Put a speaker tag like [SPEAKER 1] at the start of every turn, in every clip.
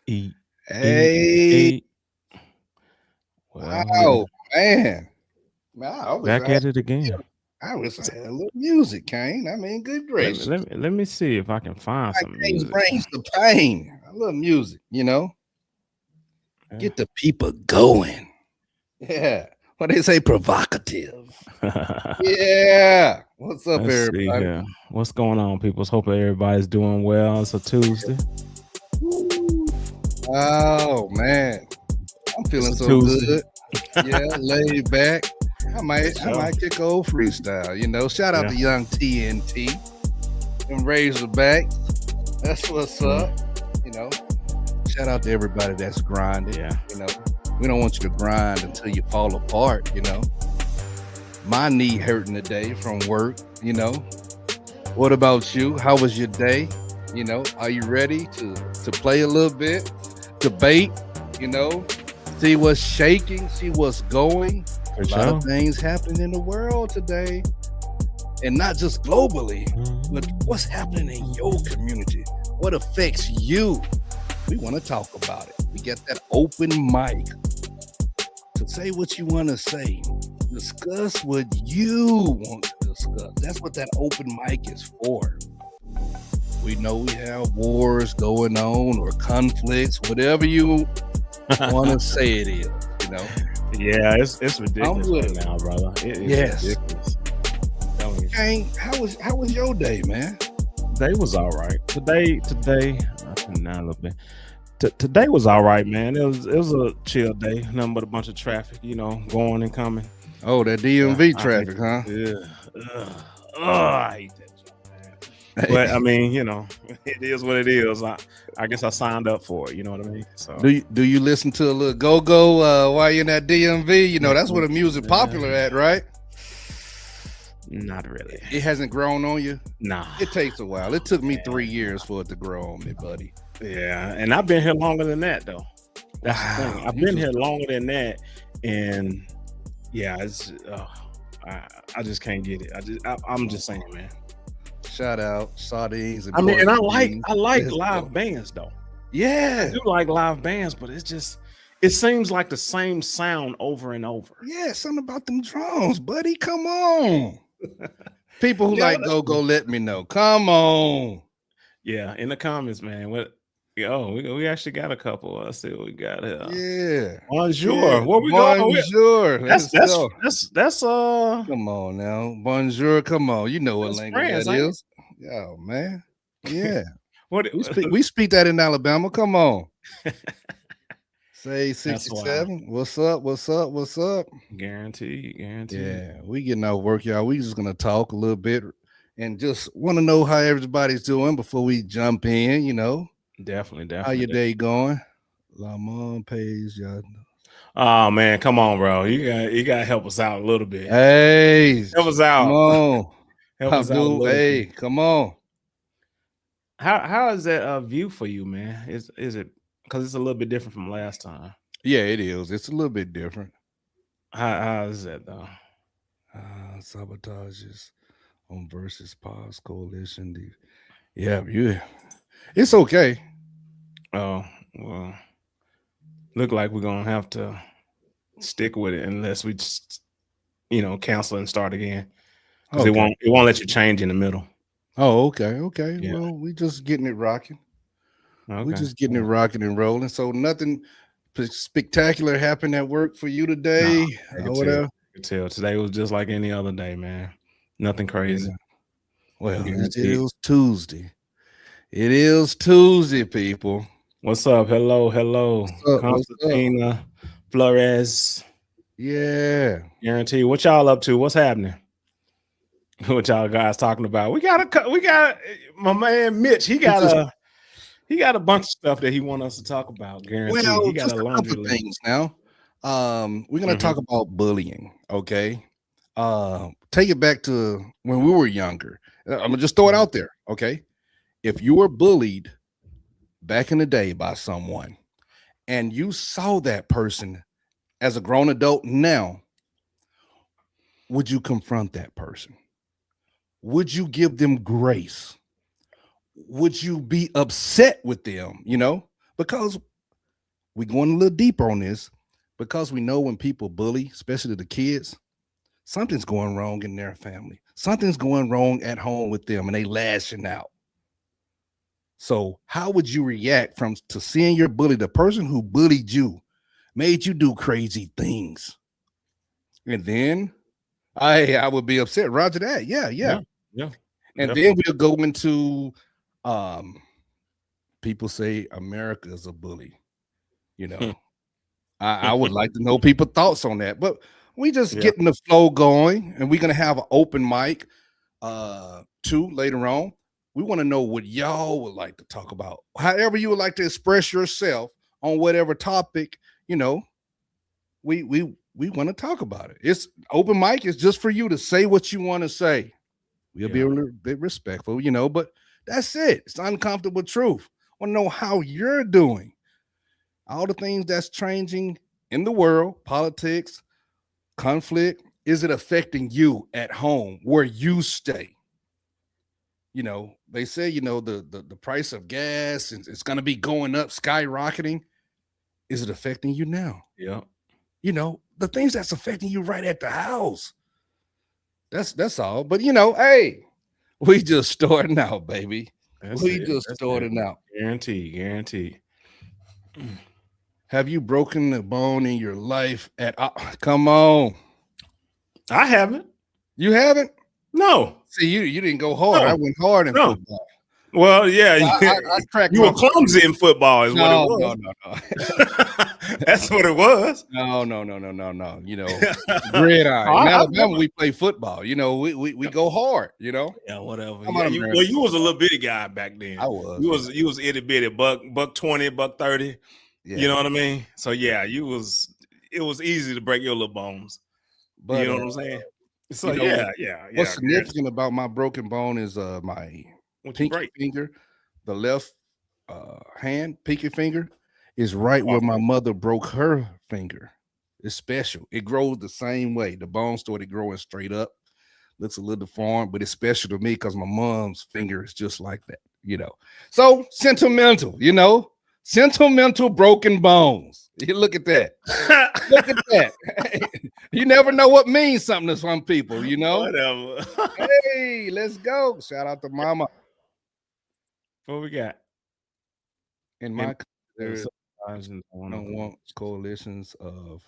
[SPEAKER 1] Eat, eat,
[SPEAKER 2] Hey,
[SPEAKER 1] eat. Well,
[SPEAKER 2] wow, man. Man,
[SPEAKER 1] back at it again.
[SPEAKER 2] I wish I
[SPEAKER 1] S-
[SPEAKER 2] had a little music, Kane. I mean, good gracious.
[SPEAKER 1] let me see if I can find
[SPEAKER 2] My
[SPEAKER 1] some
[SPEAKER 2] Kane's
[SPEAKER 1] music.
[SPEAKER 2] brings the pain. I love music,
[SPEAKER 1] Yeah.
[SPEAKER 2] Get the people going. Yeah. What they say, provocative. Yeah. What's up,
[SPEAKER 1] Let's see
[SPEAKER 2] everybody?
[SPEAKER 1] here. What's going on, people? Hope everybody's doing well. It's a Tuesday.
[SPEAKER 2] Woo. Oh man. I'm
[SPEAKER 1] It's
[SPEAKER 2] feeling
[SPEAKER 1] a
[SPEAKER 2] so
[SPEAKER 1] Tuesday.
[SPEAKER 2] good. Yeah, laid back. I
[SPEAKER 1] For
[SPEAKER 2] might I
[SPEAKER 1] sure.
[SPEAKER 2] might kick a old freestyle. Shout out
[SPEAKER 1] Yeah.
[SPEAKER 2] to young TNT and Razorback. That's what's
[SPEAKER 1] Mm,
[SPEAKER 2] up. You know, shout out to everybody that's grinding.
[SPEAKER 1] yeah.
[SPEAKER 2] You know, we don't want you to grind until you fall apart. My knee hurting today from work. What about you? How was your day? Are you ready to play a little bit? Debate, you know, see what's shaking, see what's going.
[SPEAKER 1] For
[SPEAKER 2] A lot of
[SPEAKER 1] sure.
[SPEAKER 2] things happening in the world today. And not just globally, but what's happening in your community? What affects you? We want to talk about it. We get that open mic to say what you want to say, discuss what you want to discuss. That's what that open mic is for. We know we have wars going on or conflicts, whatever you want to say it is. You know,
[SPEAKER 1] Yeah, it's
[SPEAKER 2] I'm
[SPEAKER 1] ridiculous
[SPEAKER 2] with
[SPEAKER 1] right
[SPEAKER 2] it.
[SPEAKER 1] now, brother. It is
[SPEAKER 2] Yes.
[SPEAKER 1] ridiculous. I'm telling you.
[SPEAKER 2] Kane, how was your day, man?
[SPEAKER 1] Today was all right. Today, I can now a little bit. Today was all right, man. It was a chill day. Nothing but a bunch of traffic, going and coming.
[SPEAKER 2] Oh, that
[SPEAKER 1] Yeah,
[SPEAKER 2] DMV
[SPEAKER 1] I hate
[SPEAKER 2] traffic, huh?
[SPEAKER 1] it. Ugh. I hate that job, man. But I
[SPEAKER 2] Hey,
[SPEAKER 1] mean, it is what it is. I guess I signed up for it. You know what I mean? So
[SPEAKER 2] do you listen to a little go go while you're in that DMV? That's where
[SPEAKER 1] mm,
[SPEAKER 2] the music
[SPEAKER 1] uh,
[SPEAKER 2] popular at, right?
[SPEAKER 1] not really.
[SPEAKER 2] It hasn't grown on you.
[SPEAKER 1] Nah.
[SPEAKER 2] It takes a while. It took me
[SPEAKER 1] Man,
[SPEAKER 2] 3 years for it to grow on me, buddy.
[SPEAKER 1] yeah, and I've been here longer than that, though. That's the thing.
[SPEAKER 2] Wow,
[SPEAKER 1] I've
[SPEAKER 2] you
[SPEAKER 1] been
[SPEAKER 2] just
[SPEAKER 1] here longer than that, and yeah, I, I just can't get it. I'm just saying, man.
[SPEAKER 2] shout out sardines and
[SPEAKER 1] I mean, and
[SPEAKER 2] Portuguese.
[SPEAKER 1] I like
[SPEAKER 2] Let's
[SPEAKER 1] live
[SPEAKER 2] go.
[SPEAKER 1] bands though. I
[SPEAKER 2] Yeah,
[SPEAKER 1] do like live bands, but it seems like the same sound over and over.
[SPEAKER 2] yeah, something about them drums, buddy. Come on. People who
[SPEAKER 1] Yeah, well,
[SPEAKER 2] like
[SPEAKER 1] that's
[SPEAKER 2] go
[SPEAKER 1] true.
[SPEAKER 2] go, let me know. Come on.
[SPEAKER 1] Yeah, in the comments, man. We actually got a couple. Let's see what we got here.
[SPEAKER 2] Yeah, yeah.
[SPEAKER 1] Bonjour. Where we going?
[SPEAKER 2] Bonjour.
[SPEAKER 1] That's
[SPEAKER 2] Let's
[SPEAKER 1] that's
[SPEAKER 2] go.
[SPEAKER 1] that's that's
[SPEAKER 2] Come on now. Bonjour. Come on. You know what
[SPEAKER 1] that's
[SPEAKER 2] language that
[SPEAKER 1] France, ain't
[SPEAKER 2] is. Oh man. Yeah.
[SPEAKER 1] it? What?
[SPEAKER 2] We speak that in Alabama. Come on. Say
[SPEAKER 1] That's why.
[SPEAKER 2] 67. What's up? What's up? What's up?
[SPEAKER 1] Guaranteed, guaranteed.
[SPEAKER 2] Yeah, we getting out work, y'all. We just gonna talk a little bit and just want to know how everybody's doing before we jump in.
[SPEAKER 1] Definitely,
[SPEAKER 2] How your
[SPEAKER 1] definitely.
[SPEAKER 2] day going? Lamont pays y'all.
[SPEAKER 1] Oh man, come on, bro. You gotta help us out a little bit.
[SPEAKER 2] Hey,
[SPEAKER 1] Help us
[SPEAKER 2] come
[SPEAKER 1] out.
[SPEAKER 2] on.
[SPEAKER 1] Help us out a
[SPEAKER 2] Abdul,
[SPEAKER 1] little
[SPEAKER 2] hey,
[SPEAKER 1] bit.
[SPEAKER 2] come on.
[SPEAKER 1] How is that view for you, man? Is it because it's a little bit different from last time?
[SPEAKER 2] Yeah, it is. It's a little bit different.
[SPEAKER 1] How is that though?
[SPEAKER 2] Sabotages on versus pause coalition. Yeah. It's okay.
[SPEAKER 1] Oh well, look like we're gonna have to stick with it unless we just cancel and start again because it
[SPEAKER 2] Okay.
[SPEAKER 1] won't let you change in the middle.
[SPEAKER 2] Oh, okay. Okay.
[SPEAKER 1] Yeah.
[SPEAKER 2] Well, we just getting it rocking. We
[SPEAKER 1] Okay.
[SPEAKER 2] just getting it
[SPEAKER 1] Yeah.
[SPEAKER 2] rocking and rolling. So nothing spectacular happened at work for you
[SPEAKER 1] No,
[SPEAKER 2] today
[SPEAKER 1] I
[SPEAKER 2] or
[SPEAKER 1] could tell.
[SPEAKER 2] whatever.
[SPEAKER 1] I could tell. Today was just like any other day, man. Nothing crazy.
[SPEAKER 2] Yeah. Well, it
[SPEAKER 1] Guaranteed.
[SPEAKER 2] is Tuesday. It is Tuesday, people.
[SPEAKER 1] What's up? Hello, hello,
[SPEAKER 2] What's up? What's up?
[SPEAKER 1] Constantina Flores.
[SPEAKER 2] Yeah.
[SPEAKER 1] Guaranteed. What y'all up to? What's happening? What y'all guys talking about? We got my man Mitch. He
[SPEAKER 2] We
[SPEAKER 1] got
[SPEAKER 2] just
[SPEAKER 1] a bunch of stuff that he want us to talk about. Guaranteed.
[SPEAKER 2] well,
[SPEAKER 1] He got
[SPEAKER 2] just
[SPEAKER 1] a
[SPEAKER 2] a
[SPEAKER 1] laundry
[SPEAKER 2] couple
[SPEAKER 1] list.
[SPEAKER 2] things now. We're gonna
[SPEAKER 1] Hmm.
[SPEAKER 2] talk about bullying. Okay. Take it back to when we were younger. I'm gonna just throw it out there. Okay. If you were bullied back in the day by someone and you saw that person as a grown adult now, would you confront that person? Would you give them grace? Would you be upset with them? Because we're going a little deeper on this because we know when people bully, especially the kids, something's going wrong in their family. Something's going wrong at home with them and they lashing out. So how would you react from to seeing your bully, the person who bullied you, made you do crazy things? And then I would be upset. Roger that. Yeah, yeah.
[SPEAKER 1] Yeah.
[SPEAKER 2] And
[SPEAKER 1] Definitely.
[SPEAKER 2] then we'll go into um people say America is a bully. You know, I would like to know people's thoughts on that. But we just
[SPEAKER 1] Yeah.
[SPEAKER 2] getting the flow going, and we're gonna have an open mic too later on. We want to know what y'all would like to talk about. However, you would like to express yourself on whatever topic, you know, we want to talk about it. It's open mic is just for you to say what you want to say. We'll be a little bit respectful, you know, but that's it. It's uncomfortable truth. Want to know how you're doing. All the things that's changing in the world, politics, conflict, is it affecting you at home where you stay? You know, they say, you know, the price of gas it's going to be going up, skyrocketing. Is it affecting you now?
[SPEAKER 1] Yeah.
[SPEAKER 2] You know, the things that's affecting you right at the house. That's all. But you know, hey, we just starting out, baby. We just starting out.
[SPEAKER 1] Guaranteed.
[SPEAKER 2] Have you broken a bone in your life at all? Come on.
[SPEAKER 1] I haven't.
[SPEAKER 2] You haven't?
[SPEAKER 1] No.
[SPEAKER 2] See, you didn't go hard.
[SPEAKER 1] No.
[SPEAKER 2] I went hard in football.
[SPEAKER 1] Well, yeah,
[SPEAKER 2] I cracked
[SPEAKER 1] you were clumsy in football, is what it was.
[SPEAKER 2] No.
[SPEAKER 1] That's what it was.
[SPEAKER 2] No. You know, gridiron. In Alabama, we play football. You know, we go hard. You know.
[SPEAKER 1] Yeah, whatever.
[SPEAKER 2] Yeah,
[SPEAKER 1] you was a little bitty guy back then.
[SPEAKER 2] I was.
[SPEAKER 1] You was itty bitty, buck 20, buck 30. Yeah. You know what I mean? So yeah, it was easy to break your little bones. But you know what I'm saying? So you know, yeah.
[SPEAKER 2] What's significant about my broken bone is my pinky finger, the left hand pinky finger is right where my mother broke her finger. It's special. It grows the same way. The bone started growing straight up. Looks a little deformed, but it's special to me because my mom's finger is just like that, you know. So sentimental, you know, sentimental broken bones. You look at that. Look at that. You never know what means something to some people, you know.
[SPEAKER 1] Whatever.
[SPEAKER 2] Hey, let's go. Shout out to mama.
[SPEAKER 1] What we got?
[SPEAKER 2] In my country, I don't want coalitions of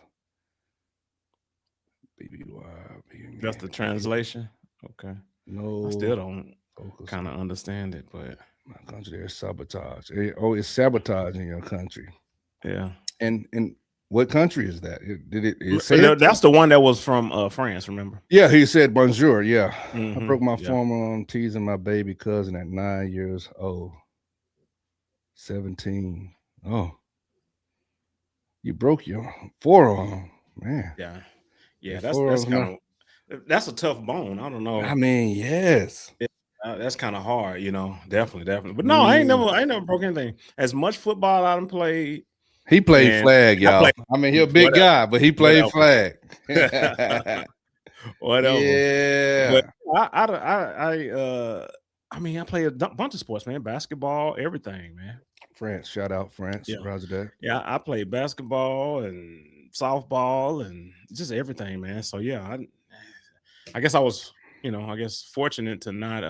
[SPEAKER 2] BBY.
[SPEAKER 1] That's the translation. Okay.
[SPEAKER 2] No,
[SPEAKER 1] I still don't kind of understand it, but
[SPEAKER 2] my country there's sabotage. It's sabotage in your country.
[SPEAKER 1] Yeah.
[SPEAKER 2] And what country is that?
[SPEAKER 1] That's the one that was from France, remember?
[SPEAKER 2] Yeah, he said bonjour. Yeah. I broke my forearm teasing my baby cousin at 9 years old. 17. Oh. You broke your forearm, man.
[SPEAKER 1] Yeah, that's a tough bone. I don't know.
[SPEAKER 2] I mean, yes.
[SPEAKER 1] That's kind of hard, you know. Definitely. But no, I ain't never broke anything. As much football I done played.
[SPEAKER 2] He played flag, y'all. I mean, he's a big guy, but he played flag.
[SPEAKER 1] Whatever.
[SPEAKER 2] Yeah.
[SPEAKER 1] But I mean, I play a bunch of sports, man. Basketball, everything, man.
[SPEAKER 2] France, shout out France.
[SPEAKER 1] Yeah.
[SPEAKER 2] Roger that.
[SPEAKER 1] Yeah, I played basketball and softball and just everything, man. So yeah, I guess I was, fortunate to not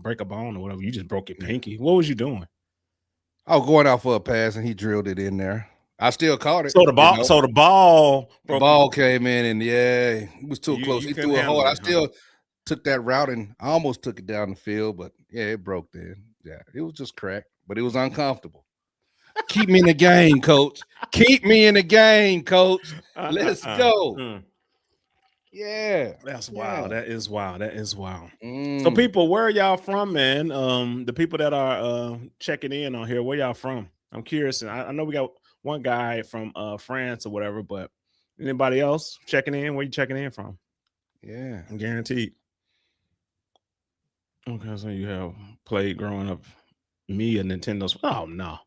[SPEAKER 1] break a bone or whatever. You just broke your pinky. What was you doing?
[SPEAKER 2] I was going out for a pass and he drilled it in there. I still caught it.
[SPEAKER 1] So the ball
[SPEAKER 2] came in and it was too close. He threw it hard. I still took that route and I almost took it down the field, but yeah, it broke then. Yeah, it was just cracked, but it was uncomfortable. Keep me in the game, coach. Keep me in the game, coach. Let's go. Yeah.
[SPEAKER 1] That's wild. That is wild. So people, where are y'all from, man? The people that are checking in on here, where y'all from? I'm curious. And I know we got one guy from France or whatever, but anybody else checking in? Where you checking in from?
[SPEAKER 2] Yeah.
[SPEAKER 1] Guaranteed. Okay, so you have played growing up me a Nintendo Switch. Oh no.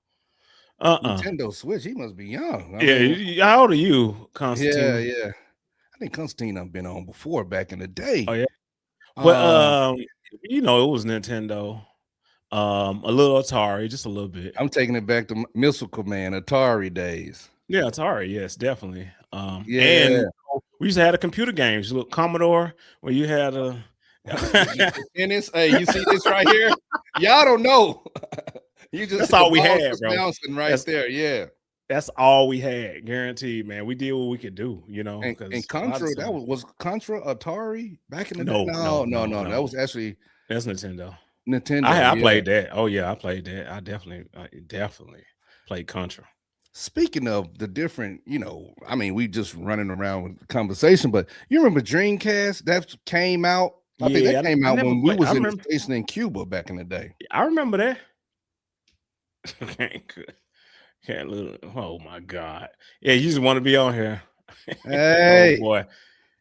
[SPEAKER 2] Nintendo Switch, he must be young.
[SPEAKER 1] How old are you, Constantine?
[SPEAKER 2] Yeah. I think Constantine I've been on before back in the day.
[SPEAKER 1] Oh yeah. But it was Nintendo. A little Atari, just a little bit.
[SPEAKER 2] I'm taking it back to Missile Command, Atari days.
[SPEAKER 1] Yeah, Atari, yes, definitely. And
[SPEAKER 2] Yeah.
[SPEAKER 1] we used to have a computer games, little Commodore, where you had a
[SPEAKER 2] The tennis. Hey, you see this right here? Y'all don't know. You just
[SPEAKER 1] that's
[SPEAKER 2] the
[SPEAKER 1] all we
[SPEAKER 2] ball's
[SPEAKER 1] had,
[SPEAKER 2] just
[SPEAKER 1] bro.
[SPEAKER 2] bouncing right
[SPEAKER 1] That's
[SPEAKER 2] there. Yeah.
[SPEAKER 1] that's all we had, guaranteed, man. We did what we could do,
[SPEAKER 2] And
[SPEAKER 1] because a lot of
[SPEAKER 2] Contra, that
[SPEAKER 1] time.
[SPEAKER 2] was Contra Atari back in the day.
[SPEAKER 1] No,
[SPEAKER 2] No,
[SPEAKER 1] no,
[SPEAKER 2] no,
[SPEAKER 1] no,
[SPEAKER 2] no. That
[SPEAKER 1] no.
[SPEAKER 2] was actually
[SPEAKER 1] That's Nintendo.
[SPEAKER 2] Nintendo.
[SPEAKER 1] I
[SPEAKER 2] Yeah.
[SPEAKER 1] played that. Oh yeah, I played that. I definitely played Contra.
[SPEAKER 2] Speaking of the different, I mean, we just running around with the conversation, but you remember Dreamcast that came out? I think that
[SPEAKER 1] Yeah,
[SPEAKER 2] came
[SPEAKER 1] I
[SPEAKER 2] out
[SPEAKER 1] never
[SPEAKER 2] when we
[SPEAKER 1] played.
[SPEAKER 2] was in the station in Cuba back in the day.
[SPEAKER 1] I remember that. Oh my God. Yeah, you just want to be on here. Oh
[SPEAKER 2] Hey,
[SPEAKER 1] boy.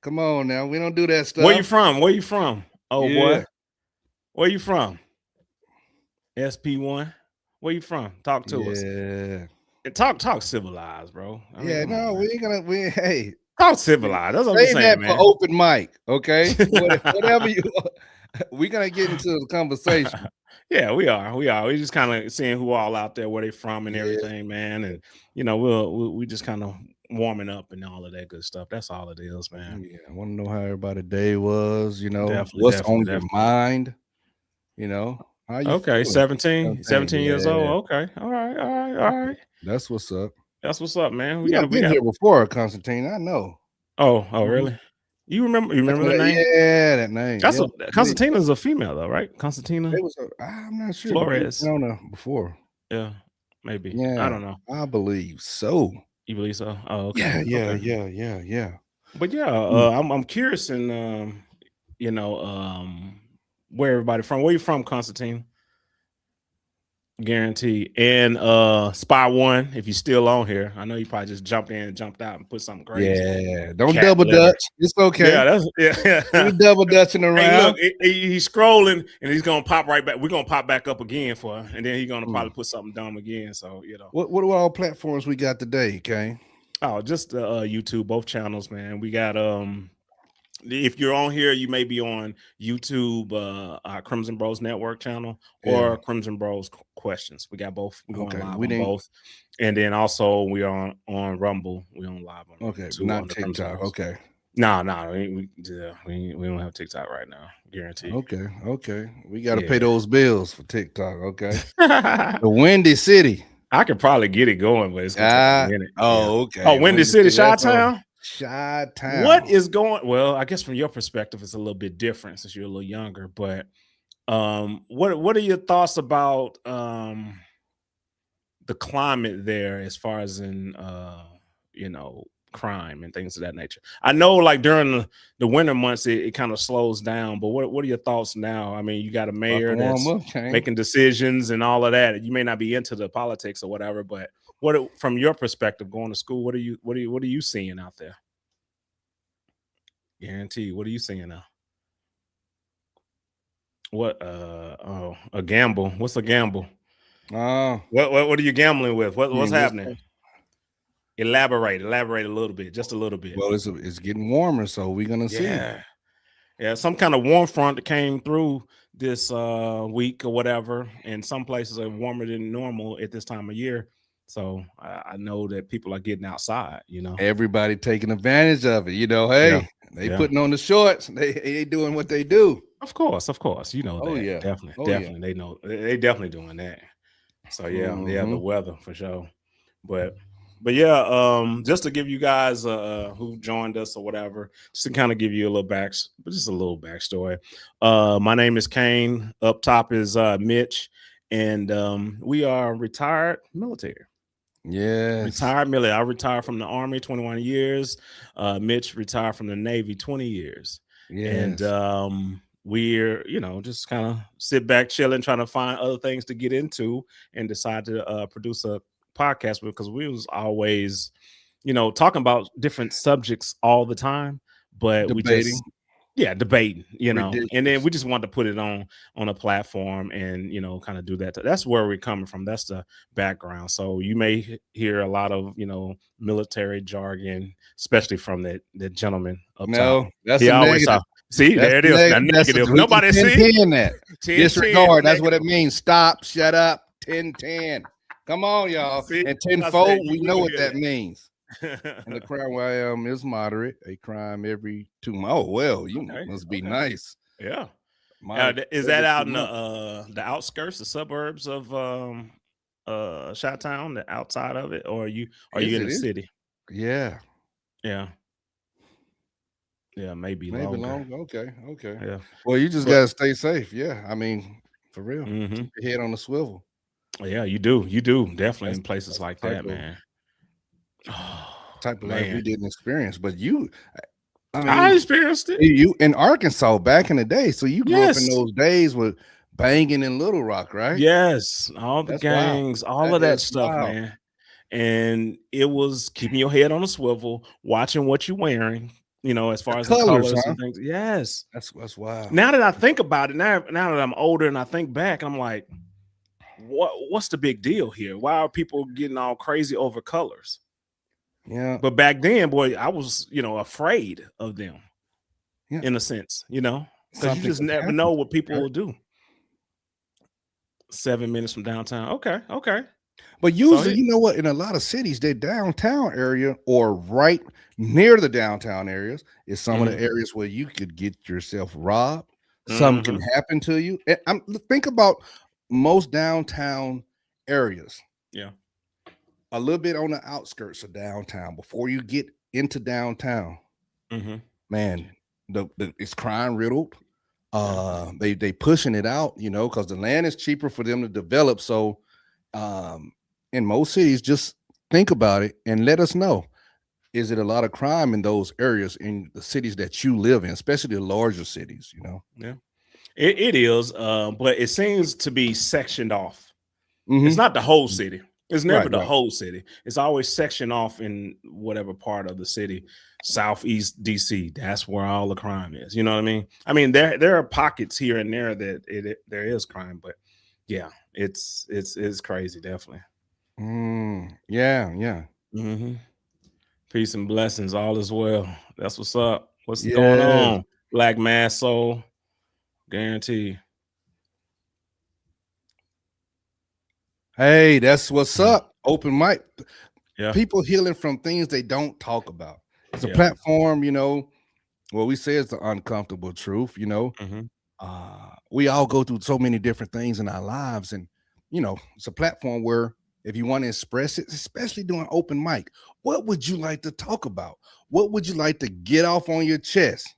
[SPEAKER 2] come on now. We don't do that
[SPEAKER 1] Where you
[SPEAKER 2] stuff.
[SPEAKER 1] from? Where you from? Oh
[SPEAKER 2] Yeah.
[SPEAKER 1] boy. Where you from? SP1. Where you from? Talk to us.
[SPEAKER 2] Yeah.
[SPEAKER 1] And talk civilized, bro. I mean,
[SPEAKER 2] Yeah,
[SPEAKER 1] come on,
[SPEAKER 2] no,
[SPEAKER 1] man.
[SPEAKER 2] we ain't gonna hey,
[SPEAKER 1] Talk civilized. That's what I'm
[SPEAKER 2] say
[SPEAKER 1] saying,
[SPEAKER 2] that for
[SPEAKER 1] man.
[SPEAKER 2] open mic, okay? Whatever you we're gonna get into the conversation.
[SPEAKER 1] Yeah, we are. We just kind of seeing who all out there, where they from, and
[SPEAKER 2] Yeah,
[SPEAKER 1] everything, man. And we just kind of warming up and all of that good stuff. That's all it is, man.
[SPEAKER 2] yeah. I want to know how everybody day was,
[SPEAKER 1] Definitely,
[SPEAKER 2] what's
[SPEAKER 1] definitely,
[SPEAKER 2] on your
[SPEAKER 1] definitely.
[SPEAKER 2] mind, you know. How you
[SPEAKER 1] Okay,
[SPEAKER 2] feeling?
[SPEAKER 1] 17,
[SPEAKER 2] 17,
[SPEAKER 1] 17 years
[SPEAKER 2] yeah.
[SPEAKER 1] old. Okay, all right, all right, all right.
[SPEAKER 2] That's what's up.
[SPEAKER 1] That's what's up, man.
[SPEAKER 2] You done
[SPEAKER 1] We
[SPEAKER 2] been
[SPEAKER 1] got.
[SPEAKER 2] here before, Constantine. I know.
[SPEAKER 1] Oh,
[SPEAKER 2] Mhm.
[SPEAKER 1] really? You
[SPEAKER 2] Back
[SPEAKER 1] remember
[SPEAKER 2] in
[SPEAKER 1] the
[SPEAKER 2] the
[SPEAKER 1] name?
[SPEAKER 2] yeah, that name.
[SPEAKER 1] That's
[SPEAKER 2] Yeah,
[SPEAKER 1] a
[SPEAKER 2] I believe
[SPEAKER 1] Constantina
[SPEAKER 2] so.
[SPEAKER 1] is a female though, right? Constantina
[SPEAKER 2] It was I'm not sure. Maybe it's been
[SPEAKER 1] Flores.
[SPEAKER 2] on there before.
[SPEAKER 1] Yeah, maybe. I
[SPEAKER 2] Yeah,
[SPEAKER 1] don't know.
[SPEAKER 2] I believe so.
[SPEAKER 1] You believe so? Oh, okay,
[SPEAKER 2] Yeah, yeah,
[SPEAKER 1] okay.
[SPEAKER 2] yeah, yeah, yeah.
[SPEAKER 1] But yeah,
[SPEAKER 2] Mm.
[SPEAKER 1] I'm curious in you know, where everybody from. Where you from, Constantine? Guaranteed. And Spy One, if you're still on here, I know you probably just jumped in, jumped out, and put something crazy.
[SPEAKER 2] Yeah, don't
[SPEAKER 1] Cat
[SPEAKER 2] double
[SPEAKER 1] litter.
[SPEAKER 2] dutch. It's okay.
[SPEAKER 1] Yeah, that's yeah.
[SPEAKER 2] We double dutching
[SPEAKER 1] Hey, look,
[SPEAKER 2] around.
[SPEAKER 1] he's scrolling and he's gonna pop right back. We're gonna pop back up again and then he's gonna
[SPEAKER 2] Mm.
[SPEAKER 1] probably put something dumb again. So
[SPEAKER 2] What are all platforms we got today, okay?
[SPEAKER 1] oh, just YouTube, both channels, man. We got if you're on here, you may be on YouTube, our Crimson Bros Network channel,
[SPEAKER 2] Yeah.
[SPEAKER 1] or Crimson Bros Questions. We got both. We're going
[SPEAKER 2] Okay.
[SPEAKER 1] live
[SPEAKER 2] We
[SPEAKER 1] on
[SPEAKER 2] didn't
[SPEAKER 1] both, and then also we are on Rumble. We on live on Rumble
[SPEAKER 2] okay, but
[SPEAKER 1] too
[SPEAKER 2] not
[SPEAKER 1] under Crimson
[SPEAKER 2] TikTok.
[SPEAKER 1] Bros.
[SPEAKER 2] Okay.
[SPEAKER 1] No, we don't have TikTok right now. Guarantee.
[SPEAKER 2] Okay. Okay. We gotta pay
[SPEAKER 1] Yeah.
[SPEAKER 2] those bills for TikTok. Okay. The Windy City.
[SPEAKER 1] I could probably get it going, but it's gonna take a minute. Yeah.
[SPEAKER 2] Okay.
[SPEAKER 1] Oh, Windy City,
[SPEAKER 2] That's
[SPEAKER 1] Chi-Town.
[SPEAKER 2] Chi-Town.
[SPEAKER 1] What is going? Well, I guess from your perspective, it's a little bit different since you're a little younger. But what are your thoughts about the climate there, as far as in crime and things of that nature? I know, like during the winter months, it kind of slows down. But what are your thoughts now? I mean, you got a
[SPEAKER 2] About to
[SPEAKER 1] mayor
[SPEAKER 2] warm
[SPEAKER 1] that's
[SPEAKER 2] up, Kane.
[SPEAKER 1] making decisions and all of that. You may not be into the politics or whatever, but from your perspective, going to school, what are you seeing out there? Guarantee. What are you seeing now? What? A gamble. What's a gamble?
[SPEAKER 2] Oh.
[SPEAKER 1] What are you gambling with? What's happening?
[SPEAKER 2] Well,
[SPEAKER 1] Elaborate a little bit, just a little bit.
[SPEAKER 2] it's getting warmer, so we're gonna see.
[SPEAKER 1] Yeah. Some kind of warm front that came through this week or whatever, and some places are warmer than normal at this time of year. So I know that people are getting outside.
[SPEAKER 2] Everybody taking advantage of it. Hey, they putting on the shorts. They doing what they do.
[SPEAKER 1] Of course. You know
[SPEAKER 2] Oh
[SPEAKER 1] that.
[SPEAKER 2] yeah.
[SPEAKER 1] Definitely.
[SPEAKER 2] Oh yeah.
[SPEAKER 1] They know. They definitely doing that. So yeah, the weather for sure. But yeah, just to give you guys who joined us or whatever, just to kind of give you a little backstory. My name is Kane. Up top is Mitch, and we are retired military.
[SPEAKER 2] Yes.
[SPEAKER 1] Retired military. I retired from the Army 21 years. Mitch retired from the Navy 20 years.
[SPEAKER 2] Yes.
[SPEAKER 1] And we're just kind of sit back chilling, trying to find other things to get into, and decide to produce a podcast, because we was always talking about different subjects all the time, but
[SPEAKER 2] Debating.
[SPEAKER 1] debating,
[SPEAKER 2] Ridiculous.
[SPEAKER 1] and then we just wanted to put it on a platform and kind of do that. That's where we're coming from. That's the background. So you may hear a lot of military jargon, especially from that gentleman up top.
[SPEAKER 2] No, that's
[SPEAKER 1] He
[SPEAKER 2] a
[SPEAKER 1] always
[SPEAKER 2] negative.
[SPEAKER 1] See,
[SPEAKER 2] That's
[SPEAKER 1] there it is. Now
[SPEAKER 2] that's
[SPEAKER 1] negative.
[SPEAKER 2] we can
[SPEAKER 1] Nobody
[SPEAKER 2] 10
[SPEAKER 1] see
[SPEAKER 2] 10 that.
[SPEAKER 1] 10 10
[SPEAKER 2] Disregard. That's what it
[SPEAKER 1] negative.
[SPEAKER 2] means. Stop. Shut up. 10 10. Come on, y'all.
[SPEAKER 1] See,
[SPEAKER 2] And
[SPEAKER 1] I said
[SPEAKER 2] tenfold, we
[SPEAKER 1] we
[SPEAKER 2] know
[SPEAKER 1] gonna
[SPEAKER 2] what
[SPEAKER 1] hear
[SPEAKER 2] that means.
[SPEAKER 1] that.
[SPEAKER 2] And the crime where I am is moderate. A crime every 2 months. Oh well, you
[SPEAKER 1] Okay,
[SPEAKER 2] must be
[SPEAKER 1] okay.
[SPEAKER 2] nice.
[SPEAKER 1] Yeah.
[SPEAKER 2] Moderate
[SPEAKER 1] Is that
[SPEAKER 2] every
[SPEAKER 1] out
[SPEAKER 2] two
[SPEAKER 1] in
[SPEAKER 2] months.
[SPEAKER 1] the outskirts, the suburbs of Chi-Town, the outside of it, or are you
[SPEAKER 2] Is
[SPEAKER 1] in
[SPEAKER 2] it?
[SPEAKER 1] the city?
[SPEAKER 2] Yeah.
[SPEAKER 1] Yeah. Yeah, maybe
[SPEAKER 2] Maybe
[SPEAKER 1] longer.
[SPEAKER 2] long. Okay. Okay.
[SPEAKER 1] Yeah.
[SPEAKER 2] Well, you just
[SPEAKER 1] But
[SPEAKER 2] gotta stay safe. Yeah. I mean, for real.
[SPEAKER 1] hmm
[SPEAKER 2] Keep your head on the swivel.
[SPEAKER 1] yeah, you do. You do. Definitely
[SPEAKER 2] That's
[SPEAKER 1] in places
[SPEAKER 2] that's the
[SPEAKER 1] like
[SPEAKER 2] type
[SPEAKER 1] that,
[SPEAKER 2] of
[SPEAKER 1] man. Oh,
[SPEAKER 2] type of life we
[SPEAKER 1] man.
[SPEAKER 2] didn't experience. But you, I
[SPEAKER 1] I
[SPEAKER 2] mean,
[SPEAKER 1] experienced it.
[SPEAKER 2] you in Arkansas back in the day, so you grew up in
[SPEAKER 1] Yes.
[SPEAKER 2] those days with banging in Little Rock, right?
[SPEAKER 1] Yes. All the
[SPEAKER 2] That's wild.
[SPEAKER 1] gangs, all
[SPEAKER 2] That
[SPEAKER 1] of that
[SPEAKER 2] is
[SPEAKER 1] stuff,
[SPEAKER 2] wild.
[SPEAKER 1] man. And it was keeping your head on a swivel, watching what you're wearing, as
[SPEAKER 2] The
[SPEAKER 1] far as the
[SPEAKER 2] colors,
[SPEAKER 1] colors
[SPEAKER 2] huh?
[SPEAKER 1] and things. Yes.
[SPEAKER 2] That's wild.
[SPEAKER 1] Now that I think about it, now that I'm older and I think back, I'm like, what's the big deal here? Why are people getting all crazy over colors?
[SPEAKER 2] Yeah,
[SPEAKER 1] But back then, boy, I was, afraid of them
[SPEAKER 2] yeah.
[SPEAKER 1] in a sense, because you
[SPEAKER 2] Something
[SPEAKER 1] just
[SPEAKER 2] could
[SPEAKER 1] never
[SPEAKER 2] happen
[SPEAKER 1] know
[SPEAKER 2] to
[SPEAKER 1] what
[SPEAKER 2] you,
[SPEAKER 1] people
[SPEAKER 2] right?
[SPEAKER 1] will do. 7 minutes from downtown. Okay, okay.
[SPEAKER 2] But
[SPEAKER 1] So
[SPEAKER 2] usually, you know what? In a lot of cities, their downtown area or right near the downtown areas is some of the
[SPEAKER 1] mhm,
[SPEAKER 2] areas where you could get yourself robbed. Something can
[SPEAKER 1] mhm,
[SPEAKER 2] happen to you. Think about most downtown areas,
[SPEAKER 1] yeah,
[SPEAKER 2] a little bit on the outskirts of downtown before you get into downtown.
[SPEAKER 1] mhm,
[SPEAKER 2] Man, it's crime riddled.
[SPEAKER 1] yeah,
[SPEAKER 2] They pushing it out, because the land is cheaper for them to develop. So, um, in most cities, just think about it and let us know. Is it a lot of crime in those areas in the cities that you live in, especially the larger cities?
[SPEAKER 1] yeah. It is, but it seems to be sectioned off. It's
[SPEAKER 2] Hmm.
[SPEAKER 1] not the whole city. It's never
[SPEAKER 2] Right,
[SPEAKER 1] the
[SPEAKER 2] right.
[SPEAKER 1] whole city. It's always sectioned off in whatever part of the city, Southeast DC. That's where all the crime is. You know what I mean? I mean, there are pockets here and there that there is crime, but yeah, it's crazy, definitely.
[SPEAKER 2] Yeah, yeah,
[SPEAKER 1] Hmm. Peace and blessings, all is well. That's what's up. What's going
[SPEAKER 2] yeah.
[SPEAKER 1] on? Black mass soul, guarantee.
[SPEAKER 2] Hey, that's what's
[SPEAKER 1] Mhm.
[SPEAKER 2] up. Open mic.
[SPEAKER 1] Yeah,
[SPEAKER 2] People healing from things they don't talk about. It's a
[SPEAKER 1] yeah.
[SPEAKER 2] platform, what we say is the uncomfortable truth.
[SPEAKER 1] Hmm.
[SPEAKER 2] We all go through so many different things in our lives, and it's a platform where if you want to express it, especially doing open mic, what would you like to talk about? What would you like to get off on your chest?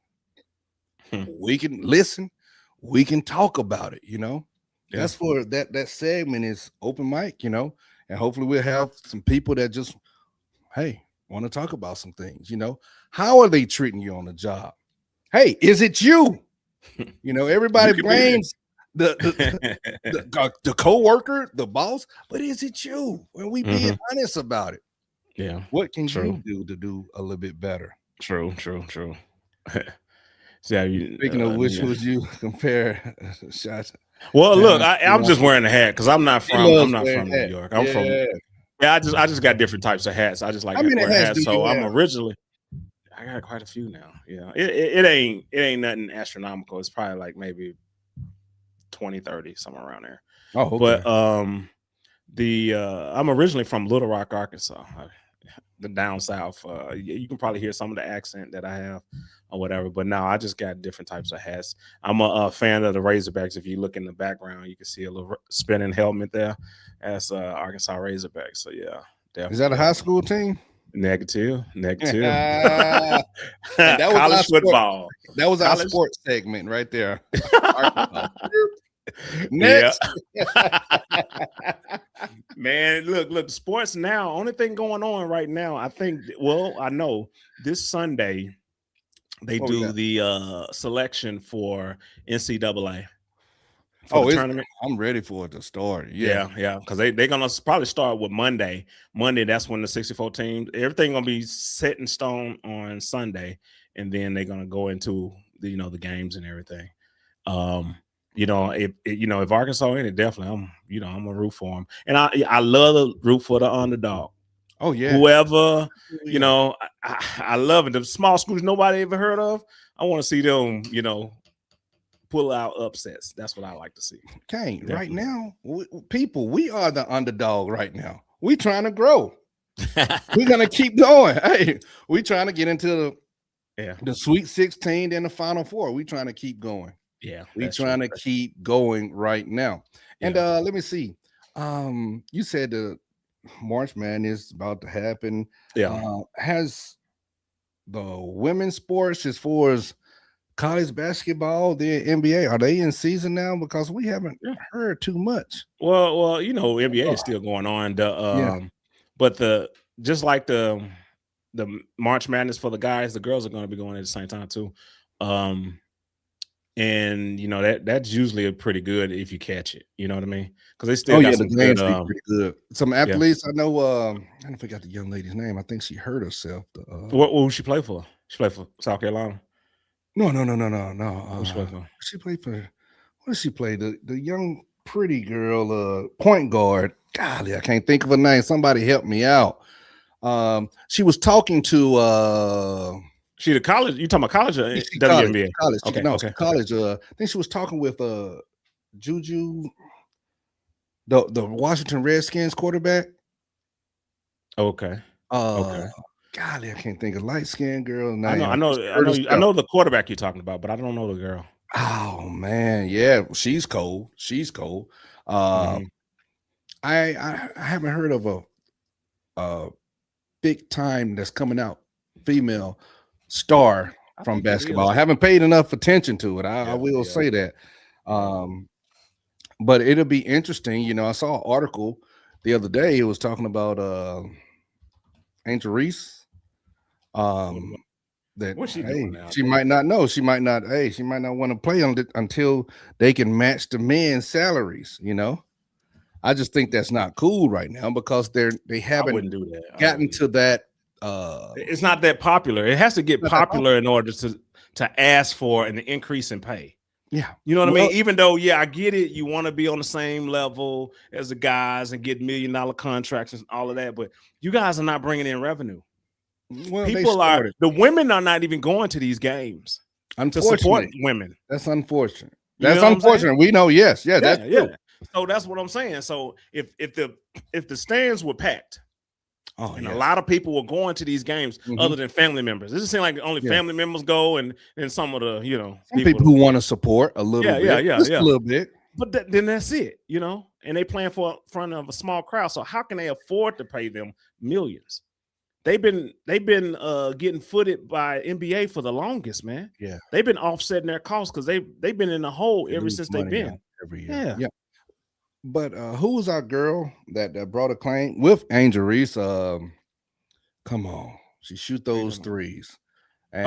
[SPEAKER 2] We can listen, we can talk about it.
[SPEAKER 1] Yeah.
[SPEAKER 2] That's for that segment is open mic. And hopefully we'll have some people that just, hey, want to talk about some things. How are they treating you on the job? Hey, is it you?
[SPEAKER 1] You
[SPEAKER 2] Everybody
[SPEAKER 1] could be there.
[SPEAKER 2] blames the co-worker, the boss, but is it you? When we being
[SPEAKER 1] Hmm.
[SPEAKER 2] honest about it,
[SPEAKER 1] Yeah.
[SPEAKER 2] what can
[SPEAKER 1] True.
[SPEAKER 2] you do to do a little bit better?
[SPEAKER 1] True. True. True. See how you?
[SPEAKER 2] Speaking of which,
[SPEAKER 1] Yeah.
[SPEAKER 2] would you compare shots
[SPEAKER 1] Well, look,
[SPEAKER 2] down?
[SPEAKER 1] I'm just wearing a hat because
[SPEAKER 2] He loves
[SPEAKER 1] I'm not
[SPEAKER 2] wearing
[SPEAKER 1] from New
[SPEAKER 2] hats.
[SPEAKER 1] York. I'm from
[SPEAKER 2] Yeah.
[SPEAKER 1] yeah. I just got different types of hats. I just like
[SPEAKER 2] How many
[SPEAKER 1] wearing
[SPEAKER 2] hats
[SPEAKER 1] hats.
[SPEAKER 2] do
[SPEAKER 1] So
[SPEAKER 2] you
[SPEAKER 1] I'm
[SPEAKER 2] have?
[SPEAKER 1] originally I got quite a few now. Yeah. It ain't nothing astronomical. It's probably like maybe 20, 30, somewhere around there.
[SPEAKER 2] Oh, okay.
[SPEAKER 1] But the I'm originally from Little Rock, Arkansas, the down south. You can probably hear some of the accent that I have or whatever. But now I just got different types of hats. I'm a fan of the Razorbacks. If you look in the background, you can see a little spinning helmet there. That's Arkansas Razorbacks. So yeah,
[SPEAKER 2] Is
[SPEAKER 1] definitely,
[SPEAKER 2] that a high
[SPEAKER 1] definitely.
[SPEAKER 2] school team?
[SPEAKER 1] Negative, negative.
[SPEAKER 2] And that was our
[SPEAKER 1] College
[SPEAKER 2] sport.
[SPEAKER 1] football,
[SPEAKER 2] That was our
[SPEAKER 1] college.
[SPEAKER 2] sports segment right there. Arkansas.
[SPEAKER 1] Yeah.
[SPEAKER 2] Next.
[SPEAKER 1] Man, look, sports now. Only thing going on right now, I think. Well, I know this Sunday they
[SPEAKER 2] What we
[SPEAKER 1] do
[SPEAKER 2] got?
[SPEAKER 1] the selection for NCAA for the
[SPEAKER 2] Oh,
[SPEAKER 1] tournament.
[SPEAKER 2] I'm ready for it to start. Yeah.
[SPEAKER 1] Yeah, yeah, because they're gonna probably start with Monday. Monday, that's when the 64 teams, everything gonna be set in stone on Sunday, and then they're gonna go into the games and everything. Um, if Arkansas in it, definitely I'm gonna root for them, and I love to root for the underdog.
[SPEAKER 2] Oh yeah.
[SPEAKER 1] whoever, you
[SPEAKER 2] Yeah.
[SPEAKER 1] know, I love it. The small schools nobody ever heard of. I want to see them, pull out upsets. That's what I like to see.
[SPEAKER 2] Kane, right
[SPEAKER 1] Definitely.
[SPEAKER 2] now, people, we are the underdog right now. We trying to grow. We're gonna keep going. Hey, we trying to get into
[SPEAKER 1] Yeah.
[SPEAKER 2] the Sweet 16 and the Final Four. We trying to keep going.
[SPEAKER 1] Yeah,
[SPEAKER 2] We
[SPEAKER 1] that's true.
[SPEAKER 2] trying to keep going right now. And
[SPEAKER 1] Yeah.
[SPEAKER 2] let me see. You said the March Madness about to happen.
[SPEAKER 1] Yeah.
[SPEAKER 2] Has the women's sports as far as college basketball, the NBA, are they in season now? Because we haven't
[SPEAKER 1] Yeah.
[SPEAKER 2] heard too much.
[SPEAKER 1] Well, NBA is still going on.
[SPEAKER 2] Yeah.
[SPEAKER 1] But just like the March Madness for the guys, the girls are going to be going at the same time too. And that's usually a pretty good if you catch it. You know what I mean? Because they still
[SPEAKER 2] Oh
[SPEAKER 1] got
[SPEAKER 2] yeah, the
[SPEAKER 1] some good.
[SPEAKER 2] games be pretty good. Some
[SPEAKER 1] Yeah.
[SPEAKER 2] athletes I know. I don't forgot the young lady's name. I think she hurt herself.
[SPEAKER 1] What she play for? She played for South Carolina.
[SPEAKER 2] No.
[SPEAKER 1] What she play for?
[SPEAKER 2] She played for. What did she play? The young pretty girl, point guard. Golly, I can't think of her name. Somebody help me out. She was talking to
[SPEAKER 1] She the college? You talking about college or
[SPEAKER 2] she college,
[SPEAKER 1] WNBA?
[SPEAKER 2] college.
[SPEAKER 1] Okay.
[SPEAKER 2] No,
[SPEAKER 1] Okay.
[SPEAKER 2] college. I think she was talking with Juju, the Washington Redskins quarterback.
[SPEAKER 1] Okay. Okay.
[SPEAKER 2] Golly, I can't think of light skinned girl
[SPEAKER 1] I know.
[SPEAKER 2] name.
[SPEAKER 1] I know. I know. I know the quarterback you're talking about, but I don't know the girl.
[SPEAKER 2] Oh man, yeah, she's cold. She's cold.
[SPEAKER 1] Mhm.
[SPEAKER 2] I haven't heard of a big time that's coming out female star
[SPEAKER 1] I
[SPEAKER 2] from
[SPEAKER 1] think it
[SPEAKER 2] basketball.
[SPEAKER 1] is.
[SPEAKER 2] I haven't paid enough attention to it. I
[SPEAKER 1] Yeah.
[SPEAKER 2] will
[SPEAKER 1] Yeah.
[SPEAKER 2] say that. But it'll be interesting. I saw an article the other day. It was talking about Angel Reese. That
[SPEAKER 1] What's she
[SPEAKER 2] hey,
[SPEAKER 1] doing now?
[SPEAKER 2] she might not know. She might not. Hey, she might not want to play on it until they can match the men's salaries. I just think that's not cool right now because they
[SPEAKER 1] I
[SPEAKER 2] haven't
[SPEAKER 1] wouldn't do that.
[SPEAKER 2] gotten to that.
[SPEAKER 1] It's not that popular. It has to get
[SPEAKER 2] Not that
[SPEAKER 1] popular in order to ask for an increase in pay.
[SPEAKER 2] Yeah,
[SPEAKER 1] You know what I
[SPEAKER 2] well,
[SPEAKER 1] mean? Even though, yeah, I get it. You want to be on the same level as the guys and get $1 million contracts and all of that, but you guys are not bringing in revenue.
[SPEAKER 2] well, they
[SPEAKER 1] People are.
[SPEAKER 2] started.
[SPEAKER 1] The women are not even going to these games to support
[SPEAKER 2] Unfortunately,
[SPEAKER 1] women.
[SPEAKER 2] that's unfortunate.
[SPEAKER 1] You
[SPEAKER 2] That's
[SPEAKER 1] know what I'm saying?
[SPEAKER 2] unfortunate. We know. Yes, yeah, that's
[SPEAKER 1] Yeah.
[SPEAKER 2] true.
[SPEAKER 1] So that's what I'm saying. So if the stands were packed,
[SPEAKER 2] Oh,
[SPEAKER 1] and
[SPEAKER 2] yeah.
[SPEAKER 1] a lot of people were going to these games other than family members. It just seems like only family members go, and some of the
[SPEAKER 2] Some people who want to support a little bit,
[SPEAKER 1] yeah,
[SPEAKER 2] just a little bit.
[SPEAKER 1] But then that's it, and they playing for front of a small crowd. So how can they afford to pay them millions? They've been getting footed by NBA for the longest, man.
[SPEAKER 2] Yeah,
[SPEAKER 1] they've been offsetting their costs because they've been in the hole
[SPEAKER 2] they
[SPEAKER 1] ever
[SPEAKER 2] lose
[SPEAKER 1] since they've
[SPEAKER 2] money
[SPEAKER 1] been.
[SPEAKER 2] every year.
[SPEAKER 1] Yeah.
[SPEAKER 2] Yeah. But who was our girl that brought a claim with Angel Reese? Come on, she shoot those threes. And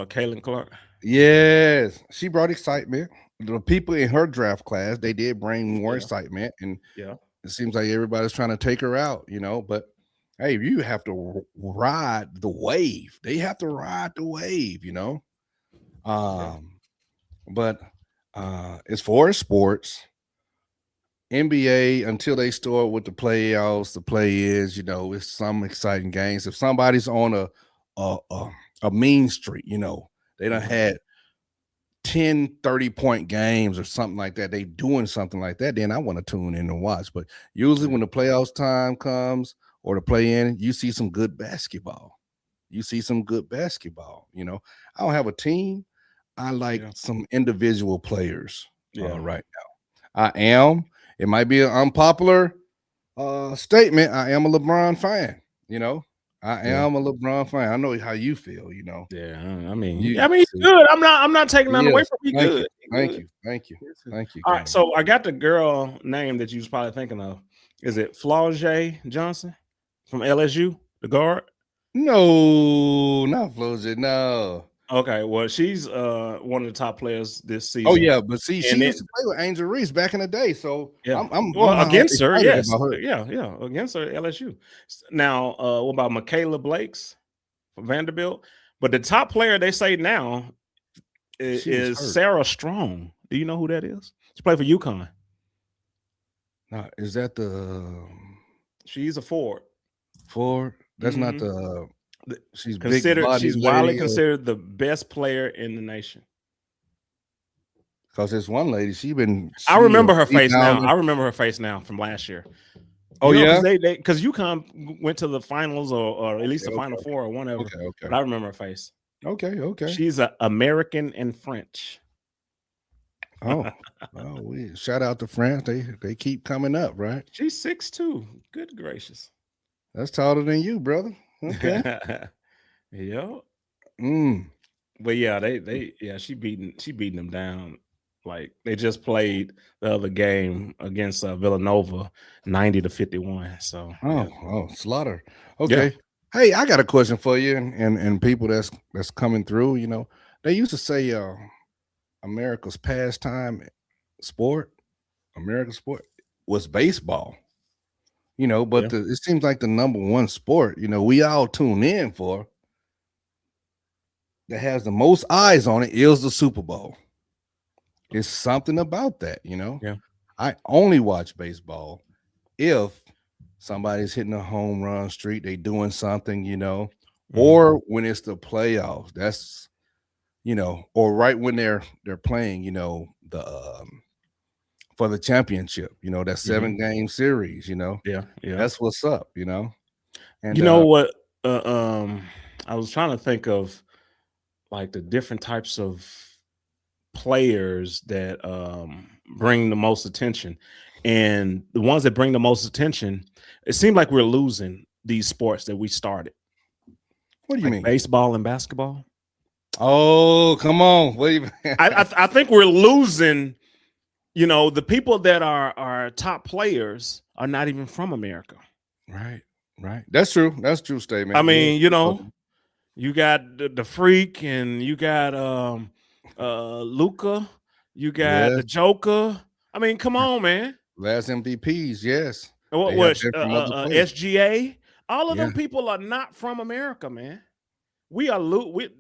[SPEAKER 1] Kaylin Clark.
[SPEAKER 2] yes, she brought excitement. The people in her draft class, they did bring more excitement, and it seems like everybody's trying to take her out, But hey, you have to ride the wave. They have to ride the wave, But as far as sports, NBA until they start with the playoffs, the play-ins, it's some exciting games. If somebody's on a mean streak, they done had 10 30-point games or something like that, they doing something like that, then I want to tune in and watch. But usually when the playoffs time comes or the play-in, you see some good basketball. I don't have a team. I like some individual players right now. It might be an unpopular statement. I am a LeBron fan, I am a LeBron fan. I know how you feel,
[SPEAKER 1] Yeah, I mean,
[SPEAKER 2] You
[SPEAKER 1] he's
[SPEAKER 2] see.
[SPEAKER 1] good. I'm not taking nothing away from him. He's good.
[SPEAKER 2] Thank you.
[SPEAKER 1] All right, so I got the girl name that you was probably thinking of. Is it Flau'jae Johnson from LSU, the guard?
[SPEAKER 2] No, not Floja. No.
[SPEAKER 1] Okay, well, she's one of the top players this season.
[SPEAKER 2] Oh yeah, but see, she
[SPEAKER 1] And
[SPEAKER 2] used to play with Angel Reese back in the day. So
[SPEAKER 1] yeah,
[SPEAKER 2] I'm
[SPEAKER 1] against her,
[SPEAKER 2] excited
[SPEAKER 1] yes,
[SPEAKER 2] about her.
[SPEAKER 1] yeah, against her LSU. Now, what about Michaela Blakes from Vanderbilt? But the top player they say now is Sarah Strong. Do you know who that is? She played for UConn.
[SPEAKER 2] Now, is that the?
[SPEAKER 1] She's a forward.
[SPEAKER 2] 4. That's not
[SPEAKER 1] Mhm.
[SPEAKER 2] the
[SPEAKER 1] The
[SPEAKER 2] she's big
[SPEAKER 1] considered
[SPEAKER 2] body
[SPEAKER 1] she's widely
[SPEAKER 2] lady,
[SPEAKER 1] considered the best player in the nation.
[SPEAKER 2] because there's one lady,
[SPEAKER 1] I
[SPEAKER 2] she a
[SPEAKER 1] remember her face now.
[SPEAKER 2] rebounder.
[SPEAKER 1] I remember her face now from last year.
[SPEAKER 2] Oh,
[SPEAKER 1] You know, because
[SPEAKER 2] yeah?
[SPEAKER 1] because UConn went to the finals or at least
[SPEAKER 2] Okay,
[SPEAKER 1] the Final
[SPEAKER 2] okay,
[SPEAKER 1] Four or whatever,
[SPEAKER 2] okay,
[SPEAKER 1] but
[SPEAKER 2] okay.
[SPEAKER 1] I remember her face.
[SPEAKER 2] Okay, okay.
[SPEAKER 1] She's a American and French.
[SPEAKER 2] Oh, well, we shout out to France. They keep coming up, right?
[SPEAKER 1] She's 6'2". Good gracious.
[SPEAKER 2] That's taller than you, brother. Okay.
[SPEAKER 1] Yep.
[SPEAKER 2] Mm.
[SPEAKER 1] But yeah, yeah, she beating them down. Like they just played the other game against Villanova, 90-51. So yeah,
[SPEAKER 2] Oh, slaughter.
[SPEAKER 1] yeah,
[SPEAKER 2] Okay. Hey, I got a question for you and people that's coming through, They used to say America's pastime sport, America's sport was baseball, but
[SPEAKER 1] yeah.
[SPEAKER 2] it seems like the number one sport, we all tune in for that has the most eyes on it is the Super Bowl. It's something about that.
[SPEAKER 1] Yeah.
[SPEAKER 2] I only watch baseball if somebody's hitting a home run streak, they doing something,
[SPEAKER 1] Mhm.
[SPEAKER 2] or when it's the playoffs. That's or right when they're playing, the for the championship, that
[SPEAKER 1] Mhm.
[SPEAKER 2] 7-game series,
[SPEAKER 1] Yeah. Yeah.
[SPEAKER 2] that's what's up. And
[SPEAKER 1] You know what? Uh, um, I was trying to think of like the different types of players that bring the most attention, and the ones that bring the most attention, it seemed like we're losing these sports that we started,
[SPEAKER 2] what do you
[SPEAKER 1] like
[SPEAKER 2] mean?
[SPEAKER 1] baseball and basketball.
[SPEAKER 2] Oh, come on. What do you
[SPEAKER 1] I think we're losing. You know, the people that are top players are not even from America.
[SPEAKER 2] Right, right. That's true. That's a true
[SPEAKER 1] I
[SPEAKER 2] statement.
[SPEAKER 1] mean, you got the freak, and you got Luca, you got
[SPEAKER 2] Yes.
[SPEAKER 1] the Joker. I mean, come on, man.
[SPEAKER 2] Last MVPs, yes.
[SPEAKER 1] What
[SPEAKER 2] They have
[SPEAKER 1] was
[SPEAKER 2] been from other places.
[SPEAKER 1] SGA? All of
[SPEAKER 2] Yeah.
[SPEAKER 1] them people are not from America, man. We are we.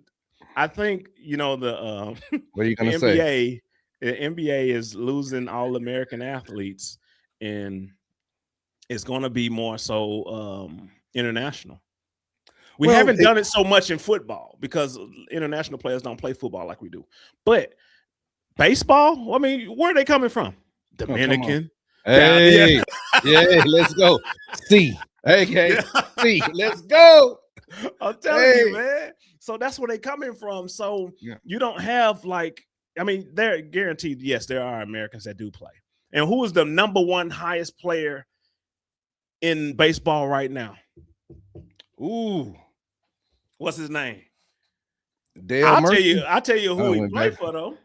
[SPEAKER 1] I think
[SPEAKER 2] What are you
[SPEAKER 1] the
[SPEAKER 2] gonna say?
[SPEAKER 1] NBA. The NBA is losing all American athletes, and it's going to be more so international. We
[SPEAKER 2] Well,
[SPEAKER 1] haven't done it so much in football because international players don't play football like we do. But baseball, I mean, where are they coming from?
[SPEAKER 2] oh, come on.
[SPEAKER 1] Dominican, down, yeah,
[SPEAKER 2] Hey, yeah, let's go. C. Okay.
[SPEAKER 1] yeah.
[SPEAKER 2] C. Let's go.
[SPEAKER 1] I'm telling you,
[SPEAKER 2] Hey.
[SPEAKER 1] man. So that's where they coming from. So
[SPEAKER 2] Yeah.
[SPEAKER 1] you don't have I mean, they're guaranteed. Yes, there are Americans that do play. And who is the number one highest player in baseball right now?
[SPEAKER 2] Ooh.
[SPEAKER 1] What's his name?
[SPEAKER 2] Dale Murphy.
[SPEAKER 1] I'll tell you who
[SPEAKER 2] I
[SPEAKER 1] he
[SPEAKER 2] went back.
[SPEAKER 1] played for though.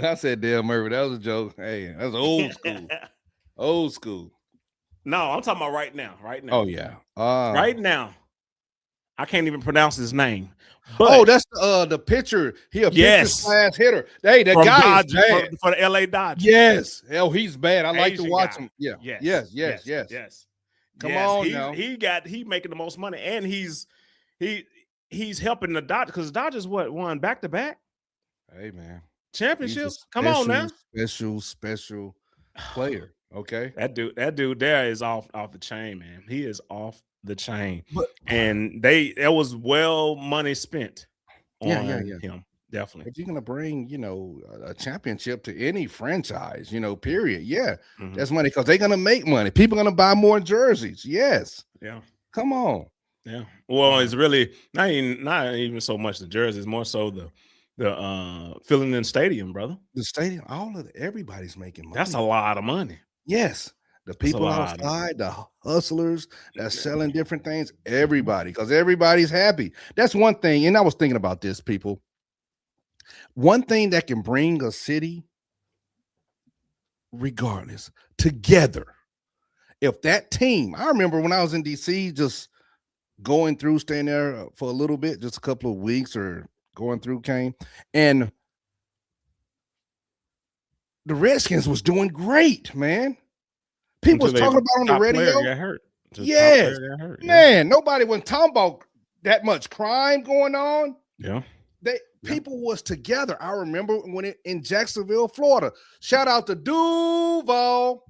[SPEAKER 2] I said Dale Murphy. That was a joke. Hey, that's old school. Old school.
[SPEAKER 1] No, I'm talking about right now. Right now.
[SPEAKER 2] Oh, yeah.
[SPEAKER 1] Right now. I can't even pronounce his name.
[SPEAKER 2] Oh,
[SPEAKER 1] But
[SPEAKER 2] that's the pitcher. He a pitcher
[SPEAKER 1] yes,
[SPEAKER 2] slash hitter. Hey, that
[SPEAKER 1] from
[SPEAKER 2] guy is
[SPEAKER 1] Dodge
[SPEAKER 2] bad.
[SPEAKER 1] for the LA Dodgers.
[SPEAKER 2] Yes. Hell, he's bad. I like to
[SPEAKER 1] Asian
[SPEAKER 2] watch
[SPEAKER 1] guy.
[SPEAKER 2] him. Yeah.
[SPEAKER 1] Yes.
[SPEAKER 2] Yes. Yes.
[SPEAKER 1] Yes.
[SPEAKER 2] Yes.
[SPEAKER 1] Yes.
[SPEAKER 2] Come
[SPEAKER 1] Yes.
[SPEAKER 2] on now.
[SPEAKER 1] He making the most money, and he's helping the Dodgers because Dodgers won back to back
[SPEAKER 2] Hey, man. He's a
[SPEAKER 1] championships. Come on now.
[SPEAKER 2] special player. Okay.
[SPEAKER 1] That dude there is off the chain, man. He is off the chain.
[SPEAKER 2] But
[SPEAKER 1] And that was well money spent
[SPEAKER 2] yeah.
[SPEAKER 1] on him. Definitely.
[SPEAKER 2] If you're gonna bring, a championship to any franchise, period. Yeah,
[SPEAKER 1] Mhm.
[SPEAKER 2] that's money because they're gonna make money. People are gonna buy more jerseys. Yes.
[SPEAKER 1] Yeah.
[SPEAKER 2] Come on.
[SPEAKER 1] Yeah. Well, it's really not even so much the jerseys, it's more so the filling in stadium, brother.
[SPEAKER 2] The stadium, everybody's making money.
[SPEAKER 1] That's a lot of money.
[SPEAKER 2] Yes. The
[SPEAKER 1] That's a
[SPEAKER 2] people
[SPEAKER 1] lot of money.
[SPEAKER 2] outside, the hustlers that's selling different things, everybody, because everybody's happy. That's one thing. And I was thinking about this, people. One thing that can bring a city, regardless, together. If that team, I remember when I was in DC, just going through, staying there for a little bit, just a couple of weeks or going through came, and the Redskins was doing great, man. People was
[SPEAKER 1] Until
[SPEAKER 2] talking about on the
[SPEAKER 1] top player
[SPEAKER 2] radio.
[SPEAKER 1] got hurt. Until top
[SPEAKER 2] Yes,
[SPEAKER 1] player got hurt.
[SPEAKER 2] man. Nobody was talking about that much crime going on.
[SPEAKER 1] Yeah.
[SPEAKER 2] People was together. I remember when in Jacksonville, Florida. Shout out to Duval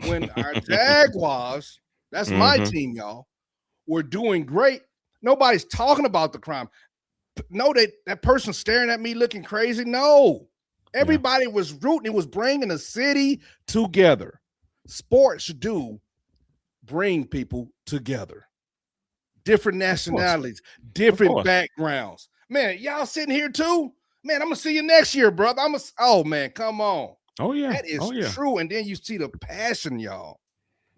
[SPEAKER 2] when our Jaguars, that's my team, y'all, were doing great. Nobody's talking about the crime. No, that person staring at me looking crazy. No,
[SPEAKER 1] Yeah.
[SPEAKER 2] everybody was rooting. It was bringing the city together. Sports do bring people together. Different
[SPEAKER 1] Of course.
[SPEAKER 2] nationalities,
[SPEAKER 1] Of
[SPEAKER 2] different
[SPEAKER 1] course.
[SPEAKER 2] backgrounds. Man, y'all sitting here too? Man, I'm gonna see you next year, brother. Oh man, come on.
[SPEAKER 1] Oh yeah.
[SPEAKER 2] That is
[SPEAKER 1] Oh yeah.
[SPEAKER 2] true. And then you see the passion, y'all,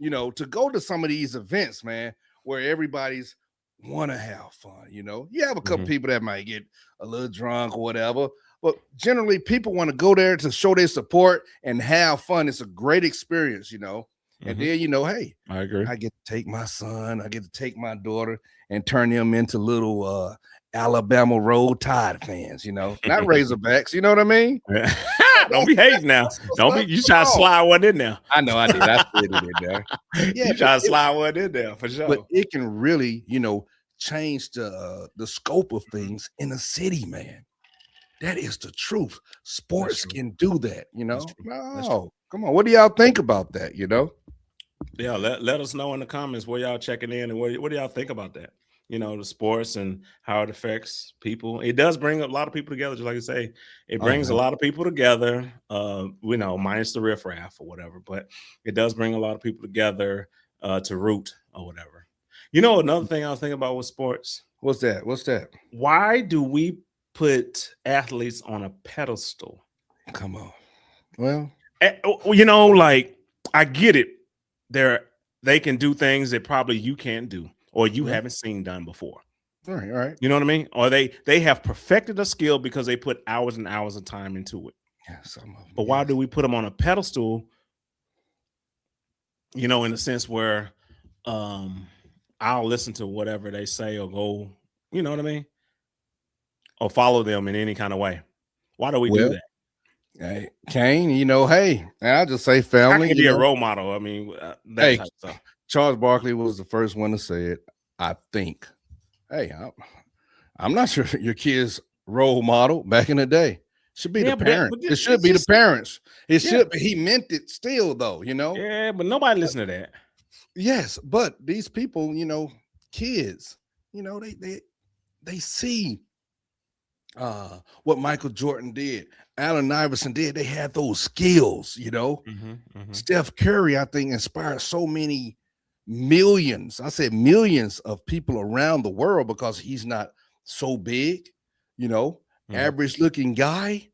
[SPEAKER 2] to go to some of these events, man, where everybody's want to have fun. You have a couple people that might get a little drunk or whatever, but generally people want to go there to show their support and have fun. It's a great experience. And then, hey,
[SPEAKER 1] I agree.
[SPEAKER 2] I get to take my son, I get to take my daughter and turn them into little Alabama Roll Tide fans, not Razorbacks. You know what I mean?
[SPEAKER 1] Don't be hating now. Don't be. You try to slide one in there.
[SPEAKER 2] I know I did. I slid it in there. Yeah,
[SPEAKER 1] you try to slide one in there for sure.
[SPEAKER 2] But it can really, change the scope of things in a city, man. That is the truth. Sports can do that, No, come on. What do y'all think about that?
[SPEAKER 1] Yeah, let us know in the comments where y'all checking in and what do y'all think about that? The sports and how it affects people. It does bring a lot of people together, just like you say. It brings a lot of people together. Minus the riffraff or whatever, but it does bring a lot of people together to root or whatever. Another thing I was thinking about with sports.
[SPEAKER 2] What's that?
[SPEAKER 1] Why do we put athletes on a pedestal?
[SPEAKER 2] Come on. Well,
[SPEAKER 1] like I get it. They can do things that probably you can't do or you haven't seen done before.
[SPEAKER 2] All right.
[SPEAKER 1] You know what I mean? Or they have perfected a skill because they put hours and hours of time into it.
[SPEAKER 2] Yeah, some of them,
[SPEAKER 1] but why do we put them on a pedestal? In a sense where I'll listen to whatever they say or go, you know what I mean? Or follow them in any kind of way. Why do we do that?
[SPEAKER 2] Hey, Kane, hey, I'll just say family.
[SPEAKER 1] I can be a role model. I mean, that type of stuff.
[SPEAKER 2] Charles Barkley was the first one to say it, I think. Hey, I'm not sure your kid's role model back in the day. Should be the parents. It should be the parents. It should be. He meant it still, though,
[SPEAKER 1] Yeah, but nobody listen to that.
[SPEAKER 2] Yes, but these people, kids, they see what Michael Jordan did, Allen Iverson did. They had those skills, Steph Curry, I think, inspired so many millions. I said millions of people around the world because he's not so big, average looking guy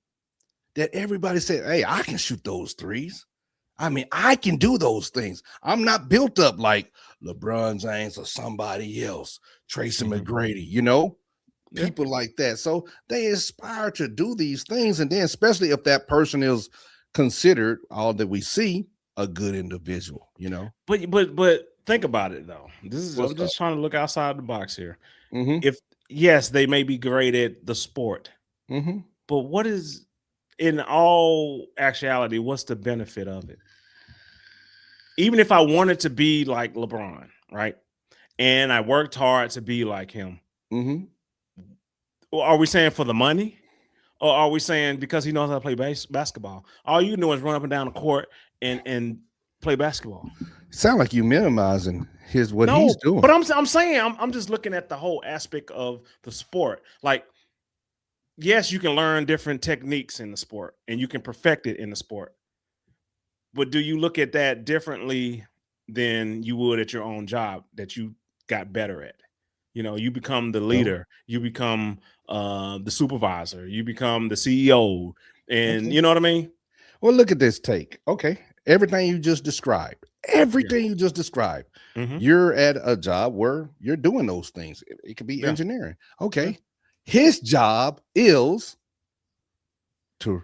[SPEAKER 2] that everybody said, hey, I can shoot those threes. I mean, I can do those things. I'm not built up like LeBron James or somebody else, Tracy McGrady, people like that. So they aspire to do these things. And then especially if that person is considered, all that we see, a good individual,
[SPEAKER 1] But think about it though. I'm just trying to look outside the box here. If yes, they may be great at the sport, but what is, in all actuality, what's the benefit of it? Even if I wanted to be like LeBron, right? And I worked hard to be like him. Are we saying for the money? Or are we saying because he knows how to play basketball? All you do is run up and down the court and play basketball.
[SPEAKER 2] Sound like you minimizing what he's doing.
[SPEAKER 1] But I'm saying I'm just looking at the whole aspect of the sport. Like, yes, you can learn different techniques in the sport and you can perfect it in the sport. But do you look at that differently than you would at your own job that you got better at? You become the leader, you become the supervisor, you become the CEO, and you know what I mean?
[SPEAKER 2] Well, look at this take. Okay. Everything you just described, you're at a job where you're doing those things. It could be engineering. Okay. Yeah. His job is to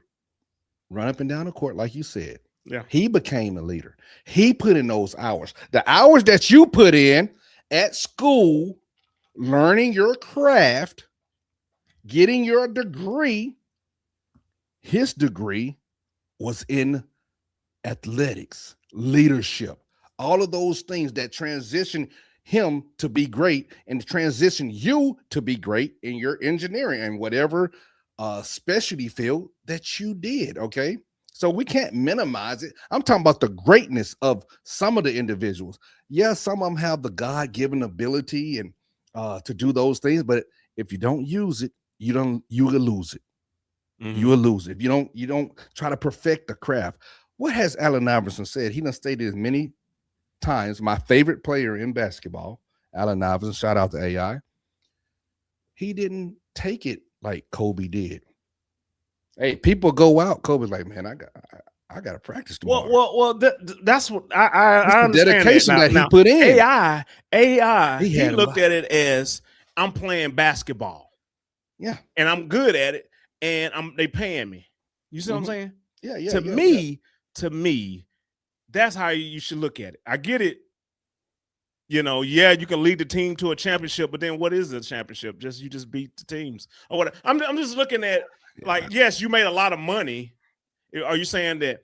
[SPEAKER 2] run up and down the court, like you said.
[SPEAKER 1] Yeah.
[SPEAKER 2] He became a leader. He put in those hours. The hours that you put in at school, learning your craft, getting your degree, his degree was in athletics, leadership, all of those things that transition him to be great and transition you to be great in your engineering and whatever specialty field that you did. Okay. So we can't minimize it. I'm talking about the greatness of some of the individuals. Yes, some of them have the God-given ability and to do those things, but if you don't use it, you will lose it. You will lose it. If you don't try to perfect the craft. What has Allen Iverson said? He done stated as many times, my favorite player in basketball, Allen Iverson, shout out to AI. He didn't take it like Kobe did. Hey, people go out. Kobe's like, man, I got to practice tomorrow.
[SPEAKER 1] That's what
[SPEAKER 2] It's
[SPEAKER 1] I
[SPEAKER 2] the
[SPEAKER 1] understand that
[SPEAKER 2] dedication
[SPEAKER 1] now.
[SPEAKER 2] that he
[SPEAKER 1] Now
[SPEAKER 2] put in.
[SPEAKER 1] AI,
[SPEAKER 2] He
[SPEAKER 1] he
[SPEAKER 2] had a
[SPEAKER 1] looked
[SPEAKER 2] lot.
[SPEAKER 1] at it as I'm playing basketball,
[SPEAKER 2] Yeah,
[SPEAKER 1] and I'm good at it, and they paying me. You see what I'm saying?
[SPEAKER 2] yeah.
[SPEAKER 1] To me, that's how you should look at it. I get it. You know, yeah, you can lead the team to a championship, but then what is a championship? You just beat the teams or what? I'm just looking at like, yes, you made a lot of money. Are you saying that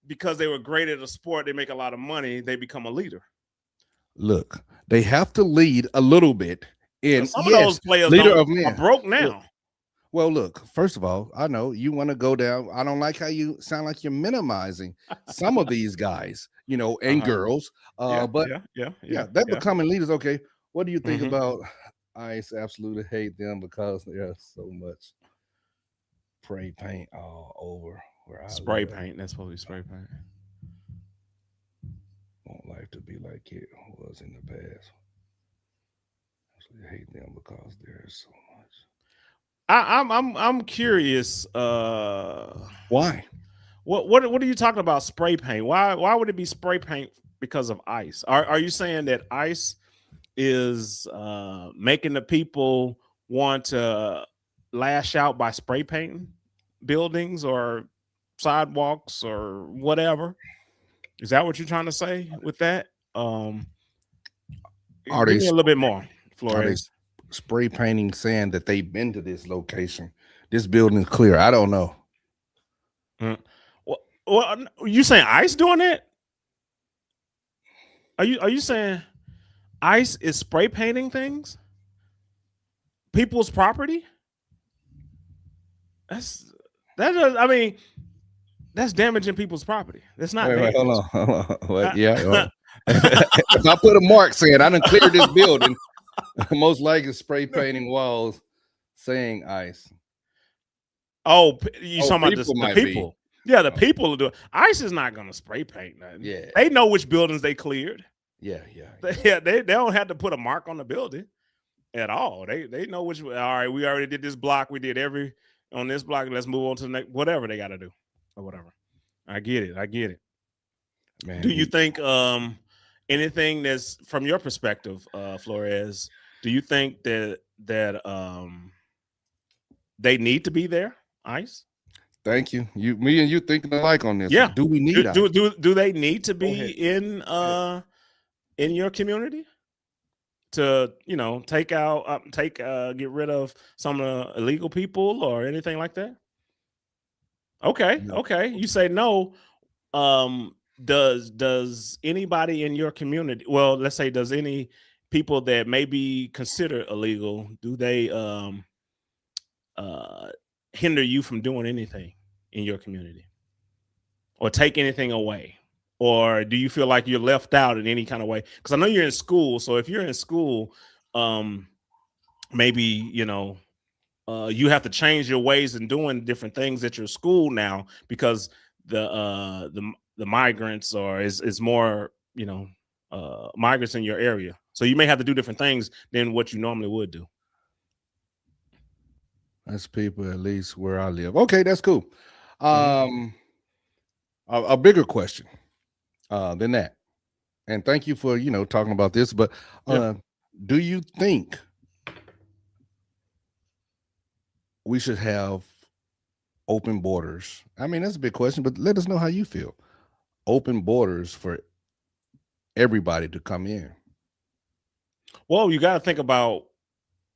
[SPEAKER 1] because they were great at a sport, they make a lot of money, they become a leader?
[SPEAKER 2] Look, they have to lead a little bit. And
[SPEAKER 1] Some of
[SPEAKER 2] yes,
[SPEAKER 1] those players
[SPEAKER 2] leader of
[SPEAKER 1] are
[SPEAKER 2] men.
[SPEAKER 1] broke now.
[SPEAKER 2] Well, look, first of all, I know you want to go down. I don't like how you sound like you're minimizing some of these guys, and girls. But yeah, they're becoming leaders. Okay. What do you think about I absolutely hate them because there's so much spray paint all over where I
[SPEAKER 1] Spray
[SPEAKER 2] live.
[SPEAKER 1] paint. That's supposed to be spray paint.
[SPEAKER 2] Want life to be like it was in the past. Absolutely hate them because there's so much.
[SPEAKER 1] I'm curious.
[SPEAKER 2] Why?
[SPEAKER 1] What are you talking about? Spray paint? Why would it be spray paint because of ice? Are you saying that ice is making the people want to lash out by spray painting buildings or sidewalks or whatever? Is that what you're trying to say with that?
[SPEAKER 2] Are
[SPEAKER 1] Give
[SPEAKER 2] they
[SPEAKER 1] me a little bit more,
[SPEAKER 2] are they
[SPEAKER 1] Flores.
[SPEAKER 2] spray painting saying that they've been to this location? This building's clear. I don't know.
[SPEAKER 1] Well, you saying ICE doing that? Are you saying ICE is spray painting things? People's property? I mean, that's damaging people's property. That's not
[SPEAKER 2] Wait, hold
[SPEAKER 1] damage.
[SPEAKER 2] on. Hold on. What? Yeah. If I put a mark saying I done cleared this building, most likely spray painting walls saying ice.
[SPEAKER 1] Oh, you talking about the people?
[SPEAKER 2] Be.
[SPEAKER 1] Yeah, the people do it. ICE is not going to spray paint nothing.
[SPEAKER 2] Yeah.
[SPEAKER 1] They know which buildings they cleared.
[SPEAKER 2] Yeah.
[SPEAKER 1] They don't have to put a mark on the building at all. They know which. All right, we already did this block. We did every on this block. Let's move on to the next. Whatever they got to do, or whatever. I get it. Man, do you think anything that's from your perspective, Flores? Do you think that they need to be there, ICE?
[SPEAKER 2] Thank you. Me and you thinking alike on this.
[SPEAKER 1] Yeah.
[SPEAKER 2] Do we need ICE?
[SPEAKER 1] Do they need to be in your community to take out get rid of some of the illegal people or anything like that? Okay. You say no. Does anybody in your community, well, let's say, does any people that may be considered illegal, do they hinder you from doing anything in your community or take anything away? Or do you feel like you're left out in any kind of way? Because I know you're in school. So if you're in school, maybe, you have to change your ways in doing different things at your school now because the migrants or is more, migrants in your area. So you may have to do different things than what you normally would do.
[SPEAKER 2] That's people, at least where I live. Okay, that's cool. A bigger question than that. And thank you for, talking about this, but do you think we should have open borders? I mean, that's a big question, but let us know how you feel. Open borders for everybody to come in.
[SPEAKER 1] Well, you got to think about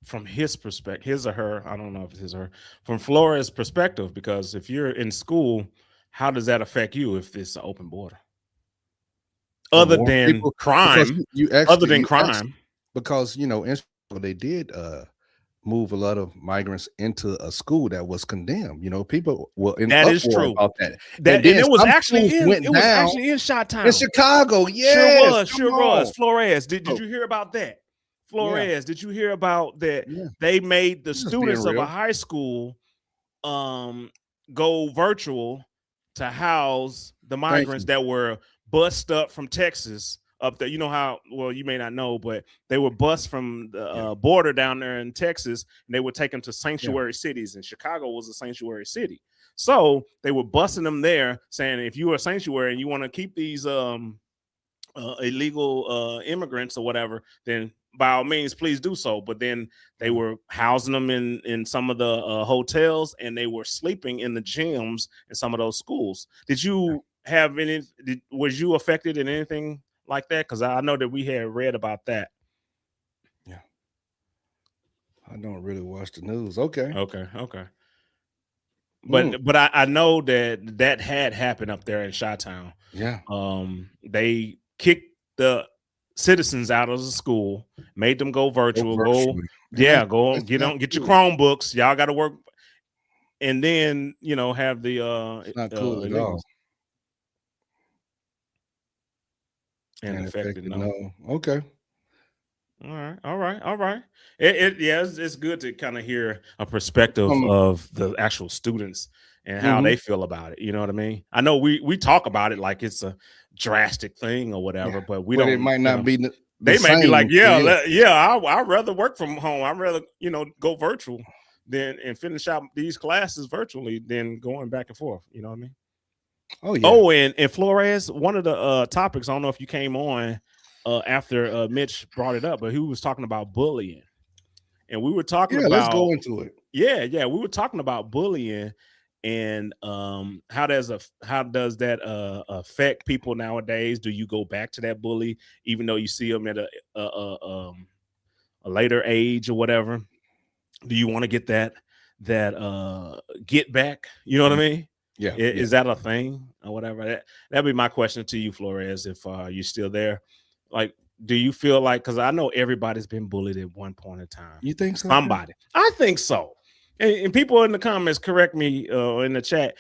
[SPEAKER 1] from his perspective, his or her, I don't know if it's his or her, from Flores' perspective, because if you're in school, how does that affect you if it's an open border? Other than crime,
[SPEAKER 2] you actually, other than crime, because in they did move a lot of migrants into a school that was condemned. You know, people were in
[SPEAKER 1] That is
[SPEAKER 2] uproar
[SPEAKER 1] true.
[SPEAKER 2] about that. And
[SPEAKER 1] That and
[SPEAKER 2] then some schools
[SPEAKER 1] it
[SPEAKER 2] went
[SPEAKER 1] was
[SPEAKER 2] down
[SPEAKER 1] actually in
[SPEAKER 2] in
[SPEAKER 1] Chi-Town.
[SPEAKER 2] Chicago.
[SPEAKER 1] Sure
[SPEAKER 2] Yes,
[SPEAKER 1] was,
[SPEAKER 2] come
[SPEAKER 1] sure was.
[SPEAKER 2] on.
[SPEAKER 1] Flores, did
[SPEAKER 2] Oh,
[SPEAKER 1] you hear about that?
[SPEAKER 2] yeah,
[SPEAKER 1] Flores, did you hear about that?
[SPEAKER 2] yeah.
[SPEAKER 1] They made the
[SPEAKER 2] Just being
[SPEAKER 1] students of a
[SPEAKER 2] real.
[SPEAKER 1] high school go virtual to house the
[SPEAKER 2] Thank
[SPEAKER 1] migrants
[SPEAKER 2] you.
[SPEAKER 1] that were bussed up from Texas up there. You know how, well, you may not know, but they were bussed from the
[SPEAKER 2] Yeah,
[SPEAKER 1] border down there in Texas, and they would take them to
[SPEAKER 2] yeah.
[SPEAKER 1] sanctuary cities, and Chicago was a sanctuary city. So they were busing them there, saying if you are a sanctuary and you want to keep these illegal immigrants or whatever, then by all means, please do so. But then they
[SPEAKER 2] Yeah.
[SPEAKER 1] were housing them in some of the hotels, and they were sleeping in the gyms in some of those schools. Did you have any? Was you affected in anything like that? Because I know that we had read about that.
[SPEAKER 2] Yeah. I don't really watch the news. Okay.
[SPEAKER 1] Okay, okay.
[SPEAKER 2] Mm,
[SPEAKER 1] But I know that that had happened up there in Chi-Town.
[SPEAKER 2] yeah.
[SPEAKER 1] They kicked the citizens out of the school, made them go
[SPEAKER 2] Go
[SPEAKER 1] virtual, go,
[SPEAKER 2] virtually. And
[SPEAKER 1] yeah, go
[SPEAKER 2] that's
[SPEAKER 1] get
[SPEAKER 2] not
[SPEAKER 1] on, get your
[SPEAKER 2] cool.
[SPEAKER 1] Chromebooks. Y'all got to work, and then have the
[SPEAKER 2] It's not cool at
[SPEAKER 1] illegals
[SPEAKER 2] all.
[SPEAKER 1] and
[SPEAKER 2] And
[SPEAKER 1] affected.
[SPEAKER 2] affected.
[SPEAKER 1] No,
[SPEAKER 2] No. Okay.
[SPEAKER 1] all right, all right, all right. Yeah, it's good to kind of hear a perspective
[SPEAKER 2] Um.
[SPEAKER 1] of the actual students and how
[SPEAKER 2] Mhm.
[SPEAKER 1] they feel about it. You know what I mean? I know we talk about it like it's a drastic thing or
[SPEAKER 2] Yeah.
[SPEAKER 1] whatever, but we
[SPEAKER 2] But it
[SPEAKER 1] don't.
[SPEAKER 2] might not be the
[SPEAKER 1] They may be like,
[SPEAKER 2] same for
[SPEAKER 1] yeah,
[SPEAKER 2] you.
[SPEAKER 1] yeah, I'd rather work from home. I'd rather, go virtual than and finish out these classes virtually than going back and forth. You know what I mean?
[SPEAKER 2] Oh yeah.
[SPEAKER 1] Oh, and Flores, one of the topics, I don't know if you came on after Mitch brought it up, but he was talking about bullying. And we were talking
[SPEAKER 2] Yeah. Let's
[SPEAKER 1] about,
[SPEAKER 2] go into it.
[SPEAKER 1] yeah, we were talking about bullying and how does that affect people nowadays? Do you go back to that bully even though you see them at a later age or whatever? Do you want to get that get back? You know what I
[SPEAKER 2] Mm,
[SPEAKER 1] mean?
[SPEAKER 2] yeah. Yeah.
[SPEAKER 1] Is that a thing or whatever? That'd be my question to you, Flores, if you're still there. Like, do you feel like, because I know everybody's been bullied at one point in time.
[SPEAKER 2] You think so?
[SPEAKER 1] Somebody. I think so. And people in the comments correct me in the chat,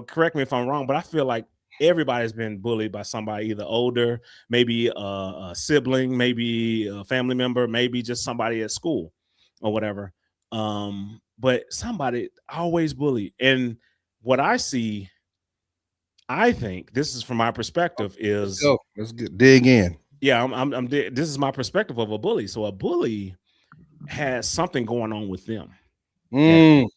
[SPEAKER 1] correct me if I'm wrong, but I feel like everybody's been bullied by somebody either older, maybe a sibling, maybe a family member, maybe just somebody at school or whatever. But somebody always bully. And what I see, I think this is from my perspective
[SPEAKER 2] Let's
[SPEAKER 1] is,
[SPEAKER 2] go. Let's get dig in.
[SPEAKER 1] yeah, this is my perspective of a bully. So a bully has something going on with them. And
[SPEAKER 2] Mm,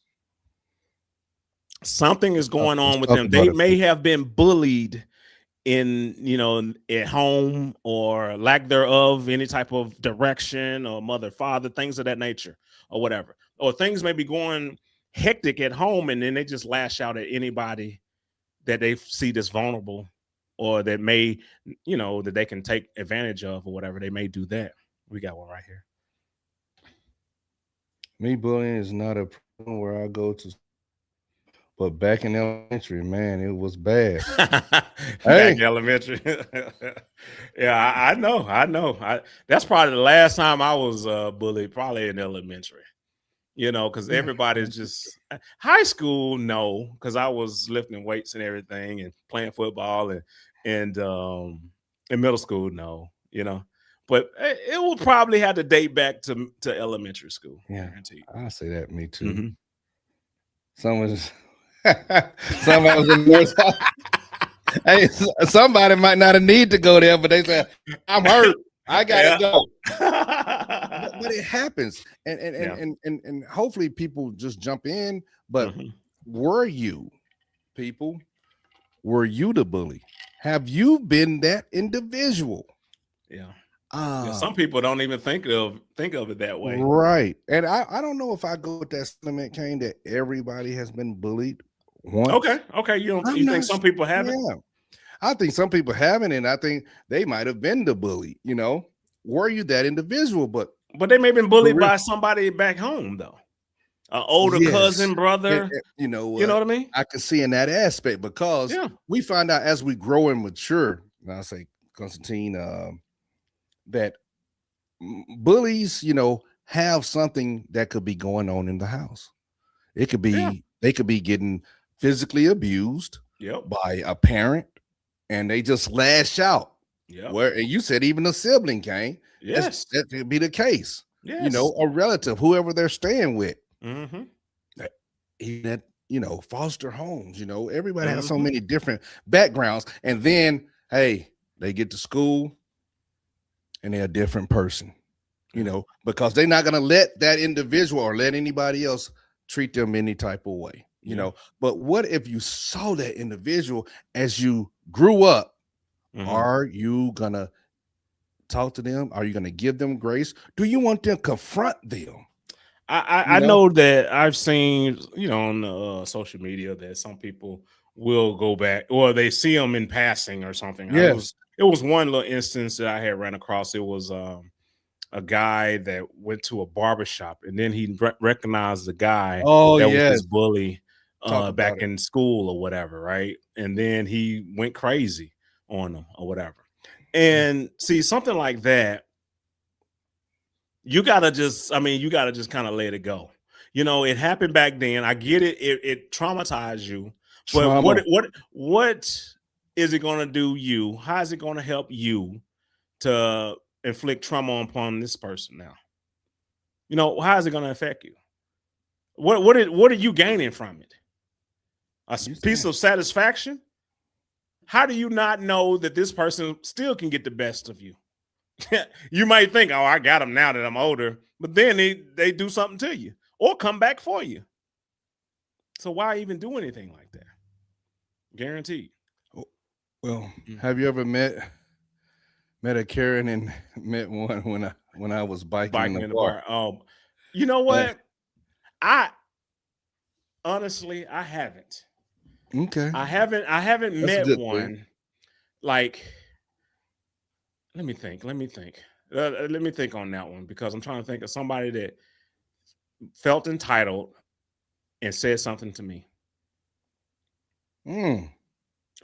[SPEAKER 1] something is going
[SPEAKER 2] let's
[SPEAKER 1] on with
[SPEAKER 2] talk
[SPEAKER 1] them.
[SPEAKER 2] about
[SPEAKER 1] They
[SPEAKER 2] it.
[SPEAKER 1] may have been bullied at home or lack thereof, any type of direction or mother, father, things of that nature or whatever. Or things may be going hectic at home and then they just lash out at anybody that they see that's vulnerable or that may, that they can take advantage of or whatever. They may do that. We got one right here.
[SPEAKER 2] Me bullying is not a problem where I go to, but back in elementary, man, it was bad.
[SPEAKER 1] Back
[SPEAKER 2] Hey,
[SPEAKER 1] elementary. Yeah, I know. That's probably the last time I was bullied, probably in elementary. Because
[SPEAKER 2] yeah,
[SPEAKER 1] everybody's just high school, no, because I was lifting weights and everything and playing football and in middle school, no, But it will probably have to date back to elementary school,
[SPEAKER 2] yeah,
[SPEAKER 1] guaranteed.
[SPEAKER 2] I say that. Me too.
[SPEAKER 1] Mhm.
[SPEAKER 2] Someone's somebody was in nurse. Hey, somebody might not have need to go there, but they said, "I'm hurt. I gotta
[SPEAKER 1] Yeah.
[SPEAKER 2] go." But it happens, and and, and
[SPEAKER 1] Yeah.
[SPEAKER 2] and and and hopefully people just jump in. But
[SPEAKER 1] Mhm.
[SPEAKER 2] were you people? Were you the bully? Have you been that individual?
[SPEAKER 1] Yeah. Yeah.
[SPEAKER 2] Ah,
[SPEAKER 1] Some people don't even think of it that way.
[SPEAKER 2] right. And I don't know if I go with that sentiment, Kane, that everybody has been bullied once.
[SPEAKER 1] Okay. Okay.
[SPEAKER 2] I'm
[SPEAKER 1] You think
[SPEAKER 2] not.
[SPEAKER 1] some people haven't?
[SPEAKER 2] Yeah, I think some people haven't, and I think they might have been the bully. Were you that individual? But
[SPEAKER 1] But they may have been
[SPEAKER 2] for
[SPEAKER 1] bullied
[SPEAKER 2] real,
[SPEAKER 1] by somebody back home though. An older
[SPEAKER 2] yes.
[SPEAKER 1] cousin, brother.
[SPEAKER 2] And you know
[SPEAKER 1] You know
[SPEAKER 2] what?
[SPEAKER 1] what I mean?
[SPEAKER 2] I can see in that aspect because
[SPEAKER 1] Yeah.
[SPEAKER 2] we find out as we grow and mature. And I say, Constantine, that bullies, have something that could be going on in the house. It could
[SPEAKER 1] Yeah.
[SPEAKER 2] be they could be getting physically abused
[SPEAKER 1] Yep.
[SPEAKER 2] by a parent and they just lash out.
[SPEAKER 1] Yep.
[SPEAKER 2] Where and you said even a sibling came.
[SPEAKER 1] Yes.
[SPEAKER 2] That could be the case.
[SPEAKER 1] Yes.
[SPEAKER 2] A relative, whoever they're staying with.
[SPEAKER 1] Mm-hmm.
[SPEAKER 2] That- Even at foster homes. Everybody has so
[SPEAKER 1] Mm-hmm.
[SPEAKER 2] many different backgrounds, and then hey, they get to school and they're a different person.
[SPEAKER 1] Yeah.
[SPEAKER 2] Because they're not going to let that individual or let anybody else treat them any type of way.
[SPEAKER 1] Yeah.
[SPEAKER 2] But what if you saw that individual as you grew up?
[SPEAKER 1] Mm-hmm.
[SPEAKER 2] Are you gonna talk to them? Are you gonna give them grace? Do you want to confront them?
[SPEAKER 1] I
[SPEAKER 2] You know?
[SPEAKER 1] know that I've seen, on social media that some people will go back or they see them in passing or something.
[SPEAKER 2] Yes.
[SPEAKER 1] It was one little instance that I had ran across. It was a guy that went to a barbershop and then he recognized the guy
[SPEAKER 2] Oh
[SPEAKER 1] that was his
[SPEAKER 2] yes.
[SPEAKER 1] bully
[SPEAKER 2] Talk
[SPEAKER 1] back
[SPEAKER 2] about it.
[SPEAKER 1] in school or whatever, right? And then he went crazy on them or whatever. And see, something like that, you gotta just kind of let it go. It happened back then. I get it. It traumatized you, but
[SPEAKER 2] Trauma.
[SPEAKER 1] what is it going to do you? How is it going to help you to inflict trauma upon this person now? How is it going to affect you? What are you gaining from it?
[SPEAKER 2] You
[SPEAKER 1] Piece
[SPEAKER 2] saying
[SPEAKER 1] of satisfaction? How do you not know that this person still can get the best of you? You might think, oh, I got them now that I'm older, but then they do something to you or come back for you. So why even do anything like that? Guaranteed.
[SPEAKER 2] well,
[SPEAKER 1] Mm.
[SPEAKER 2] have you ever met a Karen and met one when I was biking in
[SPEAKER 1] Biking
[SPEAKER 2] the
[SPEAKER 1] in the
[SPEAKER 2] bar?
[SPEAKER 1] bar. You know
[SPEAKER 2] Eh,
[SPEAKER 1] what? I honestly I haven't.
[SPEAKER 2] okay.
[SPEAKER 1] I haven't
[SPEAKER 2] That's a
[SPEAKER 1] met
[SPEAKER 2] good thing.
[SPEAKER 1] one like let me think. Let me think on that one because I'm trying to think of somebody that felt entitled and said something to me.
[SPEAKER 2] Mm.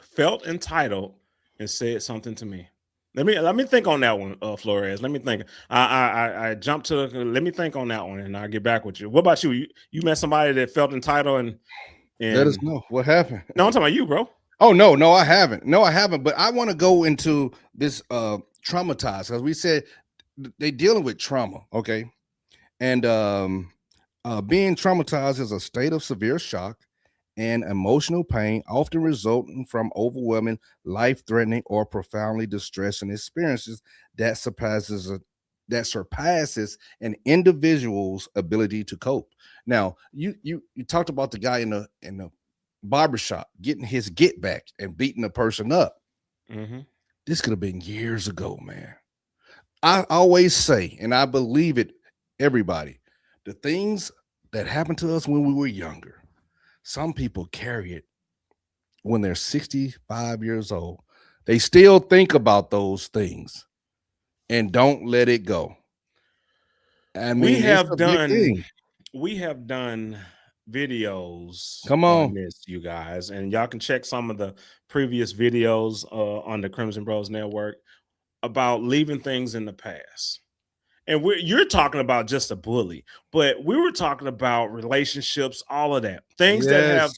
[SPEAKER 1] Felt entitled and said something to me. Let me think on that one, Flores. Let me think. I jumped to. Let me think on that one, and I'll get back with you. What about you? You met somebody that felt entitled
[SPEAKER 2] Let us
[SPEAKER 1] and
[SPEAKER 2] know what happened.
[SPEAKER 1] no, I'm talking about you, bro.
[SPEAKER 2] Oh no, I haven't. No, I haven't. But I want to go into this traumatized because we said they dealing with trauma, okay? And being traumatized is a state of severe shock and emotional pain, often resulting from overwhelming, life-threatening, or profoundly distressing experiences that surpasses an individual's ability to cope. Now, you talked about the guy in the barbershop getting his get back and beating the person up.
[SPEAKER 1] Mm-hmm.
[SPEAKER 2] This could have been years ago, man. I always say, and I believe it, everybody, the things that happened to us when we were younger, some people carry it when they're 65 years old. They still think about those things and don't let it go. I
[SPEAKER 1] We
[SPEAKER 2] mean, it's
[SPEAKER 1] have
[SPEAKER 2] a big
[SPEAKER 1] done
[SPEAKER 2] thing.
[SPEAKER 1] we have done videos
[SPEAKER 2] Come
[SPEAKER 1] on
[SPEAKER 2] on.
[SPEAKER 1] this, you guys, and y'all can check some of the previous videos on the Crimson Bros Network about leaving things in the past. And you're talking about just a bully, but we were talking about relationships, all of that, things that
[SPEAKER 2] Yes.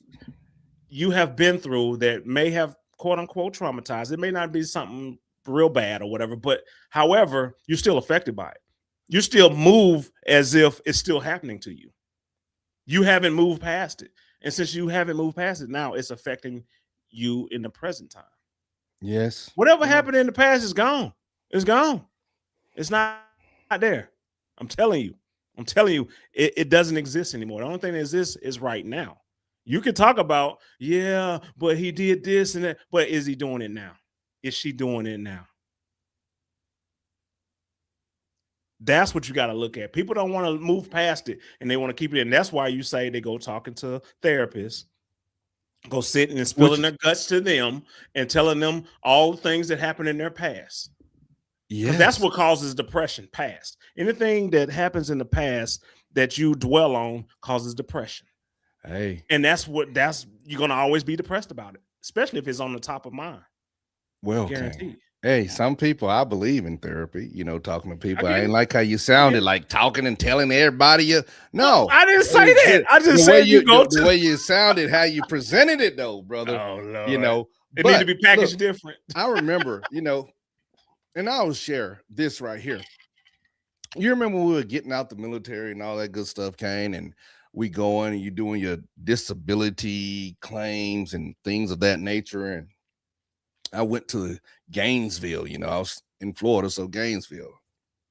[SPEAKER 1] you have been through that may have quote unquote traumatized. It may not be something real bad or whatever, but however, you're still affected by it. You still move as if it's still happening to you. You haven't moved past it. And since you haven't moved past it, now it's affecting you in the present time.
[SPEAKER 2] Yes.
[SPEAKER 1] Whatever
[SPEAKER 2] Come on.
[SPEAKER 1] happened in the past is gone. It's gone. It's not there. I'm telling you. I'm telling you, it doesn't exist anymore. The only thing that exists is right now. You can talk about, yeah, but he did this and that. But is he doing it now? Is she doing it now? That's what you got to look at. People don't want to move past it and they want to keep it in. That's why you say they go talking to therapists, go sitting and
[SPEAKER 2] Which
[SPEAKER 1] spilling their guts to them and telling them all the things that happened in their past. Because that's
[SPEAKER 2] yes.
[SPEAKER 1] what causes depression. Past anything that happens in the past that you dwell on causes depression,
[SPEAKER 2] Hey,
[SPEAKER 1] and that's you're gonna always be depressed about it, especially if it's on the top of mind.
[SPEAKER 2] well, Kane.
[SPEAKER 1] Guaranteed.
[SPEAKER 2] Hey, some people, I believe in therapy, talking to
[SPEAKER 1] I
[SPEAKER 2] people. I
[SPEAKER 1] get
[SPEAKER 2] ain't
[SPEAKER 1] it.
[SPEAKER 2] like how you
[SPEAKER 1] I get
[SPEAKER 2] sounded,
[SPEAKER 1] it.
[SPEAKER 2] like talking and telling everybody you
[SPEAKER 1] No,
[SPEAKER 2] no.
[SPEAKER 1] I didn't say
[SPEAKER 2] It's
[SPEAKER 1] that.
[SPEAKER 2] good.
[SPEAKER 1] I
[SPEAKER 2] The
[SPEAKER 1] just
[SPEAKER 2] way
[SPEAKER 1] said you
[SPEAKER 2] you
[SPEAKER 1] go
[SPEAKER 2] the
[SPEAKER 1] to.
[SPEAKER 2] way you sounded, how you presented it though, brother.
[SPEAKER 1] Oh
[SPEAKER 2] You
[SPEAKER 1] Lord,
[SPEAKER 2] know,
[SPEAKER 1] it need to
[SPEAKER 2] but
[SPEAKER 1] be
[SPEAKER 2] look,
[SPEAKER 1] packaged different.
[SPEAKER 2] I remember, and I'll share this right here. You remember when we were getting out the military and all that good stuff came, and we going and you doing your disability claims and things of that nature. And I went to Gainesville, I was in Florida, so Gainesville,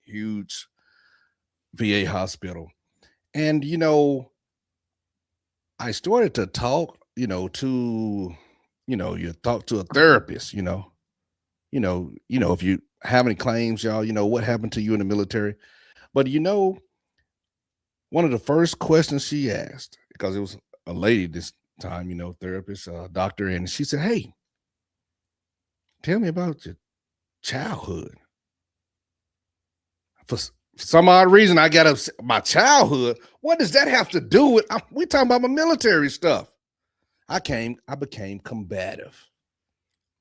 [SPEAKER 2] huge VA hospital. And I started to talk, to you talk to a therapist, if you have any claims, y'all, what happened to you in the military. But one of the first questions she asked, because it was a lady this time, therapist, doctor, and she said, "Hey, tell me about your childhood." For some odd reason, I got my childhood. What does that have to do with? We talking about my military stuff. I became combative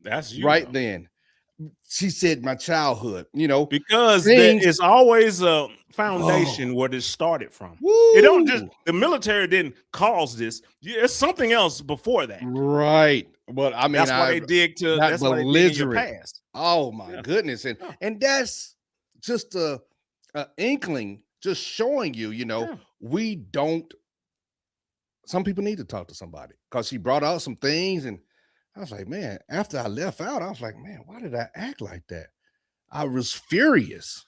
[SPEAKER 1] That's you
[SPEAKER 2] right
[SPEAKER 1] though,
[SPEAKER 2] then. She said my childhood,
[SPEAKER 1] because there
[SPEAKER 2] things.
[SPEAKER 1] is always a
[SPEAKER 2] Oh,
[SPEAKER 1] foundation where this started from. It don't just
[SPEAKER 2] woo,
[SPEAKER 1] the military didn't cause this. It's something else before that.
[SPEAKER 2] right. But I mean,
[SPEAKER 1] That's why
[SPEAKER 2] I
[SPEAKER 1] they dig to.
[SPEAKER 2] that
[SPEAKER 1] That's why they dig in your
[SPEAKER 2] belligerent.
[SPEAKER 1] past.
[SPEAKER 2] Oh my
[SPEAKER 1] Yeah,
[SPEAKER 2] goodness, and
[SPEAKER 1] yeah,
[SPEAKER 2] and that's just a inkling, just showing you,
[SPEAKER 1] yeah.
[SPEAKER 2] we don't. Some people need to talk to somebody because she brought out some things, and I was like, man. After I left out, I was like, man, why did I act like that? I was furious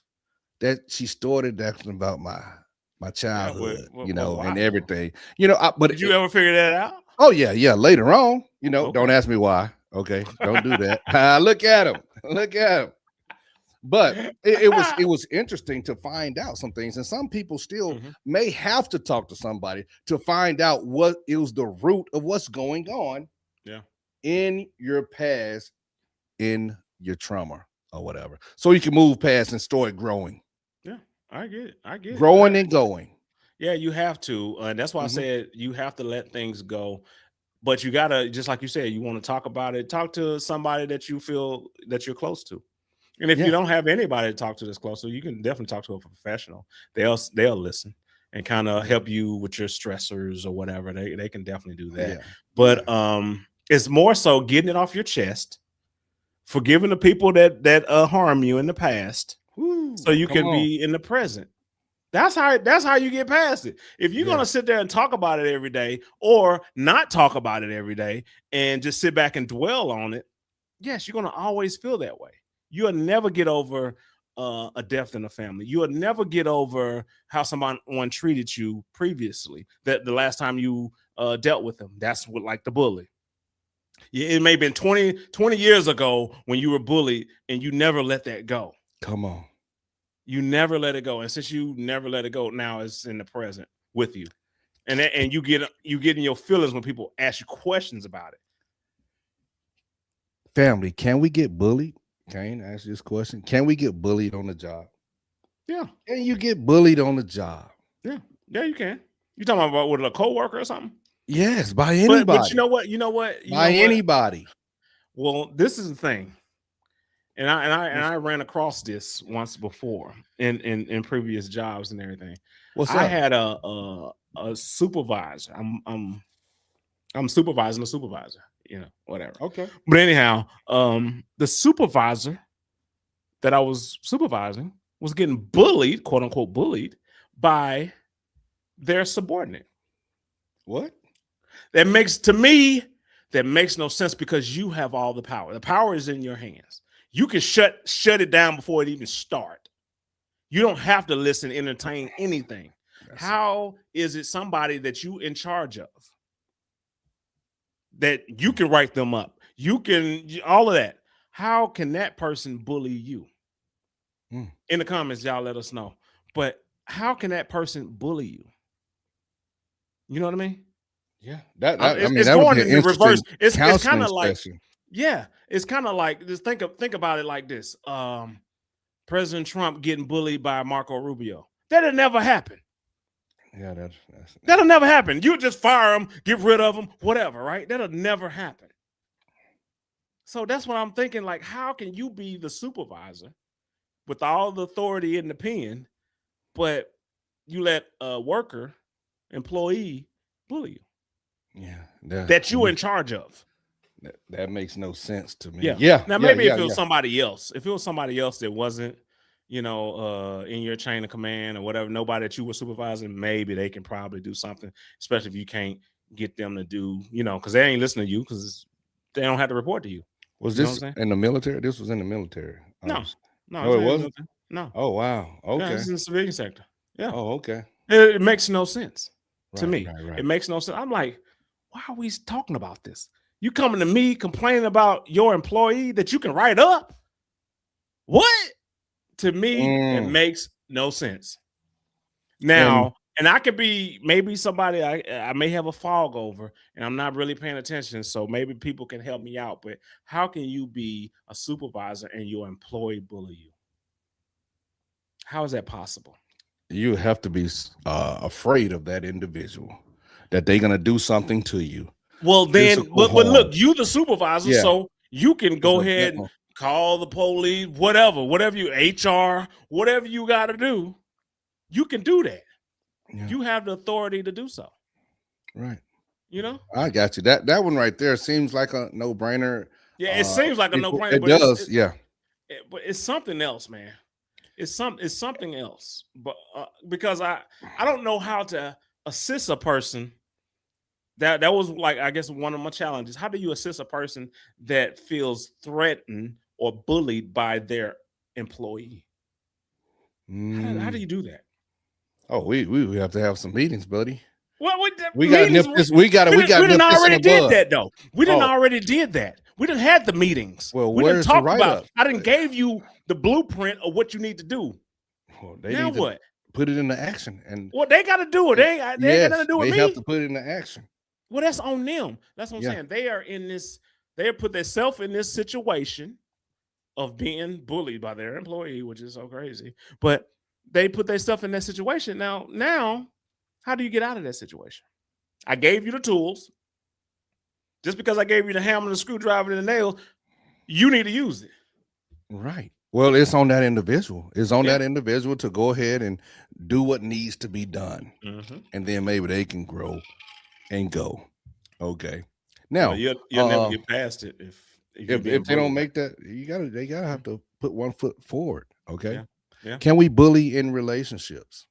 [SPEAKER 2] that she started asking about my
[SPEAKER 1] Yeah.
[SPEAKER 2] childhood,
[SPEAKER 1] But
[SPEAKER 2] and
[SPEAKER 1] why though?
[SPEAKER 2] everything, but
[SPEAKER 1] Did you ever figure that out?
[SPEAKER 2] oh yeah, yeah. Later on, don't
[SPEAKER 1] Okay.
[SPEAKER 2] ask me why. Okay, don't do that. Look at him. Look at him. But it was interesting to find out some things, and some people still
[SPEAKER 1] Mhm.
[SPEAKER 2] may have to talk to somebody to find out what is the root of what's going on
[SPEAKER 1] Yeah.
[SPEAKER 2] in your past, in your trauma or whatever, so you can move past and start growing,
[SPEAKER 1] Yeah. I get it. I get it.
[SPEAKER 2] growing and going.
[SPEAKER 1] Yeah, you have to. And that's why I
[SPEAKER 2] Mhm.
[SPEAKER 1] said you have to let things go. But you gotta, just like you said, you want to talk about it. Talk to somebody that you feel that you're close to. And if you
[SPEAKER 2] Yeah,
[SPEAKER 1] don't have anybody to talk to that's close to, you can definitely talk to a professional. They'll listen and kind of
[SPEAKER 2] yeah,
[SPEAKER 1] help you with your stressors or whatever. They can definitely do
[SPEAKER 2] oh,
[SPEAKER 1] that.
[SPEAKER 2] yeah, yeah.
[SPEAKER 1] But it's more so getting it off your chest, forgiving the people that harm you in the past, so
[SPEAKER 2] Woo,
[SPEAKER 1] you
[SPEAKER 2] come
[SPEAKER 1] can
[SPEAKER 2] on.
[SPEAKER 1] be in the present. That's how you get past it. If you're
[SPEAKER 2] Yeah,
[SPEAKER 1] gonna sit there and talk about it every day, or not talk about it every day, and just sit back and dwell on it, yes, you're gonna always feel that way. You'll never get over a death in the family. You'll never get over how someone treated you previously. That the last time you dealt with them, that's what, like the bully. Yeah, it may have been 20 years ago when you were bullied, and you never let that go.
[SPEAKER 2] come on.
[SPEAKER 1] You never let it go, and since you never let it go, now it's in the present with you, and you get in your feelings when people ask you questions about it.
[SPEAKER 2] Family, can we get bullied? Kane, ask this question. Can we get bullied on the job?
[SPEAKER 1] Yeah,
[SPEAKER 2] Can you get bullied on the job?
[SPEAKER 1] yeah, yeah. You can. You talking about with a coworker or something?
[SPEAKER 2] Yes, by
[SPEAKER 1] But you
[SPEAKER 2] anybody.
[SPEAKER 1] know what? You know what? You
[SPEAKER 2] By
[SPEAKER 1] know what?
[SPEAKER 2] anybody.
[SPEAKER 1] Well, this is the thing, and I
[SPEAKER 2] What's
[SPEAKER 1] ran across this once before in previous jobs and everything.
[SPEAKER 2] what's
[SPEAKER 1] I
[SPEAKER 2] up?
[SPEAKER 1] had a supervisor. I'm supervising a supervisor, whatever.
[SPEAKER 2] Okay.
[SPEAKER 1] But anyhow, the supervisor that I was supervising was getting bullied, quote unquote, bullied by their subordinate.
[SPEAKER 2] What?
[SPEAKER 1] That makes to me that makes no sense because you have all the power. The power is in your hands. You can shut it down before it even start. You don't have to listen, entertain anything.
[SPEAKER 2] That's
[SPEAKER 1] How is it somebody that you in charge of that you can write them up? You can all of that. How can that person bully you?
[SPEAKER 2] mm,
[SPEAKER 1] In the comments, y'all let us know. But how can that person bully you? You know what I mean?
[SPEAKER 2] yeah. That I mean,
[SPEAKER 1] It's
[SPEAKER 2] that would be
[SPEAKER 1] going
[SPEAKER 2] an
[SPEAKER 1] in the reverse.
[SPEAKER 2] interesting
[SPEAKER 1] It's kind
[SPEAKER 2] counseling
[SPEAKER 1] of like,
[SPEAKER 2] session.
[SPEAKER 1] yeah, it's kind of like, just think about it like this. President Trump getting bullied by Marco Rubio. That'll never happen.
[SPEAKER 2] Yeah, that's
[SPEAKER 1] That'll never happen. You just fire him, get rid of him, whatever, right? That'll never happen. So that's what I'm thinking. Like, how can you be the supervisor with all the authority in the pen, but you let a worker, employee bully you
[SPEAKER 2] Yeah,
[SPEAKER 1] that you're in charge of?
[SPEAKER 2] that makes no sense to me.
[SPEAKER 1] Yeah.
[SPEAKER 2] Yeah,
[SPEAKER 1] Now
[SPEAKER 2] yeah,
[SPEAKER 1] maybe
[SPEAKER 2] yeah,
[SPEAKER 1] if it was
[SPEAKER 2] yeah.
[SPEAKER 1] somebody else, if it was somebody else that wasn't, in your chain of command or whatever, nobody that you were supervising, maybe they can probably do something, especially if you can't get them to do, because they ain't listening to you because they don't have to report to you.
[SPEAKER 2] Was
[SPEAKER 1] You know what
[SPEAKER 2] this
[SPEAKER 1] I'm saying?
[SPEAKER 2] in the military? This was in the military.
[SPEAKER 1] No, no,
[SPEAKER 2] No,
[SPEAKER 1] it's
[SPEAKER 2] it
[SPEAKER 1] not even
[SPEAKER 2] wasn't.
[SPEAKER 1] nothing. No,
[SPEAKER 2] Oh wow.
[SPEAKER 1] yeah,
[SPEAKER 2] Okay.
[SPEAKER 1] this is in the civilian sector. Yeah,
[SPEAKER 2] Oh okay.
[SPEAKER 1] it makes no sense to
[SPEAKER 2] Right,
[SPEAKER 1] me.
[SPEAKER 2] right,
[SPEAKER 1] It
[SPEAKER 2] right.
[SPEAKER 1] makes no sense. I'm like, why are we talking about this? You coming to me complaining about your employee that you can write up? What? To me, that
[SPEAKER 2] Mm.
[SPEAKER 1] makes no sense.
[SPEAKER 2] And
[SPEAKER 1] Now, and I could be maybe somebody I may have a fog over and I'm not really paying attention. So maybe people can help me out. But how can you be a supervisor and your employee bully you? How is that possible?
[SPEAKER 2] you have to be afraid of that individual that they're gonna do something to you,
[SPEAKER 1] Well, then,
[SPEAKER 2] physical
[SPEAKER 1] but
[SPEAKER 2] harm.
[SPEAKER 1] look, you the supervisor,
[SPEAKER 2] Yeah.
[SPEAKER 1] so you can
[SPEAKER 2] It's
[SPEAKER 1] go
[SPEAKER 2] a
[SPEAKER 1] ahead and
[SPEAKER 2] mental.
[SPEAKER 1] call the police, whatever you HR, whatever you got to do, you can do that.
[SPEAKER 2] Yeah.
[SPEAKER 1] You have the authority to do so.
[SPEAKER 2] Right.
[SPEAKER 1] You know?
[SPEAKER 2] I got you. That one right there seems like a no brainer.
[SPEAKER 1] Yeah, it seems like a no brainer,
[SPEAKER 2] It
[SPEAKER 1] but
[SPEAKER 2] does. Yeah.
[SPEAKER 1] but it's something else, man. It's something else. But because I don't know how to assist a person. That was like, I guess, one of my challenges. How do you assist a person that feels threatened or bullied by their employee? How do
[SPEAKER 2] Mm.
[SPEAKER 1] you do that?
[SPEAKER 2] Oh, we have to have some meetings, buddy.
[SPEAKER 1] Well, with the
[SPEAKER 2] We got to
[SPEAKER 1] meetings,
[SPEAKER 2] nip this. We got to
[SPEAKER 1] we didn't
[SPEAKER 2] nip this in
[SPEAKER 1] already
[SPEAKER 2] the
[SPEAKER 1] did
[SPEAKER 2] bud.
[SPEAKER 1] that though. We didn't
[SPEAKER 2] Oh,
[SPEAKER 1] already did that. We didn't had the meetings.
[SPEAKER 2] well,
[SPEAKER 1] We didn't
[SPEAKER 2] where's the
[SPEAKER 1] talk
[SPEAKER 2] write
[SPEAKER 1] about.
[SPEAKER 2] up?
[SPEAKER 1] I didn't gave you the blueprint of what you need to do.
[SPEAKER 2] Well, they
[SPEAKER 1] Now
[SPEAKER 2] need to
[SPEAKER 1] what?
[SPEAKER 2] put it into action. And
[SPEAKER 1] Well, they got to do it. They ain't got nothing
[SPEAKER 2] yes,
[SPEAKER 1] to do with
[SPEAKER 2] they have to
[SPEAKER 1] me.
[SPEAKER 2] put it into action.
[SPEAKER 1] Well, that's on them. That's what I'm
[SPEAKER 2] Yeah.
[SPEAKER 1] saying. They are in this. They have put themselves in this situation of being bullied by their employee, which is so crazy. But they put their stuff in that situation. Now, how do you get out of that situation? I gave you the tools. Just because I gave you the hammer, the screwdriver, and the nails, you need to use it.
[SPEAKER 2] Right. Well, it's on that individual. It's on
[SPEAKER 1] Yeah.
[SPEAKER 2] that individual to go ahead and do what needs to be done.
[SPEAKER 1] Mm-hmm.
[SPEAKER 2] And then maybe they can grow and go. Okay.
[SPEAKER 1] Well,
[SPEAKER 2] Now,
[SPEAKER 1] you'll never get past it if you're being
[SPEAKER 2] if they don't
[SPEAKER 1] bullied.
[SPEAKER 2] make that, they gotta have to put one foot forward. Okay.
[SPEAKER 1] Yeah. Yeah.
[SPEAKER 2] Can we bully in relationships?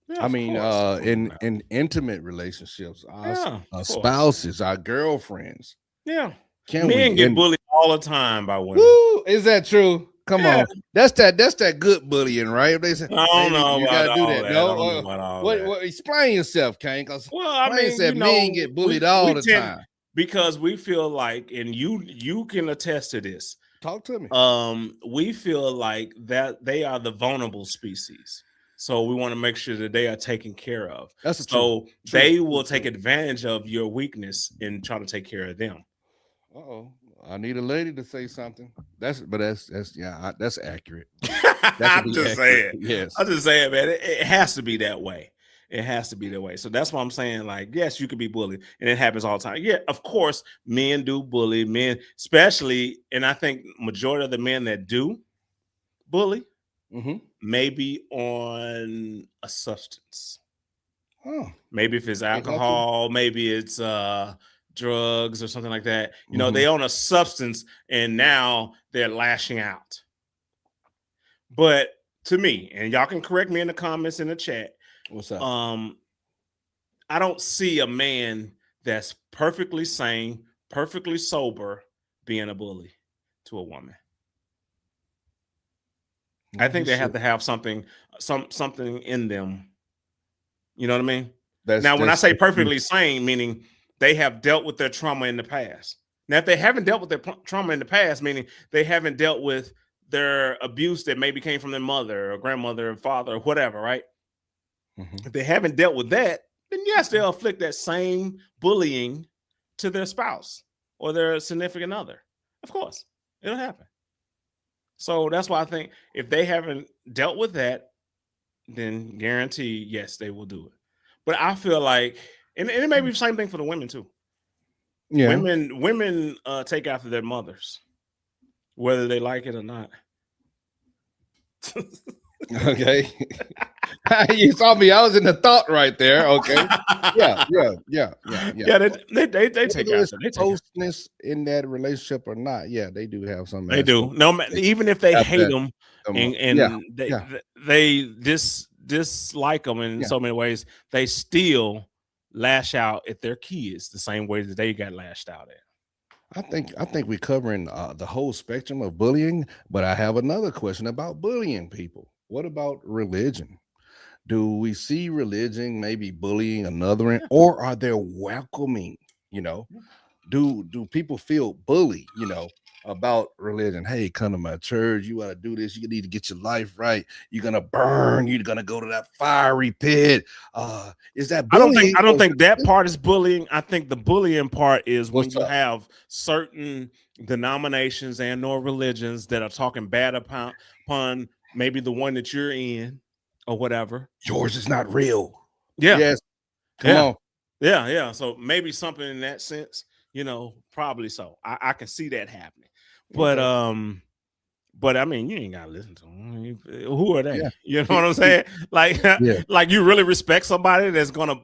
[SPEAKER 1] Yeah.
[SPEAKER 2] I
[SPEAKER 1] Of
[SPEAKER 2] mean,
[SPEAKER 1] course. Come on now.
[SPEAKER 2] in intimate relationships,
[SPEAKER 1] Yeah.
[SPEAKER 2] our
[SPEAKER 1] Of course.
[SPEAKER 2] spouses, our girlfriends.
[SPEAKER 1] Yeah.
[SPEAKER 2] Can
[SPEAKER 1] Men
[SPEAKER 2] we?
[SPEAKER 1] get
[SPEAKER 2] And
[SPEAKER 1] bullied all the time by women.
[SPEAKER 2] woo, is that true? Come
[SPEAKER 1] Yeah.
[SPEAKER 2] on, that's that good bullying, right? If they say,
[SPEAKER 1] I don't
[SPEAKER 2] baby,
[SPEAKER 1] know
[SPEAKER 2] you
[SPEAKER 1] about
[SPEAKER 2] got to do
[SPEAKER 1] all
[SPEAKER 2] that.
[SPEAKER 1] that. I
[SPEAKER 2] No,
[SPEAKER 1] don't know about all
[SPEAKER 2] what?
[SPEAKER 1] that.
[SPEAKER 2] What? Explain yourself, Kane. Because
[SPEAKER 1] Well, I
[SPEAKER 2] Plain
[SPEAKER 1] mean,
[SPEAKER 2] said men get bullied all
[SPEAKER 1] we
[SPEAKER 2] the
[SPEAKER 1] tend
[SPEAKER 2] time.
[SPEAKER 1] because we feel like, and you can attest to this.
[SPEAKER 2] Talk to me.
[SPEAKER 1] We feel like that they are the vulnerable species. So we want to make sure that they are taken care of.
[SPEAKER 2] That's the truth.
[SPEAKER 1] So they will take advantage of your weakness and try to take care of them.
[SPEAKER 2] Uh-oh. I need a lady to say something. That's yeah, that's accurate.
[SPEAKER 1] I'm just saying.
[SPEAKER 2] Yes.
[SPEAKER 1] I'm just saying, man. It has to be that way. It has to be that way. So that's why I'm saying, like, yes, you could be bullied, and it happens all the time. Yeah, of course, men do bully, men, especially, and I think majority of the men that do bully maybe on a substance.
[SPEAKER 2] Oh.
[SPEAKER 1] Maybe if it's alcohol, maybe it's drugs or something like that. They own a substance and now they're lashing out. But to me, and y'all can correct me in the comments in the chat.
[SPEAKER 2] What's up?
[SPEAKER 1] I don't see a man that's perfectly sane, perfectly sober, being a bully to a woman. I think they have to have something in them. You know what I mean? Now, when I say perfectly sane, meaning they have dealt with their trauma in the past. Now, if they haven't dealt with their trauma in the past, meaning they haven't dealt with their abuse that maybe came from their mother or grandmother or father or whatever, right? If they haven't dealt with that, then yes, they'll inflict that same bullying to their spouse or their significant other. Of course, it'll happen. So that's why I think if they haven't dealt with that, then guarantee, yes, they will do it. But I feel like, and it may be the same thing for the women too. Yeah, women take after their mothers. whether they like it or not.
[SPEAKER 2] Okay. You saw me. I was in the thought right there. Okay. Yeah.
[SPEAKER 1] Yeah, they
[SPEAKER 2] Whether
[SPEAKER 1] take
[SPEAKER 2] there's
[SPEAKER 1] after. They take after.
[SPEAKER 2] closeness in that relationship or not, yeah, they do have some
[SPEAKER 1] They
[SPEAKER 2] aspect.
[SPEAKER 1] do. No,
[SPEAKER 2] They
[SPEAKER 1] even if they
[SPEAKER 2] have
[SPEAKER 1] hate
[SPEAKER 2] that.
[SPEAKER 1] them
[SPEAKER 2] Yeah,
[SPEAKER 1] and
[SPEAKER 2] yeah,
[SPEAKER 1] they dislike them in
[SPEAKER 2] yeah.
[SPEAKER 1] so many ways, they still lash out at their kids the same way that they got lashed out at.
[SPEAKER 2] I think we're covering the whole spectrum of bullying, but I have another question about bullying people. What about religion? Do we see religion maybe bullying another,
[SPEAKER 1] Yeah.
[SPEAKER 2] or are they welcoming? You know, do people feel bullied, about religion? Hey, come to my church, you ought to do this, you need to get your life right, you're gonna burn, you're gonna go to that fiery pit. Is that bullying
[SPEAKER 1] I don't
[SPEAKER 2] or is
[SPEAKER 1] think that
[SPEAKER 2] it,
[SPEAKER 1] part is bullying. I think the bullying part is when
[SPEAKER 2] what's
[SPEAKER 1] you
[SPEAKER 2] up?
[SPEAKER 1] have certain denominations and or religions that are talking bad upon maybe the one that you're in or whatever.
[SPEAKER 2] Yours is not real.
[SPEAKER 1] Yeah,
[SPEAKER 2] Yes, come
[SPEAKER 1] yeah,
[SPEAKER 2] on.
[SPEAKER 1] yeah. So maybe something in that sense, probably so. I can see that happening. But
[SPEAKER 2] Okay.
[SPEAKER 1] but I mean, you ain't gotta listen to them. Who are
[SPEAKER 2] Yeah.
[SPEAKER 1] they? You know what
[SPEAKER 2] Pe-
[SPEAKER 1] I'm
[SPEAKER 2] pe-
[SPEAKER 1] saying? Like,
[SPEAKER 2] yeah.
[SPEAKER 1] like you really respect somebody that's gonna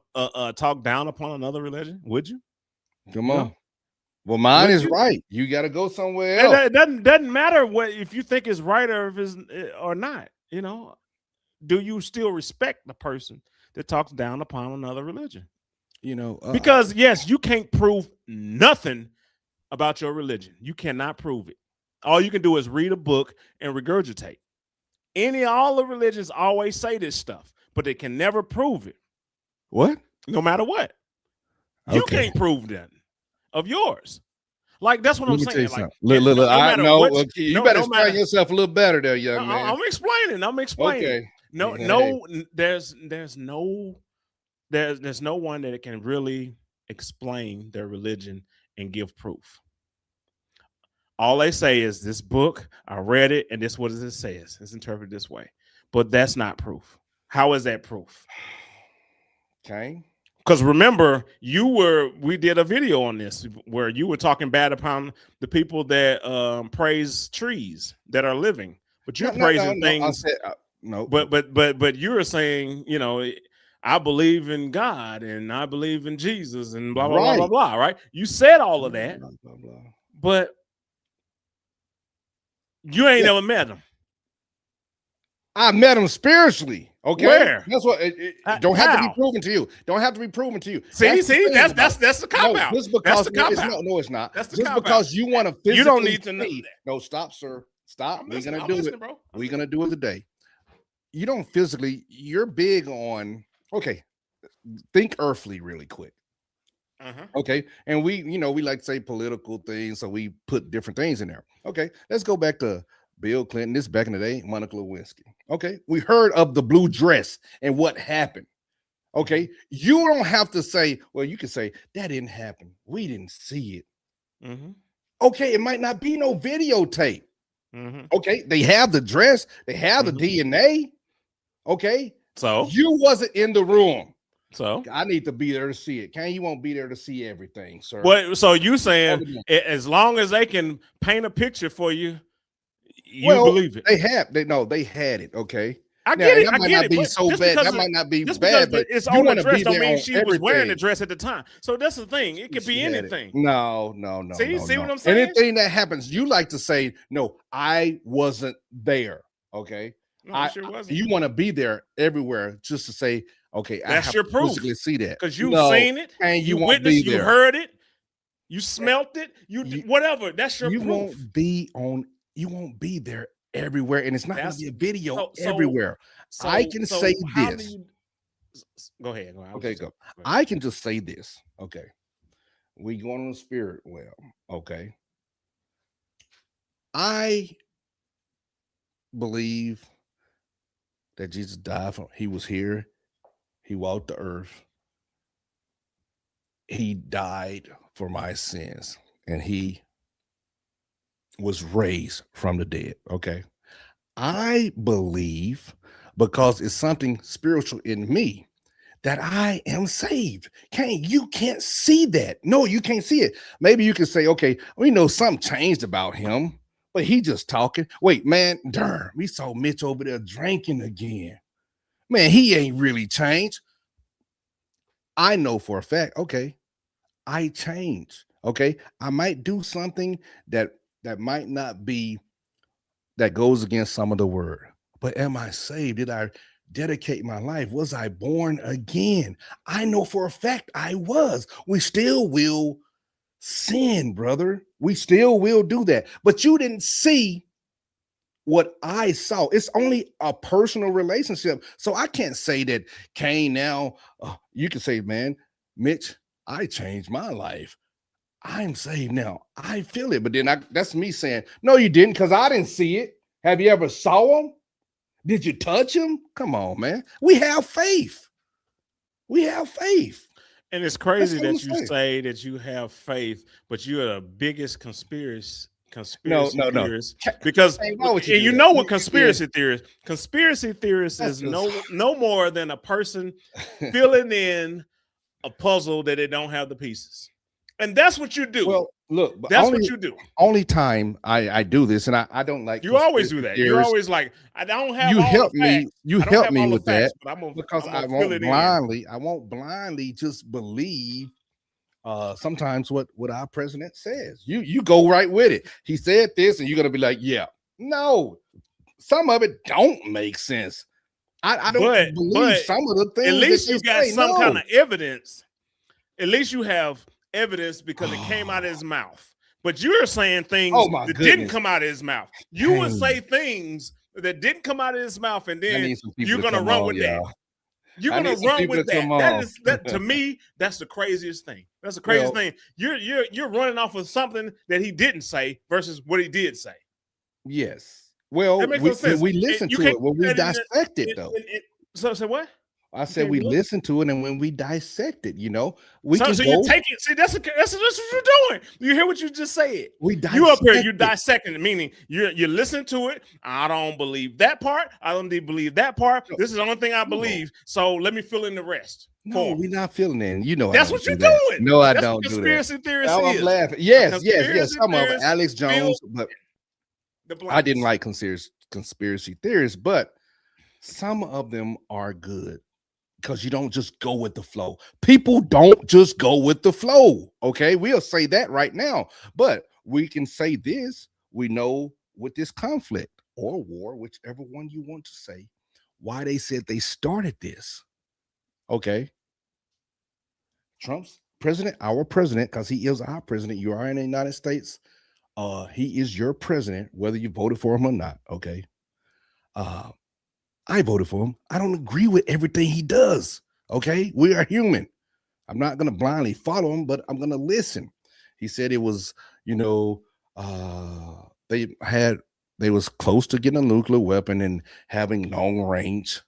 [SPEAKER 1] talk down upon another religion? Would you?
[SPEAKER 2] Come
[SPEAKER 1] No,
[SPEAKER 2] on. Well, mine
[SPEAKER 1] would
[SPEAKER 2] is
[SPEAKER 1] you?
[SPEAKER 2] right. You got to go somewhere
[SPEAKER 1] And
[SPEAKER 2] else.
[SPEAKER 1] it doesn't matter what if you think it's right or if it's or not. Do you still respect the person that talks down upon another religion?
[SPEAKER 2] You know,
[SPEAKER 1] Because yes, you can't prove nothing about your religion. You cannot prove it. All you can do is read a book and regurgitate. All the religions always say this stuff, but they can never prove it,
[SPEAKER 2] what?
[SPEAKER 1] no matter what. You
[SPEAKER 2] Okay.
[SPEAKER 1] can't prove that of yours. Like that's what I'm
[SPEAKER 2] Let me tell you
[SPEAKER 1] saying. Like,
[SPEAKER 2] something. Look,
[SPEAKER 1] no
[SPEAKER 2] I
[SPEAKER 1] matter
[SPEAKER 2] know.
[SPEAKER 1] what,
[SPEAKER 2] Okay, you
[SPEAKER 1] no
[SPEAKER 2] better
[SPEAKER 1] no
[SPEAKER 2] explain
[SPEAKER 1] matter.
[SPEAKER 2] yourself a little better there, young man.
[SPEAKER 1] I'm explaining. I'm explaining.
[SPEAKER 2] Okay.
[SPEAKER 1] No,
[SPEAKER 2] Hey,
[SPEAKER 1] no, there's no one that can really explain their religion and give proof. All they say is this book, I read it, and this is what it says. It's interpreted this way. But that's not proof. How is that proof?
[SPEAKER 2] okay.
[SPEAKER 1] Because remember, we did a video on this where you were talking bad upon the people that praise trees that are living, but you're
[SPEAKER 2] No.
[SPEAKER 1] praising
[SPEAKER 2] I
[SPEAKER 1] things.
[SPEAKER 2] said no.
[SPEAKER 1] But you were saying, I believe in God and I believe in Jesus and blah blah blah blah
[SPEAKER 2] Right.
[SPEAKER 1] blah. Right? You said all of that,
[SPEAKER 2] Blah, blah, blah.
[SPEAKER 1] but you ain't
[SPEAKER 2] Yeah,
[SPEAKER 1] never met them.
[SPEAKER 2] I met him spiritually. Okay,
[SPEAKER 1] Where?
[SPEAKER 2] that's what. It don't have to be
[SPEAKER 1] How?
[SPEAKER 2] proven to you. Don't have to be proven to you.
[SPEAKER 1] See,
[SPEAKER 2] That's the thing
[SPEAKER 1] that's
[SPEAKER 2] about it.
[SPEAKER 1] that's the cop
[SPEAKER 2] No,
[SPEAKER 1] out.
[SPEAKER 2] just
[SPEAKER 1] That's
[SPEAKER 2] because
[SPEAKER 1] the cop
[SPEAKER 2] it's
[SPEAKER 1] out.
[SPEAKER 2] no, it's not.
[SPEAKER 1] That's the
[SPEAKER 2] Just
[SPEAKER 1] cop out.
[SPEAKER 2] because you want to physically
[SPEAKER 1] You don't need to know
[SPEAKER 2] see.
[SPEAKER 1] that.
[SPEAKER 2] No, stop, sir. Stop.
[SPEAKER 1] I'm
[SPEAKER 2] We're
[SPEAKER 1] listening.
[SPEAKER 2] gonna
[SPEAKER 1] I'm
[SPEAKER 2] do
[SPEAKER 1] listening,
[SPEAKER 2] it.
[SPEAKER 1] bro.
[SPEAKER 2] We're gonna do it today. You don't physically. You're big on. Okay, think earthly really quick.
[SPEAKER 1] Uh-huh.
[SPEAKER 2] Okay, and we like to say political things, so we put different things in there. Okay, let's go back to Bill Clinton. This back in the day, Monica Lewinsky. Okay, we heard of the blue dress and what happened. Okay, you don't have to say, well, you can say that didn't happen. We didn't see it.
[SPEAKER 1] Mm-hmm.
[SPEAKER 2] Okay, it might not be no videotape.
[SPEAKER 1] Mm-hmm.
[SPEAKER 2] Okay, they have the dress, they have the
[SPEAKER 1] Mm-hmm.
[SPEAKER 2] DNA. Okay,
[SPEAKER 1] So
[SPEAKER 2] you wasn't in the room.
[SPEAKER 1] so
[SPEAKER 2] I need to be there to see it. You won't be there to see everything, sir.
[SPEAKER 1] what? So you saying
[SPEAKER 2] Evidence.
[SPEAKER 1] as long as they can paint a picture for you, you
[SPEAKER 2] Well,
[SPEAKER 1] believe it?
[SPEAKER 2] they had it. Okay.
[SPEAKER 1] I
[SPEAKER 2] Now,
[SPEAKER 1] get
[SPEAKER 2] and
[SPEAKER 1] it.
[SPEAKER 2] that
[SPEAKER 1] I
[SPEAKER 2] might
[SPEAKER 1] get
[SPEAKER 2] not
[SPEAKER 1] it.
[SPEAKER 2] be
[SPEAKER 1] But
[SPEAKER 2] so
[SPEAKER 1] just
[SPEAKER 2] bad.
[SPEAKER 1] because
[SPEAKER 2] That might not be
[SPEAKER 1] just because
[SPEAKER 2] bad, but
[SPEAKER 1] it's
[SPEAKER 2] you
[SPEAKER 1] on the
[SPEAKER 2] want to be
[SPEAKER 1] dress don't
[SPEAKER 2] there
[SPEAKER 1] mean
[SPEAKER 2] on
[SPEAKER 1] she was wearing the
[SPEAKER 2] everything.
[SPEAKER 1] dress at the time. So that's the thing. It could be
[SPEAKER 2] She had it.
[SPEAKER 1] anything.
[SPEAKER 2] No.
[SPEAKER 1] See what I'm saying?
[SPEAKER 2] Anything that happens, you like to say, no, I wasn't there. Okay.
[SPEAKER 1] No, it sure wasn't.
[SPEAKER 2] You want to be there everywhere just to say, okay, I
[SPEAKER 1] That's
[SPEAKER 2] have
[SPEAKER 1] your
[SPEAKER 2] to
[SPEAKER 1] proof
[SPEAKER 2] physically see that.
[SPEAKER 1] because you've
[SPEAKER 2] No,
[SPEAKER 1] seen it,
[SPEAKER 2] and you won't
[SPEAKER 1] witnessed,
[SPEAKER 2] be
[SPEAKER 1] you
[SPEAKER 2] there.
[SPEAKER 1] heard it, you smelt it,
[SPEAKER 2] You-
[SPEAKER 1] whatever. That's your
[SPEAKER 2] You
[SPEAKER 1] proof.
[SPEAKER 2] won't be on. You won't be there everywhere, and it's not going to
[SPEAKER 1] That's
[SPEAKER 2] be a video
[SPEAKER 1] so
[SPEAKER 2] everywhere. I can say
[SPEAKER 1] how
[SPEAKER 2] this.
[SPEAKER 1] do you go ahead? I was
[SPEAKER 2] Okay,
[SPEAKER 1] just-
[SPEAKER 2] go.
[SPEAKER 1] ahead.
[SPEAKER 2] I can just say this. Okay. We going on the spirit well. Okay. I believe that Jesus died for he was here. He walked the earth. He died for my sins and he was raised from the dead. Okay. I believe because it's something spiritual in me that I am saved. You can't see that. No, you can't see it. Maybe you can say, okay, we know something changed about him, but he just talking. Wait, man, darn, we saw Mitch over there drinking again. Man, he ain't really changed. I know for a fact, okay, I changed. Okay. I might do something that might not be that goes against some of the word. But am I saved? Did I dedicate my life? Was I born again? I know for a fact I was. We still will sin, brother. We still will do that. But you didn't see what I saw. It's only a personal relationship. So I can't say that Kane now, you can say, man, Mitch, I changed my life. I'm saved now. I feel it. But then that's me saying, no, you didn't, because I didn't see it. Have you ever saw him? Did you touch him? Come on, man. We have faith. We have faith.
[SPEAKER 1] And it's crazy that you say that you have faith, but you're the biggest conspiracy theorist, because you know what conspiracy theorist is no more than a person filling in a puzzle that they don't have the pieces. And that's what you do.
[SPEAKER 2] Well, look,
[SPEAKER 1] that's what you do.
[SPEAKER 2] Only time I do this, and I don't like.
[SPEAKER 1] You always do that. You're always like, I don't have.
[SPEAKER 2] You
[SPEAKER 1] all
[SPEAKER 2] help
[SPEAKER 1] the
[SPEAKER 2] me.
[SPEAKER 1] facts.
[SPEAKER 2] You help me with
[SPEAKER 1] facts,
[SPEAKER 2] that, because I won't blindly. I won't blindly just believe. Sometimes what our president says, you go right with it. He said this, and you're gonna be like, yeah, no. Some of it don't make sense. I don't believe some of the things.
[SPEAKER 1] At least you got some kind of evidence. At least you have evidence because it came out of his mouth. But you're saying things that didn't come out of his mouth. You would say things that didn't come out of his mouth, and then you're gonna run with that. You're gonna run with that. That to me, that's the craziest thing. That's the craziest thing. You're running off of something that he didn't say versus what he did say.
[SPEAKER 2] Yes. Well, we listen to it when we dissect it, though.
[SPEAKER 1] So what?
[SPEAKER 2] I said we listen to it, and when we dissect it, you
[SPEAKER 1] you take it. See, that's what you're doing. You hear what you just said? You up here, you dissecting it, meaning you're listening to it. I don't believe that part. I don't believe that part. This is the only thing I believe. So let me fill in the rest.
[SPEAKER 2] No, we're not filling in.
[SPEAKER 1] That's what you're doing.
[SPEAKER 2] No, I don't do that.
[SPEAKER 1] Conspiracy theorists.
[SPEAKER 2] I'm laughing. Yes. Some of it, Alex Jones, but I didn't like conspiracy theories, but some of them are good. Because you don't just go with the flow. People don't just go with the flow. Okay, we'll say that right now. But we can say this. We know with this conflict or war, whichever one you want to say, why they said they started this. Okay. Trump's president, our president, because he is our president. You are in the United States. He is your president, whether you voted for him or not. Okay. I voted for him. I don't agree with everything he does. Okay. We are human. I'm not going to blindly follow him, but I'm going to listen. He said it was, they was close to getting a nuclear weapon and having long range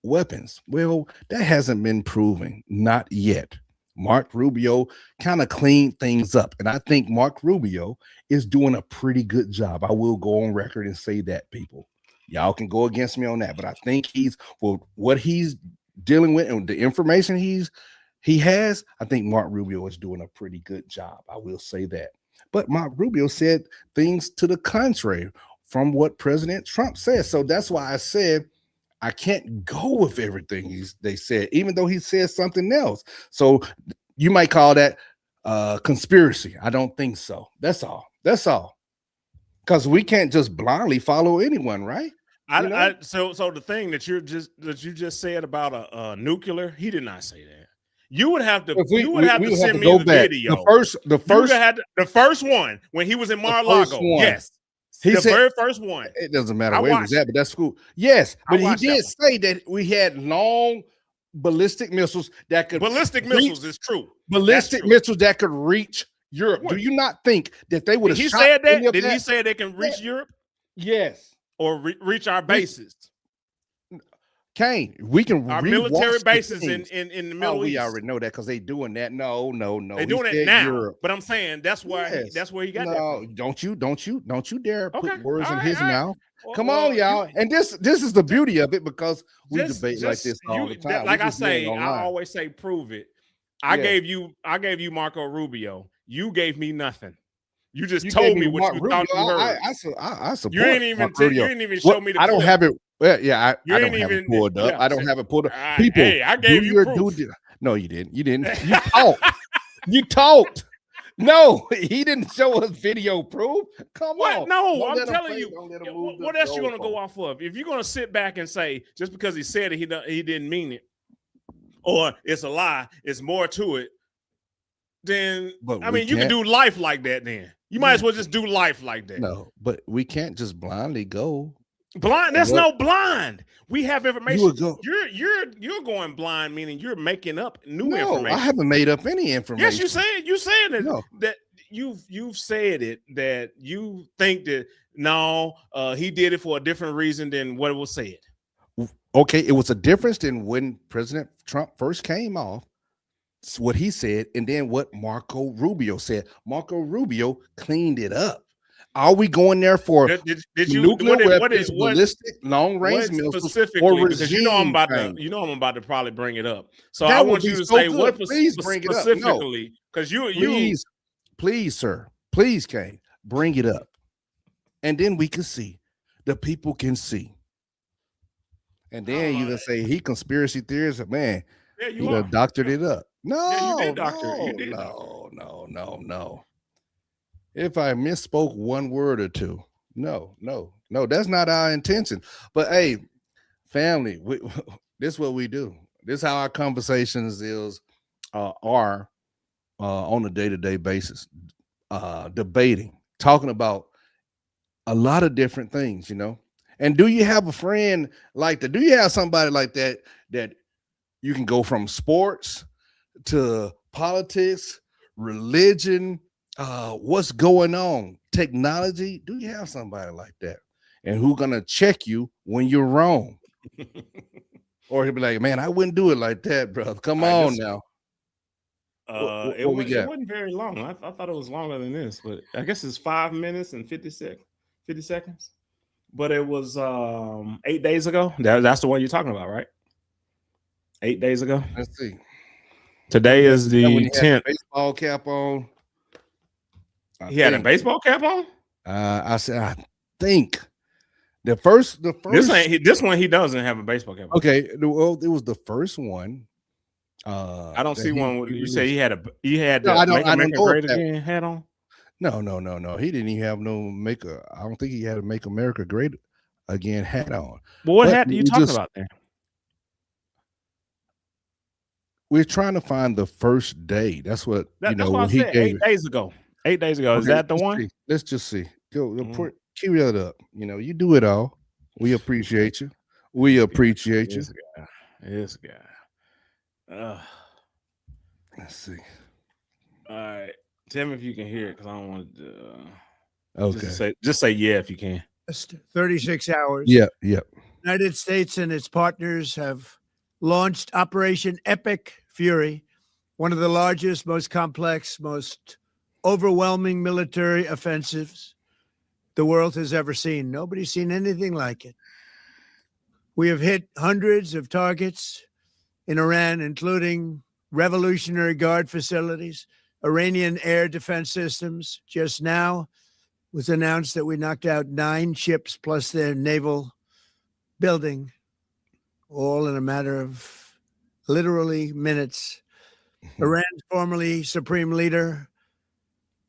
[SPEAKER 2] weapons. Well, that hasn't been proven. Not yet. Mark Rubio kind of cleaned things up. And I think Mark Rubio is doing a pretty good job. I will go on record and say that, people. Y'all can go against me on that, but I think for what he's dealing with and the information he has, I think Mark Rubio is doing a pretty good job. I will say that. But Mark Rubio said things to the contrary from what President Trump said. So that's why I said I can't go with everything they said, even though he said something else. So you might call that conspiracy. I don't think so. That's all. Because we can't just blindly follow anyone, right?
[SPEAKER 1] So the thing that you just said about a nuclear, he did not say that. You would have to send me the video. The first one when he was in Mar-a-Lago. Yes. The very first one.
[SPEAKER 2] It doesn't matter where he was at, but that's cool. Yes, but he did say that we had long ballistic missiles that could
[SPEAKER 1] missiles is true.
[SPEAKER 2] Ballistic missiles that could reach Europe. What? Do you not think that they would have?
[SPEAKER 1] He said that? Did he say they can reach Europe?
[SPEAKER 2] Yes,
[SPEAKER 1] or reach our bases.
[SPEAKER 2] Kane, we can
[SPEAKER 1] our military bases in the Middle East.
[SPEAKER 2] We already know that because they doing that. No,
[SPEAKER 1] they're doing it now. Europe. But I'm saying that's why that's where he got that.
[SPEAKER 2] No, don't you dare put words in his mouth. Come on, y'all. And this is the beauty of it, because we debate like this all the time.
[SPEAKER 1] Like I say, I always say, prove it. I gave you Marco Rubio. You gave me nothing. You just
[SPEAKER 2] You gave
[SPEAKER 1] told
[SPEAKER 2] me
[SPEAKER 1] me what
[SPEAKER 2] Mark
[SPEAKER 1] you
[SPEAKER 2] Rubio.
[SPEAKER 1] thought you heard.
[SPEAKER 2] I
[SPEAKER 1] You
[SPEAKER 2] support
[SPEAKER 1] ain't even
[SPEAKER 2] Mark Rubio.
[SPEAKER 1] you ain't even show
[SPEAKER 2] What?
[SPEAKER 1] me the
[SPEAKER 2] I don't
[SPEAKER 1] clip.
[SPEAKER 2] have it. Well, yeah,
[SPEAKER 1] You
[SPEAKER 2] I
[SPEAKER 1] ain't
[SPEAKER 2] don't have it
[SPEAKER 1] even
[SPEAKER 2] pulled up. I don't have it pulled up. People,
[SPEAKER 1] Hey, I
[SPEAKER 2] do
[SPEAKER 1] gave you
[SPEAKER 2] your
[SPEAKER 1] proof.
[SPEAKER 2] No, you didn't. You didn't. You talked. You talked. No, he didn't show us video proof. Come
[SPEAKER 1] What?
[SPEAKER 2] on.
[SPEAKER 1] No,
[SPEAKER 2] Don't
[SPEAKER 1] I'm
[SPEAKER 2] let him
[SPEAKER 1] telling
[SPEAKER 2] play.
[SPEAKER 1] you.
[SPEAKER 2] Don't let him
[SPEAKER 1] What,
[SPEAKER 2] move the
[SPEAKER 1] what else you gonna go
[SPEAKER 2] goalpost.
[SPEAKER 1] off of? If you're gonna sit back and say just because he said it, he didn't mean it, or it's a lie, it's more to it. Then
[SPEAKER 2] But
[SPEAKER 1] I
[SPEAKER 2] we
[SPEAKER 1] mean, you can
[SPEAKER 2] can't.
[SPEAKER 1] do life like that. Then you might as well just do life like that.
[SPEAKER 2] No, but we can't just blindly go.
[SPEAKER 1] Blind. That's no blind. We have
[SPEAKER 2] You
[SPEAKER 1] information.
[SPEAKER 2] would go.
[SPEAKER 1] You're going blind, meaning you're making up new
[SPEAKER 2] No,
[SPEAKER 1] information.
[SPEAKER 2] I haven't made up any information.
[SPEAKER 1] Yes, you said it.
[SPEAKER 2] No.
[SPEAKER 1] That you've said it that you think that no, he did it for a different reason than what was said.
[SPEAKER 2] Okay, it was a difference than when President Trump first came off. What he said, and then what Marco Rubio said. Marco Rubio cleaned it up. Are we going there for
[SPEAKER 1] Did you
[SPEAKER 2] nuclear weapons,
[SPEAKER 1] what
[SPEAKER 2] ballistic, long-range missiles,
[SPEAKER 1] specifically?
[SPEAKER 2] or
[SPEAKER 1] Because you know I'm
[SPEAKER 2] regime
[SPEAKER 1] about
[SPEAKER 2] change?
[SPEAKER 1] to I'm about to probably bring it up. So I
[SPEAKER 2] That would
[SPEAKER 1] want
[SPEAKER 2] be
[SPEAKER 1] you to
[SPEAKER 2] so
[SPEAKER 1] say
[SPEAKER 2] good.
[SPEAKER 1] what
[SPEAKER 2] Please bring it up. No,
[SPEAKER 1] specifically, because
[SPEAKER 2] please, sir, please, Kane, bring it up, and then we can see. The people can see. And then you can say he conspiracy theorist, man.
[SPEAKER 1] Yeah,
[SPEAKER 2] He done doctored it up. No,
[SPEAKER 1] yeah, you did doctor it. You did
[SPEAKER 2] no. If I misspoke one word or two, no, that's not our intention. But hey, family, this is what we do. This is how our conversations are on a day-to-day basis, debating, talking about a lot of different things, And do you have a friend like that? Do you have somebody like that you can go from sports to politics, religion, what's going on, technology? Do you have somebody like that? And who's gonna check you when you're wrong? Or he'll be like, man, I wouldn't do it like that, brother. Come on now.
[SPEAKER 1] It wasn't very long. I thought it was longer than this, but I guess it's 5 minutes and 50 seconds. But it was 8 days ago. That's the one you're talking about, right? 8 days ago.
[SPEAKER 2] Let's see.
[SPEAKER 1] Today is the 10th.
[SPEAKER 2] Baseball cap on.
[SPEAKER 1] He had a baseball cap on?
[SPEAKER 2] I said, I think the first.
[SPEAKER 1] This one he doesn't have a baseball cap on.
[SPEAKER 2] Okay, well, it was the first one.
[SPEAKER 1] I don't see one. You say he had the
[SPEAKER 2] Make America Great
[SPEAKER 1] Again hat on.
[SPEAKER 2] No. He didn't even have no I don't think he had a Make America Great Again hat on.
[SPEAKER 1] Well, what hat are you talking about there?
[SPEAKER 2] We're trying to find the first day. That's what
[SPEAKER 1] that's what I said. 8 days ago. 8 days ago. Okay, is that the one?
[SPEAKER 2] See. Let's just see. Go cue that up. You do it all. We appreciate you. We appreciate you.
[SPEAKER 1] This guy.
[SPEAKER 2] Let's see.
[SPEAKER 1] All right. Tell me if you can hear it, because I don't want to.
[SPEAKER 2] Okay.
[SPEAKER 1] Just say yeah if you can.
[SPEAKER 3] 36 hours.
[SPEAKER 2] Yeah.
[SPEAKER 3] United States and its partners have launched Operation Epic Fury, one of the largest, most complex, most overwhelming military offensives the world has ever seen. Nobody's seen anything like it. We have hit hundreds of targets in Iran, including Revolutionary Guard facilities, Iranian air defense systems. Just now was announced that we knocked out 9 ships plus their naval building, all in a matter of literally minutes. Iran's formerly supreme leader,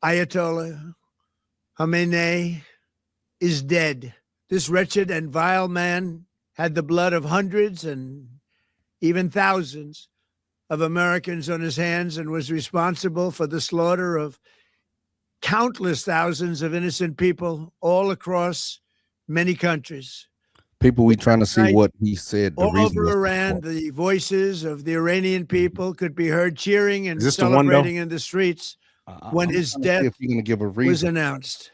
[SPEAKER 3] Ayatollah Khamenei, is dead. This wretched and vile man had the blood of hundreds and even thousands of Americans on his hands and was responsible for the slaughter of countless thousands of innocent people all across many countries.
[SPEAKER 2] People, we trying to see what he said.
[SPEAKER 3] All over Iran, the voices of the Iranian people could be heard cheering and celebrating in the streets when his death was announced.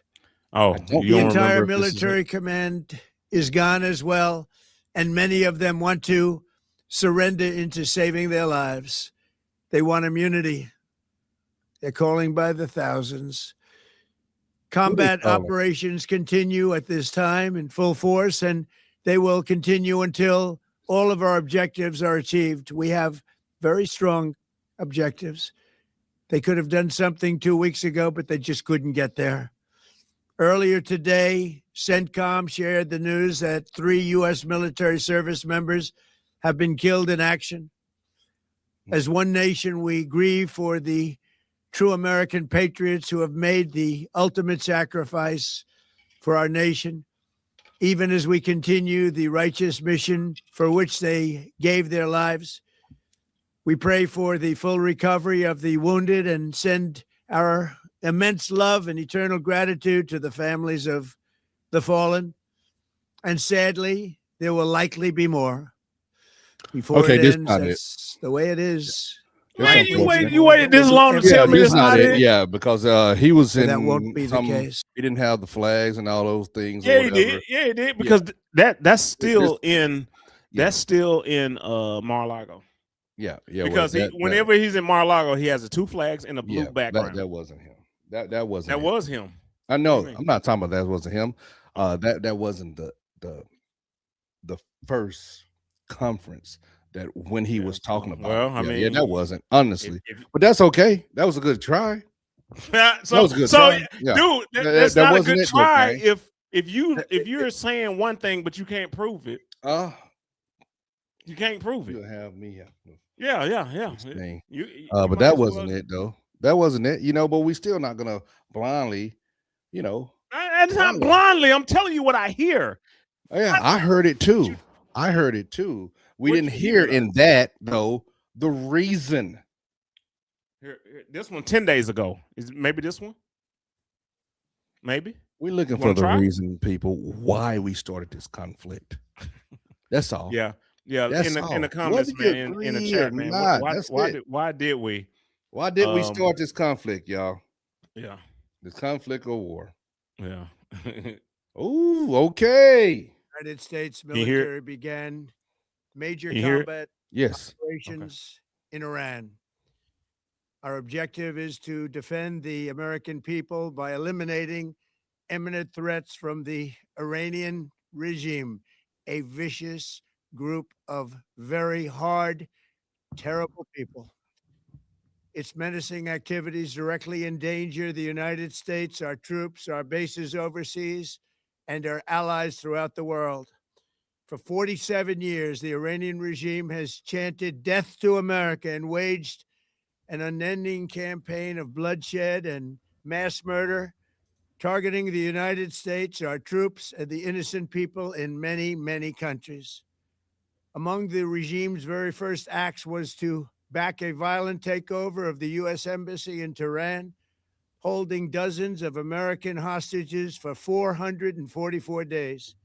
[SPEAKER 1] Oh,
[SPEAKER 3] the entire military command is gone as well, and many of them want to surrender into saving their lives. They want immunity. They're calling by the thousands. Combat operations continue at this time in full force, and they will continue until all of our objectives are achieved. We have very strong objectives. They could have done something 2 weeks ago, but they just couldn't get there. Earlier today, CENTCOM shared the news that 3 U.S. military service members have been killed in action. As one nation, we grieve for the true American patriots who have made the ultimate sacrifice for our nation, even as we continue the righteous mission for which they gave their lives. We pray for the full recovery of the wounded and send our immense love and eternal gratitude to the families of the fallen. And sadly, there will likely be more. Before
[SPEAKER 2] Okay,
[SPEAKER 3] it
[SPEAKER 2] this
[SPEAKER 3] ends,
[SPEAKER 2] not it.
[SPEAKER 3] that's the way it is.
[SPEAKER 1] Man, you
[SPEAKER 2] unfortunate.
[SPEAKER 1] waited this long to
[SPEAKER 2] Yeah,
[SPEAKER 1] tell me
[SPEAKER 2] this
[SPEAKER 1] it's
[SPEAKER 2] not
[SPEAKER 1] not
[SPEAKER 2] it.
[SPEAKER 1] it.
[SPEAKER 2] Yeah, because he was in
[SPEAKER 3] That won't be the
[SPEAKER 2] some.
[SPEAKER 3] case.
[SPEAKER 2] He didn't have the flags and all those things or
[SPEAKER 1] Yeah, he
[SPEAKER 2] whatever.
[SPEAKER 1] did. Yeah, he did because that's still in
[SPEAKER 2] Yeah.
[SPEAKER 1] that's still in Mar-a-Lago.
[SPEAKER 2] Yeah, yeah.
[SPEAKER 1] Because whenever he's in Mar-a-Lago, he has the 2 flags and a blue background.
[SPEAKER 2] That wasn't him. That wasn't.
[SPEAKER 1] That
[SPEAKER 2] him.
[SPEAKER 1] was him.
[SPEAKER 2] I know. I'm not talking about that wasn't him. That wasn't the first conference that when he was talking about.
[SPEAKER 1] Well, I mean,
[SPEAKER 2] that wasn't honestly, but that's okay. That was a good try.
[SPEAKER 1] So,
[SPEAKER 2] that was a good try. Yeah.
[SPEAKER 1] Dude, that's not a good
[SPEAKER 2] it,
[SPEAKER 1] try if you're saying one thing but you can't prove it. You can't prove it.
[SPEAKER 2] You'll have me.
[SPEAKER 1] Yeah.
[SPEAKER 2] But that wasn't it though. That wasn't it. But we still not gonna blindly,
[SPEAKER 1] It's not blindly. I'm telling you what I hear.
[SPEAKER 2] Yeah, I heard it too. We didn't hear in that though the reason.
[SPEAKER 1] Here, this one 10 days ago. Is maybe this one? Maybe.
[SPEAKER 2] We're looking for the reason, people, why we started this conflict. That's all.
[SPEAKER 1] Yeah. In the comments, man, in the chat, man. Why did we?
[SPEAKER 2] Why did we start this conflict, y'all?
[SPEAKER 1] Yeah.
[SPEAKER 2] This conflict or war.
[SPEAKER 1] Yeah.
[SPEAKER 2] Oh, okay.
[SPEAKER 3] United States military began major combat operations in Iran. Our objective is to defend the American people by eliminating imminent threats from the Iranian regime, a vicious group of very hard, terrible people. Its menacing activities directly endanger the United States, our troops, our bases overseas, and our allies throughout the world. For 47 years, the Iranian regime has chanted death to America and waged an unending campaign of bloodshed and mass murder, targeting the United States, our troops, and the innocent people in many, many countries. Among the regime's very first acts was to back a violent takeover of the U.S. Embassy in Tehran, holding dozens of American hostages for 444 days.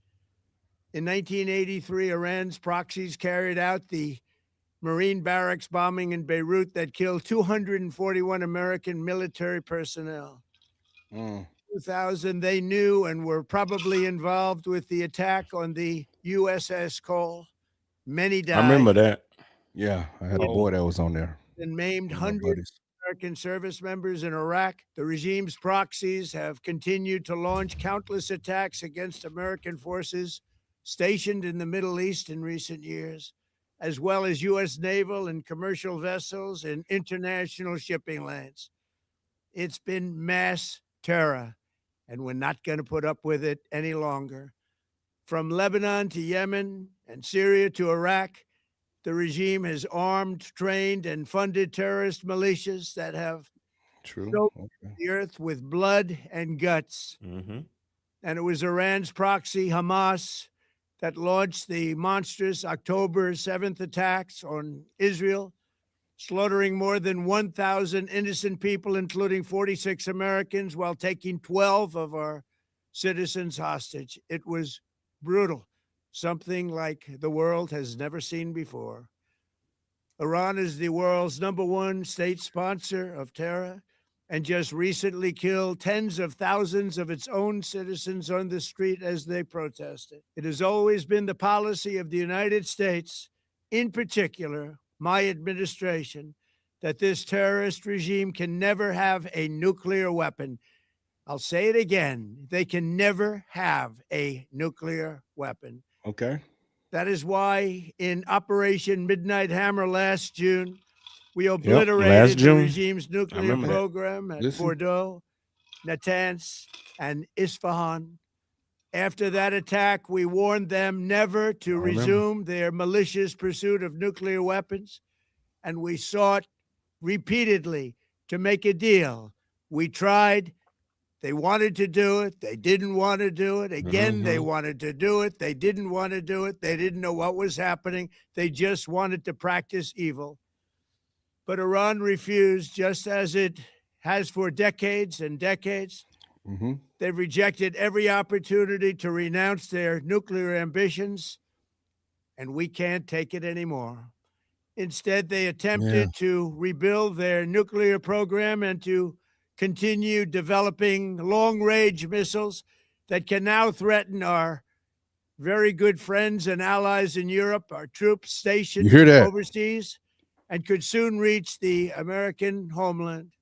[SPEAKER 3] In 1983, Iran's proxies carried out the Marine barracks bombing in Beirut that killed 241 American military personnel. 2000, they knew and were probably involved with the attack on the USS Cole. Many died.
[SPEAKER 1] I remember that.
[SPEAKER 2] Yeah, I had a boy that was on there.
[SPEAKER 3] And maimed hundreds of American service members in Iraq. The regime's proxies have continued to launch countless attacks against American forces stationed in the Middle East in recent years, as well as U.S. naval and commercial vessels and international shipping lanes. It's been mass terror, and we're not going to put up with it any longer. From Lebanon to Yemen and Syria to Iraq, the regime has armed, trained, and funded terrorist militias that have filled the earth with blood and guts.
[SPEAKER 1] Mm-hmm.
[SPEAKER 3] And it was Iran's proxy, Hamas, that launched the monstrous October 7th attacks on Israel, slaughtering more than 1,000 innocent people, including 46 Americans, while taking 12 of our citizens hostage. It was brutal, something like the world has never seen before. Iran is the world's #1 state sponsor of terror and just recently killed tens of thousands of its own citizens on the street as they protested. It has always been the policy of the United States, in particular, my administration, that this terrorist regime can never have a nuclear weapon. I'll say it again. They can never have a nuclear weapon.
[SPEAKER 2] Okay.
[SPEAKER 3] That is why in Operation Midnight Hammer last June, We
[SPEAKER 1] last
[SPEAKER 3] obliterated the
[SPEAKER 1] June.
[SPEAKER 3] regime's
[SPEAKER 1] I
[SPEAKER 3] nuclear
[SPEAKER 1] remember that.
[SPEAKER 3] program at
[SPEAKER 2] Listen.
[SPEAKER 3] Bordeaux, Natanz, and Isfahan. After that attack, we warned them never to
[SPEAKER 2] I remember.
[SPEAKER 3] resume their malicious pursuit of nuclear weapons, and we sought repeatedly to make a deal. We tried. They wanted to do it. They didn't want to do it. Again, they wanted to do it. They didn't want to do it. They didn't know what was happening. They just wanted to practice evil. But Iran refused, just as it has for decades and decades.
[SPEAKER 2] Mm-hmm.
[SPEAKER 3] They've rejected every opportunity to renounce their nuclear ambitions, and we can't take it anymore. Instead, they attempted to rebuild their nuclear program and to continue developing long-range missiles that can now threaten our very good friends and allies in Europe, our troops stationed
[SPEAKER 2] You hear that?
[SPEAKER 3] overseas, and could soon reach the American homeland.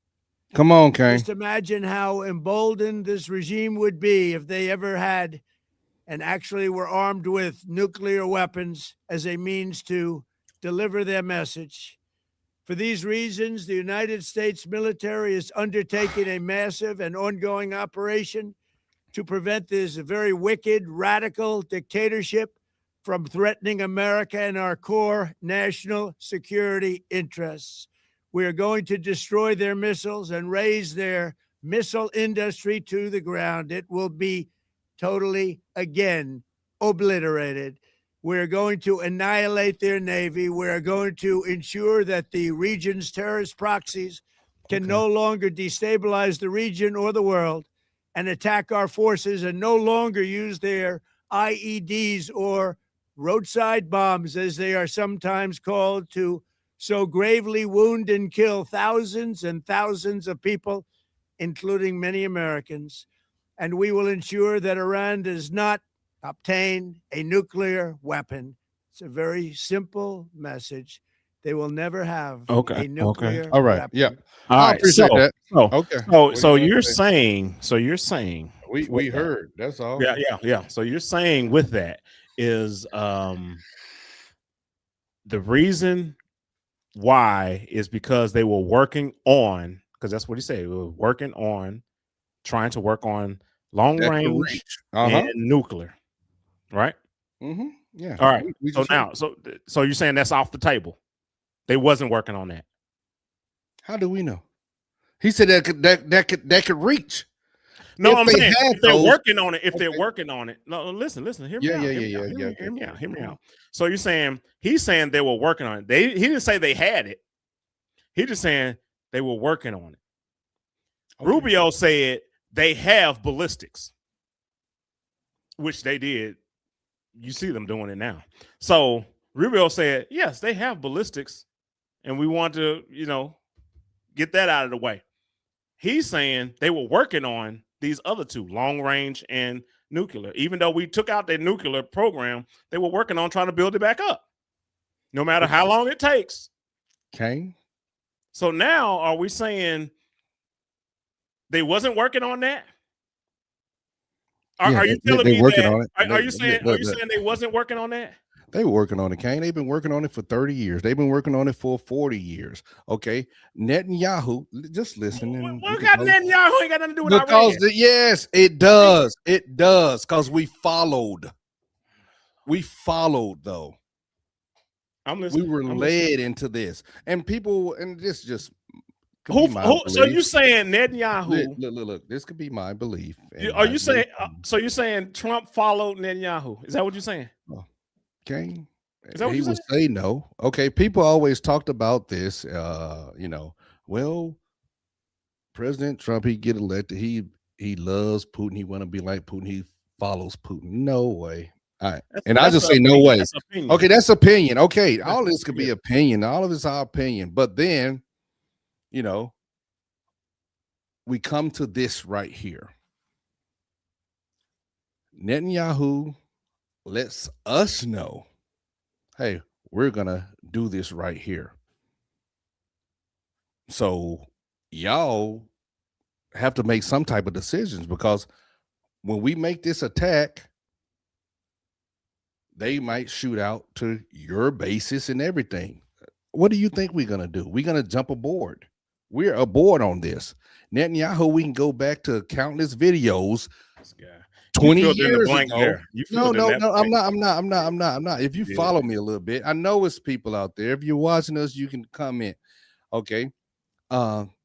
[SPEAKER 2] Come on, Kane.
[SPEAKER 3] Just imagine how emboldened this regime would be if they ever had and actually were armed with nuclear weapons as a means to deliver their message. For these reasons, the United States military is undertaking a massive and ongoing operation to prevent this very wicked, radical dictatorship from threatening America and our core national security interests. We are going to destroy their missiles and raise their missile industry to the ground. It will be totally, again, obliterated. We're going to annihilate their Navy. We're going to ensure that the region's terrorist proxies can no longer destabilize the region or the world and attack our forces and no longer use their IEDs or roadside bombs, as they are sometimes called, to so gravely wound and kill thousands and thousands of people, including many Americans. And we will ensure that Iran does not obtain a nuclear weapon. It's a very simple message. They will never have a nuclear
[SPEAKER 2] All right.
[SPEAKER 3] weapon.
[SPEAKER 2] Yeah.
[SPEAKER 1] All
[SPEAKER 2] I
[SPEAKER 1] right.
[SPEAKER 2] appreciate that.
[SPEAKER 1] So,
[SPEAKER 2] Okay.
[SPEAKER 1] so you're saying
[SPEAKER 2] We
[SPEAKER 1] with that-
[SPEAKER 2] heard. That's all.
[SPEAKER 1] Yeah. So you're saying with that is the reason why is because they were working on, because that's what he said, we were working on trying to work on long
[SPEAKER 2] That could
[SPEAKER 1] range
[SPEAKER 2] reach.
[SPEAKER 1] and nuclear, right?
[SPEAKER 2] Mm-hmm. Yeah.
[SPEAKER 1] All right.
[SPEAKER 2] We
[SPEAKER 1] So
[SPEAKER 2] just
[SPEAKER 1] now, so you're saying that's off the table? They wasn't working on that.
[SPEAKER 2] how do we know? He said that could reach.
[SPEAKER 1] No,
[SPEAKER 2] If
[SPEAKER 1] I'm
[SPEAKER 2] they
[SPEAKER 1] saying
[SPEAKER 2] had
[SPEAKER 1] if they're
[SPEAKER 2] those-
[SPEAKER 1] working on it, if they're
[SPEAKER 2] Okay.
[SPEAKER 1] working on it. No, listen. Hear me
[SPEAKER 2] Yeah,
[SPEAKER 1] out.
[SPEAKER 2] yeah,
[SPEAKER 1] hear me
[SPEAKER 2] yeah,
[SPEAKER 1] out,
[SPEAKER 2] yeah,
[SPEAKER 1] hear
[SPEAKER 2] yeah,
[SPEAKER 1] me out. Hear me
[SPEAKER 2] yeah.
[SPEAKER 1] out. So you're saying he's saying they were working on it. He didn't say they had it. He just saying they were working on it.
[SPEAKER 2] Okay.
[SPEAKER 1] Rubio said they have ballistics, which they did. You see them doing it now. So Rubio said, yes, they have ballistics, and we want to, get that out of the way. He's saying they were working on these other two, long range and nuclear. Even though we took out their nuclear program, they were working on trying to build it back up, no matter how long it takes.
[SPEAKER 2] Kane.
[SPEAKER 1] So now, are we saying they wasn't working on that? Are you telling me
[SPEAKER 2] working
[SPEAKER 1] that?
[SPEAKER 2] on it?
[SPEAKER 1] Are you saying they wasn't working on that?
[SPEAKER 2] They were working on it, Kane. They've been working on it for 30 years. They've been working on it for 40 years. Okay. Netanyahu, just listen. And
[SPEAKER 1] What got Netanyahu ain't got nothing to do with
[SPEAKER 2] because
[SPEAKER 1] Iran?
[SPEAKER 2] yes, it does. It does. Because we followed. We followed, though.
[SPEAKER 1] I'm listening.
[SPEAKER 2] We were led into this. And people, and this just
[SPEAKER 1] so you saying Netanyahu?
[SPEAKER 2] Look, this could be my belief.
[SPEAKER 1] Are you saying so you're saying Trump followed Netanyahu? Is that what you're saying?
[SPEAKER 2] Okay.
[SPEAKER 1] Is that what
[SPEAKER 2] he
[SPEAKER 1] you're
[SPEAKER 2] would say no. Okay, people always talked about this. Well, President Trump, he get elected. He loves Putin. He want to be like Putin. He follows Putin. No way. All right. And I just say no way. Okay, that's opinion. Okay, all this could be opinion. All of it's our opinion. But then, we come to this right here. Netanyahu lets us know, hey, we're gonna do this right here. So y'all have to make some type of decisions, because when we make this attack, they might shoot out to your bases and everything. what do you think we're gonna do? We're gonna jump aboard. We're aboard on this. Netanyahu, we can go back to countless videos
[SPEAKER 1] This guy. You
[SPEAKER 2] 20
[SPEAKER 1] filled in the
[SPEAKER 2] years
[SPEAKER 1] blank
[SPEAKER 2] ago.
[SPEAKER 1] there. You
[SPEAKER 2] No,
[SPEAKER 1] filled in
[SPEAKER 2] no,
[SPEAKER 1] that
[SPEAKER 2] no, I'm
[SPEAKER 1] blank.
[SPEAKER 2] not, I'm not, I'm not, I'm not, I'm not. If you
[SPEAKER 1] Yeah.
[SPEAKER 2] follow me a little bit, I know it's people out there. If you're watching us, you can comment. Okay.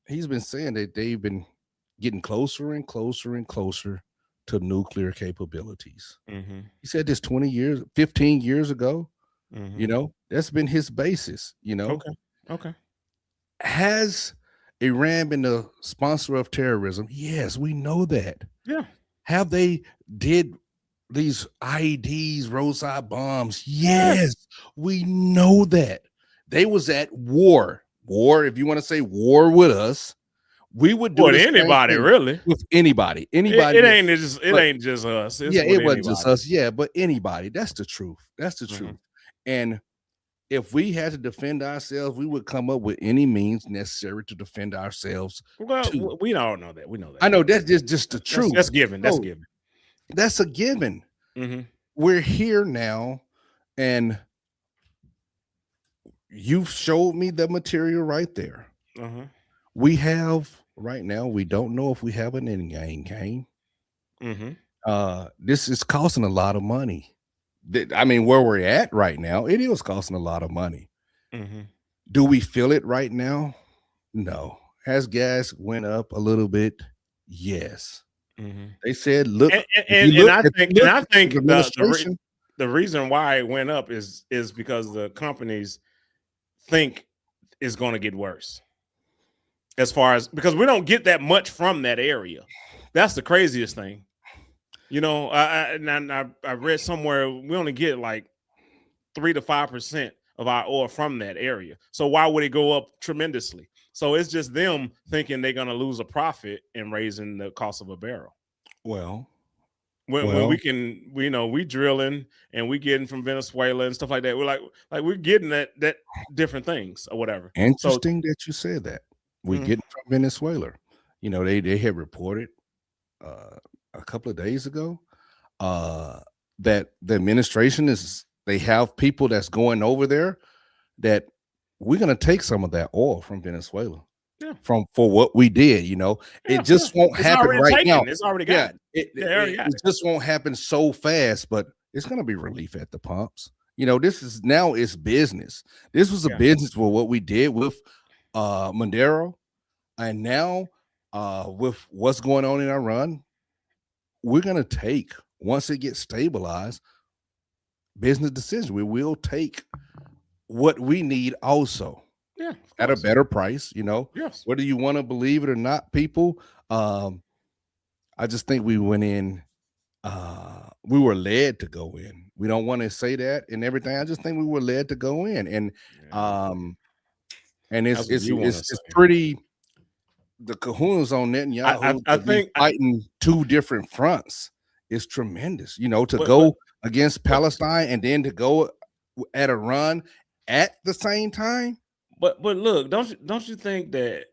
[SPEAKER 2] He's been saying that they've been getting closer and closer and closer to nuclear capabilities.
[SPEAKER 1] Mm-hmm.
[SPEAKER 2] He said this 20 years, 15 years ago.
[SPEAKER 1] Mm-hmm.
[SPEAKER 2] You know, that's been his basis. You know,
[SPEAKER 1] Okay. Okay.
[SPEAKER 2] has Iran been the sponsor of terrorism? Yes, we know that.
[SPEAKER 1] Yeah.
[SPEAKER 2] Have they did these IEDs, roadside bombs? Yes, we know that. They was at war. War, if you want to say war with us, we would do
[SPEAKER 1] With
[SPEAKER 2] the same
[SPEAKER 1] anybody,
[SPEAKER 2] thing
[SPEAKER 1] really.
[SPEAKER 2] with anybody.
[SPEAKER 1] It
[SPEAKER 2] Anybody.
[SPEAKER 1] ain't just us. It's
[SPEAKER 2] Yeah,
[SPEAKER 1] with
[SPEAKER 2] it wasn't just
[SPEAKER 1] anybody.
[SPEAKER 2] us. Yeah, but anybody. That's the truth. That's the truth. And if we had to defend ourselves, we would come up with any means necessary to defend ourselves.
[SPEAKER 1] Well,
[SPEAKER 2] too.
[SPEAKER 1] we all know that. We know that.
[SPEAKER 2] I know that's just the truth.
[SPEAKER 1] That's given. That's
[SPEAKER 2] So,
[SPEAKER 1] given.
[SPEAKER 2] that's a given.
[SPEAKER 1] Mm-hmm.
[SPEAKER 2] We're here now, and you've showed me the material right there.
[SPEAKER 1] Uh-huh.
[SPEAKER 2] We have right now, we don't know if we have an end game.
[SPEAKER 1] Mm-hmm.
[SPEAKER 2] This is costing a lot of money. I mean, where we're at right now, it is costing a lot of money.
[SPEAKER 1] Mm-hmm.
[SPEAKER 2] Do we feel it right now? No. Has gas went up a little bit? Yes.
[SPEAKER 1] Mm-hmm.
[SPEAKER 2] They said, look,
[SPEAKER 1] and I think
[SPEAKER 2] the
[SPEAKER 1] the reason why it went up is because the companies think it's going to get worse. As far as, because we don't get that much from that area. That's the craziest thing. You know, I read somewhere we only get like 3 to 5% of our oil from that area. So why would it go up tremendously? So it's just them thinking they're going to lose a profit in raising the cost of a barrel.
[SPEAKER 2] Well,
[SPEAKER 1] when we can, we drilling and we getting from Venezuela and stuff like that. We're like we're getting that different things or whatever.
[SPEAKER 2] Interesting that you said that. We're getting from Venezuela. You know, they had reported a couple of days ago that the administration they have people that's going over there that we're going to take some of that oil from Venezuela. Yeah. For what we did, it just won't happen right now.
[SPEAKER 1] It's already got
[SPEAKER 2] it just won't happen so fast, but it's going to be relief at the pumps. This is now it's business. This was a business for what we did with Maduro, and now with what's going on in Iran, we're going to take, once it gets stabilized, business decisions. We will take what we need also. Yeah, at a better price, Yes. Whether you want to believe it or not, people. I just think we went in. We were led to go in. We don't want to say that and everything. I just think we were led to go in, and it's pretty. The kahunas on Netanyahu. I think fighting two different fronts is tremendous. To go against Palestine and then to go at Iran at the same time.
[SPEAKER 1] But look, don't you think that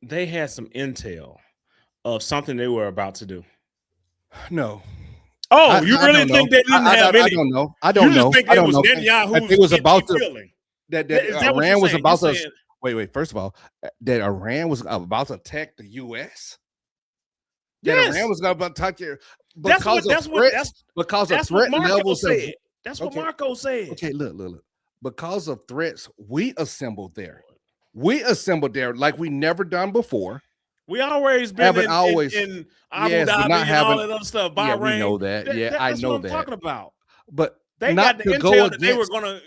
[SPEAKER 1] they had some intel of something they were about to do?
[SPEAKER 2] No.
[SPEAKER 1] Oh, you really think they didn't have any?
[SPEAKER 2] I don't know. I don't know.
[SPEAKER 1] Think it was Netanyahu?
[SPEAKER 2] I think it was about to that Iran was about to. Wait. First of all, that Iran was about to attack the U.S. That Iran was about to attack here because of threat levels.
[SPEAKER 1] That's what Marco said.
[SPEAKER 2] Okay, look. Because of threats, we assembled there. Like we never done before.
[SPEAKER 1] We always been in Abu Dhabi and all that other stuff. Bahrain.
[SPEAKER 2] Yeah, we know that. I know
[SPEAKER 1] that. That's what I'm talking about.
[SPEAKER 2] But
[SPEAKER 1] they got the intel that they were going to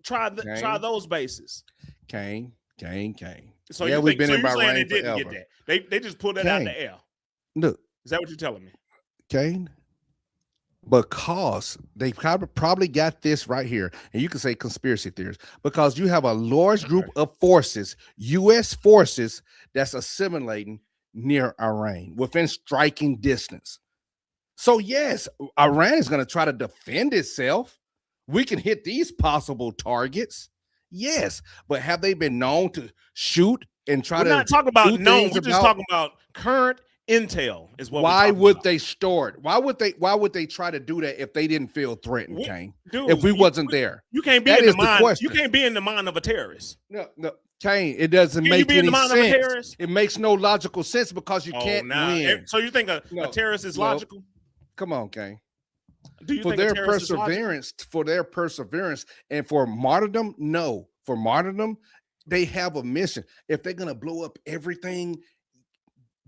[SPEAKER 1] try those bases.
[SPEAKER 2] Kane.
[SPEAKER 1] So we've been in Bahrain they didn't forever. Get that. They just pulled that out of the air.
[SPEAKER 2] Look,
[SPEAKER 1] is that what you're telling me,
[SPEAKER 2] Kane? Because they probably got this right here, and you can say conspiracy theories, because you have a large group of forces, U.S. forces, that's assimilating near Iran within striking distance. So yes, Iran is going to try to defend itself. We can hit these possible targets. Yes, but have they been known to shoot and try to?
[SPEAKER 1] We're not talking about known. We're just talking about current intel is what we're
[SPEAKER 2] Why
[SPEAKER 1] talking
[SPEAKER 2] would
[SPEAKER 1] about.
[SPEAKER 2] they store it? Why would they try to do that if they didn't feel threatened,
[SPEAKER 1] We,
[SPEAKER 2] Kane? If
[SPEAKER 1] dude,
[SPEAKER 2] we wasn't there?
[SPEAKER 1] you can't be
[SPEAKER 2] That
[SPEAKER 1] in the
[SPEAKER 2] is the
[SPEAKER 1] mind. You
[SPEAKER 2] question.
[SPEAKER 1] can't be in the mind of a terrorist.
[SPEAKER 2] No, no, Kane, it doesn't
[SPEAKER 1] Can you
[SPEAKER 2] make
[SPEAKER 1] be in the
[SPEAKER 2] any
[SPEAKER 1] mind of a
[SPEAKER 2] sense.
[SPEAKER 1] terrorist?
[SPEAKER 2] It makes no logical sense because you
[SPEAKER 1] Oh,
[SPEAKER 2] can't
[SPEAKER 1] now,
[SPEAKER 2] win.
[SPEAKER 1] so you think a
[SPEAKER 2] No,
[SPEAKER 1] terrorist is
[SPEAKER 2] no.
[SPEAKER 1] logical?
[SPEAKER 2] Come on, Kane.
[SPEAKER 1] Do you
[SPEAKER 2] For
[SPEAKER 1] think a
[SPEAKER 2] their
[SPEAKER 1] terrorist is logical?
[SPEAKER 2] perseverance, and for martyrdom, no. For martyrdom, they have a mission. If they're gonna blow up everything,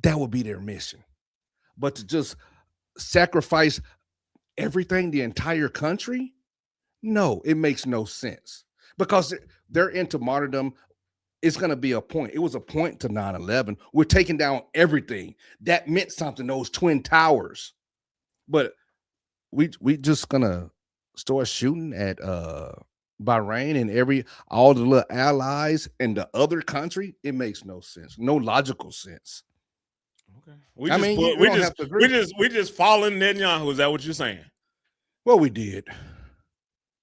[SPEAKER 2] that would be their mission. But to just sacrifice everything, the entire country, no, it makes no sense because they're into martyrdom. It's going to be a point. It was a point to 9/11. We're taking down everything that meant something. Those twin towers, but we just gonna start shooting at Bahrain and all the little allies in the other country. It makes no sense. No logical sense.
[SPEAKER 1] Okay. We
[SPEAKER 2] I
[SPEAKER 1] just
[SPEAKER 2] mean,
[SPEAKER 1] put,
[SPEAKER 2] you don't have to agree.
[SPEAKER 1] we just following Netanyahu. Is that what you're saying?
[SPEAKER 2] Well, we did.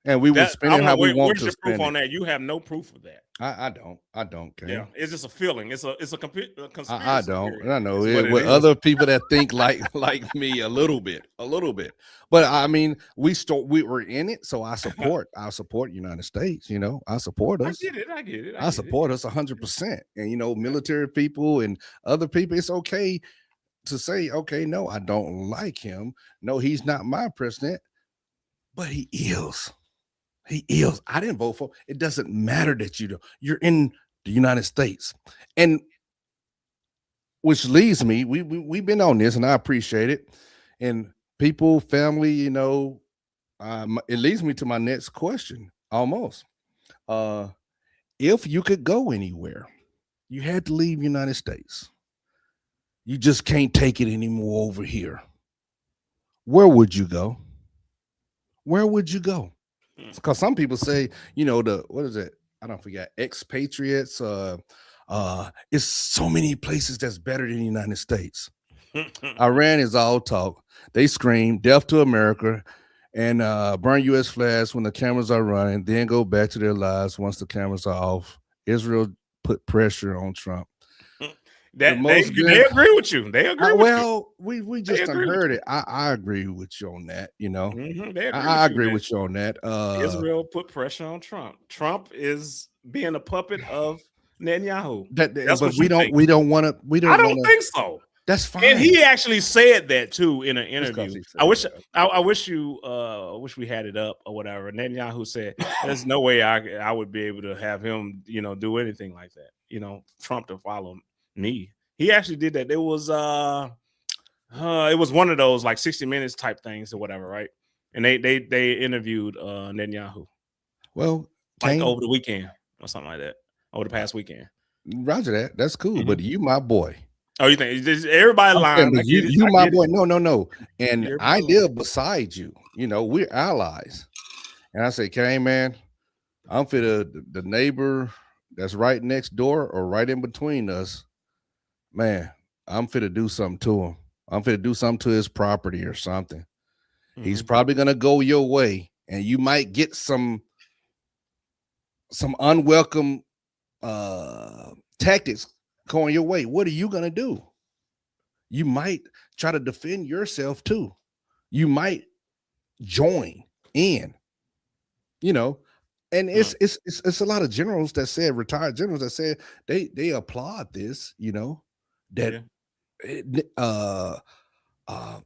[SPEAKER 2] And we would spend it how we want
[SPEAKER 1] where's
[SPEAKER 2] to
[SPEAKER 1] your proof
[SPEAKER 2] spend
[SPEAKER 1] on
[SPEAKER 2] it.
[SPEAKER 1] that? You have no proof of that.
[SPEAKER 2] I don't, Ken.
[SPEAKER 1] Yeah, it's just a feeling. It's a conspiracy.
[SPEAKER 2] I don't.
[SPEAKER 1] theory.
[SPEAKER 2] I know
[SPEAKER 1] It's what
[SPEAKER 2] it
[SPEAKER 1] it
[SPEAKER 2] with
[SPEAKER 1] is.
[SPEAKER 2] other people that think like me a little bit. But I mean, we were in it, so I support United States. You know, I support us.
[SPEAKER 1] I get it.
[SPEAKER 2] I support us 100%. And you know, military people and other people, it's okay to say, okay, no, I don't like him. No, he's not my president, but he is. He is. I didn't vote for. It doesn't matter that you do. You're in the United States, and which leads me. We've been on this, and I appreciate it. And people, family, you know, it leads me to my next question. Almost, if you could go anywhere, you had to leave United States. You just can't take it anymore over here. Where would you go? Where would you go? Because some people say, you know, what is it? I don't forget, expatriates. It's so many places that's better than the United States. Iran is all talk. They scream death to America and burn U.S. flags when the cameras are running, then go back to their lives once the cameras are off. Israel put pressure on Trump.
[SPEAKER 1] They agree with you. They agree with you.
[SPEAKER 2] Well, we just heard it. I agree with you on that. You know, I agree with you on that.
[SPEAKER 1] Israel put pressure on Trump. Trump is being a puppet of Netanyahu.
[SPEAKER 2] That's but we don't want to. We don't.
[SPEAKER 1] I don't think so.
[SPEAKER 2] That's fine.
[SPEAKER 1] And he actually said that too in an interview. I wish we had it up or whatever. Netanyahu said, "There's no way I would be able to have him, you know, do anything like that. You know, Trump to follow me." He actually did that. It was one of those like 60 Minutes type things or whatever, right? And they interviewed Netanyahu.
[SPEAKER 2] Well,
[SPEAKER 1] like over the weekend or something like that. Over the past weekend.
[SPEAKER 2] Roger that. That's cool. But you my boy.
[SPEAKER 1] Oh, you think everybody lying?
[SPEAKER 2] You my boy. No. And I live beside you. You know, we're allies. And I say, Kane, man, I'm for the neighbor that's right next door or right in between us. Man, I'm fit to do something to him. I'm fit to do something to his property or something. He's probably gonna go your way, and you might get some unwelcome tactics going your way. What are you gonna do? You might try to defend yourself too. You might join in, you know. And it's a lot of generals that said, retired generals that said they applaud this, you know, that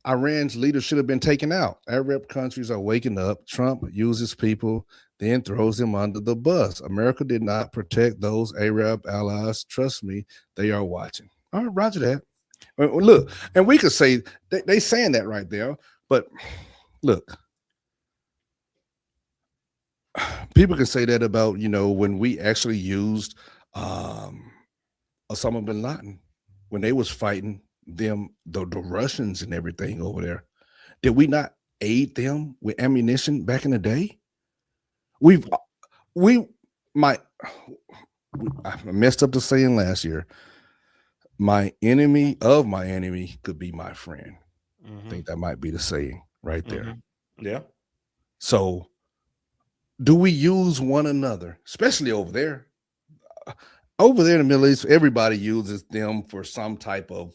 [SPEAKER 2] Iran's leader should have been taken out. Arab countries are waking up. Trump uses people, then throws them under the bus. America did not protect those Arab allies. Trust me, they are watching. All right, roger that. Look, and we could say they saying that right there, but look, people can say that about, you know, when we actually used Osama bin Laden when they was fighting them, the Russians and everything over there. Did we not aid them with ammunition back in the day? I messed up the saying last year. My enemy of my enemy could be my friend. I think that might be the saying right there.
[SPEAKER 1] Yeah.
[SPEAKER 2] So do we use one another, especially over there? Over there in the Middle East, everybody uses them for some type of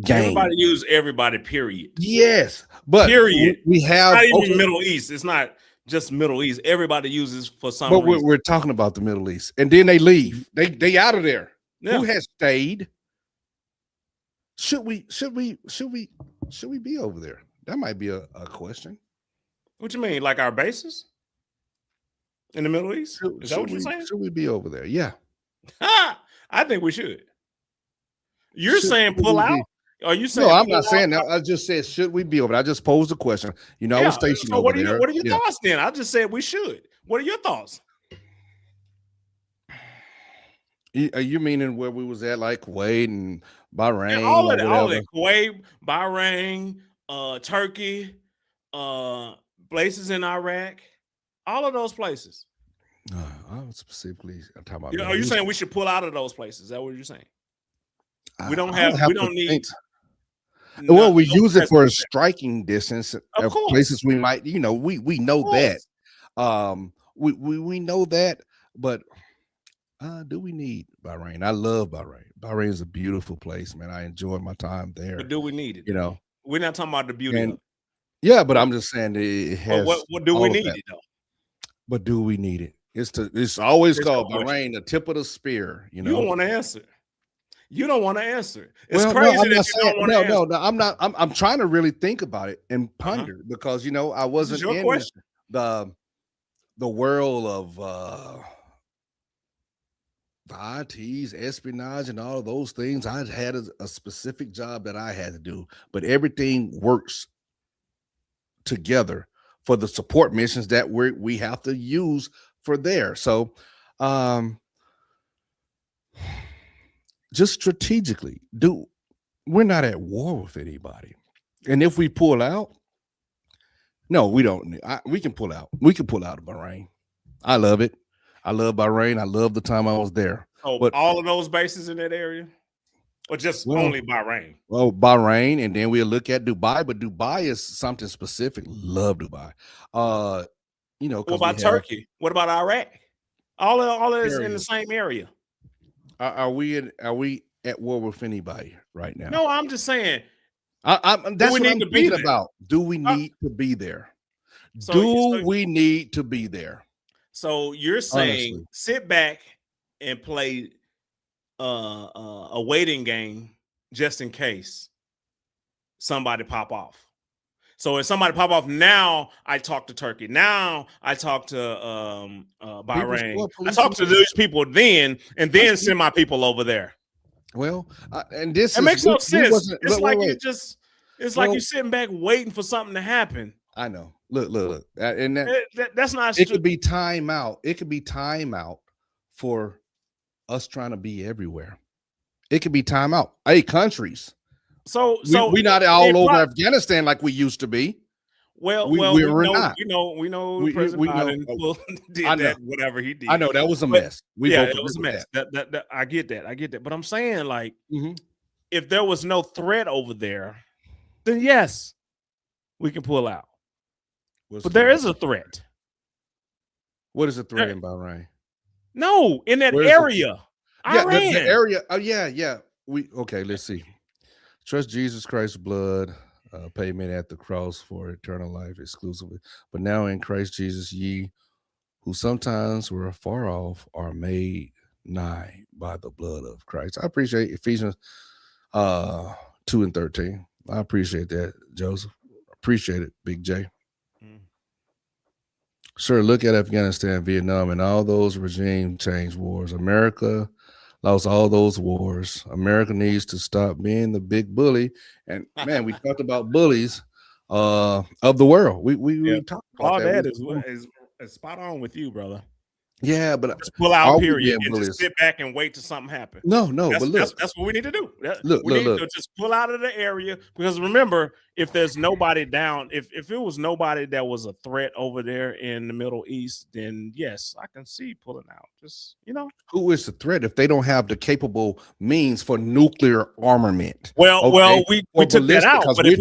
[SPEAKER 2] game.
[SPEAKER 1] Everybody use everybody, period.
[SPEAKER 2] Yes, but
[SPEAKER 1] Period.
[SPEAKER 2] we have
[SPEAKER 1] It's not even Middle East. It's not just Middle East. Everybody uses for some
[SPEAKER 2] but
[SPEAKER 1] reason.
[SPEAKER 2] we're talking about the Middle East, and then they leave. They out of there.
[SPEAKER 1] Yeah.
[SPEAKER 2] Who has stayed? Should we be over there? That might be a question.
[SPEAKER 1] What you mean? Like our bases in the Middle East? Is that what you're saying?
[SPEAKER 2] Should we be over there? Yeah.
[SPEAKER 1] I think we should. You're saying pull out? Are you saying
[SPEAKER 2] no? I'm not saying that. I just said should we be over there? I just posed the question. You know, I was stationed over there.
[SPEAKER 1] What are your thoughts then? I just said we should. What are your thoughts?
[SPEAKER 2] Are you meaning where we was at, like Kuwait and Bahrain?
[SPEAKER 1] All of that. Kuwait, Bahrain, Turkey, places in Iraq, all of those places.
[SPEAKER 2] I was specifically talking about.
[SPEAKER 1] Are you saying we should pull out of those places? Is that what you're saying? We don't need.
[SPEAKER 2] Well, we use it for a striking distance of places we might, we know that. We know that, but do we need Bahrain? I love Bahrain. Bahrain is a beautiful place, man. I enjoyed my time there.
[SPEAKER 1] But do we need it?
[SPEAKER 2] We're
[SPEAKER 1] not talking about the beauty of it.
[SPEAKER 2] Yeah, but I'm just saying it has.
[SPEAKER 1] What do we need it though?
[SPEAKER 2] But do we need it? It's always called Bahrain, the tip of the spear. You
[SPEAKER 1] don't want to answer. You don't want to answer. It's
[SPEAKER 2] well,
[SPEAKER 1] crazy
[SPEAKER 2] no, I'm
[SPEAKER 1] that
[SPEAKER 2] not
[SPEAKER 1] you
[SPEAKER 2] saying,
[SPEAKER 1] don't want to answer.
[SPEAKER 2] No, I'm not. I'm trying to really think about it and ponder because I wasn't in the world of the ITs, espionage, and all of those things. I had a specific job that I had to do, but everything works together for the support missions that we have to use for there. So, just strategically, we're not at war with anybody, and if we pull out, no, we don't. We can pull out. We can pull out of Bahrain. I love it. I love Bahrain. I love the time I was there.
[SPEAKER 1] Oh, but all of those bases in that area, or just only Bahrain?
[SPEAKER 2] Well, Bahrain, and then we'll look at Dubai. But Dubai is something specific. Love Dubai.
[SPEAKER 1] What about Turkey? What about Iraq? All of this in the same area.
[SPEAKER 2] Are we at war with anybody right now?
[SPEAKER 1] No, I'm just saying.
[SPEAKER 2] That's what I'm thinking about. Do we need to be there? Do we need to be there?
[SPEAKER 1] So you're saying sit back and play a waiting game just in case somebody pop off. So if somebody pop off, now I talk to Turkey. Now I talk to Bahrain. I talk to those people then, and then send my people over there.
[SPEAKER 2] Well, and this
[SPEAKER 1] makes no sense. It's like you're sitting back waiting for something to happen.
[SPEAKER 2] I know. Look, and
[SPEAKER 1] that's not.
[SPEAKER 2] It could be time out. It could be time out for us trying to be everywhere. It could be time out. Hey, countries.
[SPEAKER 1] So
[SPEAKER 2] we're not all over Afghanistan like we used to be.
[SPEAKER 1] Well, we know President Biden did that, whatever he did.
[SPEAKER 2] I know that was a mess.
[SPEAKER 1] It was a mess. That I get that. But I'm saying, like, if there was no threat over there, then yes, we can pull out. But there is a threat.
[SPEAKER 2] What is a threat in Bahrain?
[SPEAKER 1] No, in that area.
[SPEAKER 2] Yeah, the area. Oh, yeah. Let's see. Trust Jesus Christ's blood, payment at the cross for eternal life exclusively. But now in Christ Jesus, ye who sometimes were far off are made nigh by the blood of Christ. I appreciate Ephesians 2:13. I appreciate that, Joseph. Appreciate it, Big J. Sure, look at Afghanistan, Vietnam, and all those regime change wars. America lost all those wars. America needs to stop being the big bully. And man, we talked about bullies of the world. We talked about
[SPEAKER 1] all that is spot on with you, brother.
[SPEAKER 2] Yeah, but
[SPEAKER 1] just pull out, period, and just sit back and wait till something happens.
[SPEAKER 2] No, but look,
[SPEAKER 1] that's what we need to do.
[SPEAKER 2] We need
[SPEAKER 1] to just pull out of the area, because remember, if there's nobody down, if it was nobody that was a threat over there in the Middle East, then yes, I can see pulling out. Just
[SPEAKER 2] who is the threat if they don't have the capable means for nuclear armament?
[SPEAKER 1] Well, we took that out, but if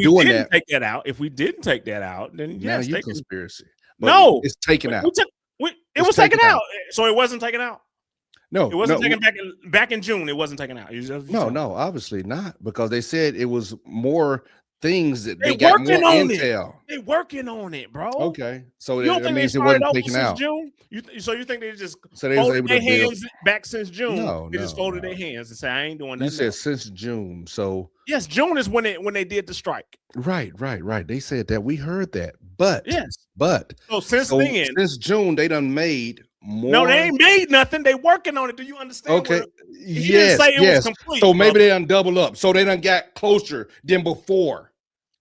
[SPEAKER 1] we didn't take that out, then yes,
[SPEAKER 2] now you conspiracy.
[SPEAKER 1] No,
[SPEAKER 2] it's taken out.
[SPEAKER 1] It was taken out. So it wasn't taken out.
[SPEAKER 2] No,
[SPEAKER 1] It wasn't
[SPEAKER 2] no,
[SPEAKER 1] taken back in June. It wasn't taken out.
[SPEAKER 2] no, obviously not, because they said it was more things that
[SPEAKER 1] They
[SPEAKER 2] they got more
[SPEAKER 1] working on it.
[SPEAKER 2] intel.
[SPEAKER 1] They working on it, bro.
[SPEAKER 2] Okay, so
[SPEAKER 1] You don't
[SPEAKER 2] that
[SPEAKER 1] think they
[SPEAKER 2] means it
[SPEAKER 1] started
[SPEAKER 2] wasn't
[SPEAKER 1] over
[SPEAKER 2] taken
[SPEAKER 1] since
[SPEAKER 2] out.
[SPEAKER 1] June? So you think they just
[SPEAKER 2] So they was
[SPEAKER 1] folded
[SPEAKER 2] able to
[SPEAKER 1] their
[SPEAKER 2] build.
[SPEAKER 1] hands back since June?
[SPEAKER 2] No,
[SPEAKER 1] They just
[SPEAKER 2] no,
[SPEAKER 1] folded
[SPEAKER 2] no.
[SPEAKER 1] their hands and said, "I ain't doing
[SPEAKER 2] You
[SPEAKER 1] nothing
[SPEAKER 2] said
[SPEAKER 1] else."
[SPEAKER 2] since June, so
[SPEAKER 1] Yes, June is when they did the strike.
[SPEAKER 2] right. They said that. We heard that, but
[SPEAKER 1] Yes.
[SPEAKER 2] but
[SPEAKER 1] So since
[SPEAKER 2] so
[SPEAKER 1] then,
[SPEAKER 2] since June they done made
[SPEAKER 1] no, they
[SPEAKER 2] more.
[SPEAKER 1] ain't made nothing. They working on it. Do you understand?
[SPEAKER 2] Okay,
[SPEAKER 1] He didn't
[SPEAKER 2] yes,
[SPEAKER 1] say it was
[SPEAKER 2] yes.
[SPEAKER 1] complete,
[SPEAKER 2] So maybe
[SPEAKER 1] brother.
[SPEAKER 2] they done double up. So they done got closer than before.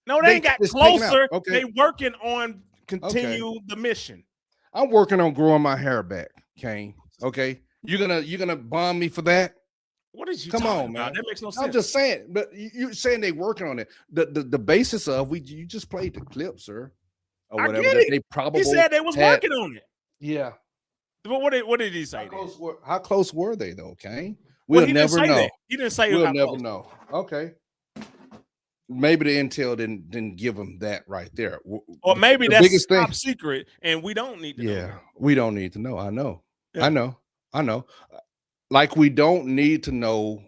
[SPEAKER 1] No, they ain't got
[SPEAKER 2] It's taken out.
[SPEAKER 1] closer.
[SPEAKER 2] Okay,
[SPEAKER 1] They working on
[SPEAKER 2] okay.
[SPEAKER 1] continue the mission.
[SPEAKER 2] I'm working on growing my hair back, Kane. Okay, you're gonna bomb me for that?
[SPEAKER 1] What is you
[SPEAKER 2] Come
[SPEAKER 1] talking
[SPEAKER 2] on,
[SPEAKER 1] about?
[SPEAKER 2] man.
[SPEAKER 1] That makes no
[SPEAKER 2] I'm
[SPEAKER 1] sense.
[SPEAKER 2] just saying, but you're saying they working on it. The basis of you just played the clip, sir, or
[SPEAKER 1] I
[SPEAKER 2] whatever
[SPEAKER 1] get
[SPEAKER 2] that
[SPEAKER 1] it.
[SPEAKER 2] they probably
[SPEAKER 1] He said they was
[SPEAKER 2] had.
[SPEAKER 1] working on it.
[SPEAKER 2] Yeah.
[SPEAKER 1] But what did he say?
[SPEAKER 2] How close were they though, Kane?
[SPEAKER 1] Well,
[SPEAKER 2] We'll
[SPEAKER 1] he didn't
[SPEAKER 2] never
[SPEAKER 1] say
[SPEAKER 2] know.
[SPEAKER 1] that. He didn't say
[SPEAKER 2] We'll
[SPEAKER 1] how
[SPEAKER 2] never
[SPEAKER 1] close.
[SPEAKER 2] know. Okay. Maybe the intel didn't give them that right there.
[SPEAKER 1] Or maybe
[SPEAKER 2] The
[SPEAKER 1] that's
[SPEAKER 2] biggest thing.
[SPEAKER 1] top secret, and we don't need to know.
[SPEAKER 2] Yeah, we don't need to know. I know.
[SPEAKER 1] Yeah.
[SPEAKER 2] I know. Like we don't need to know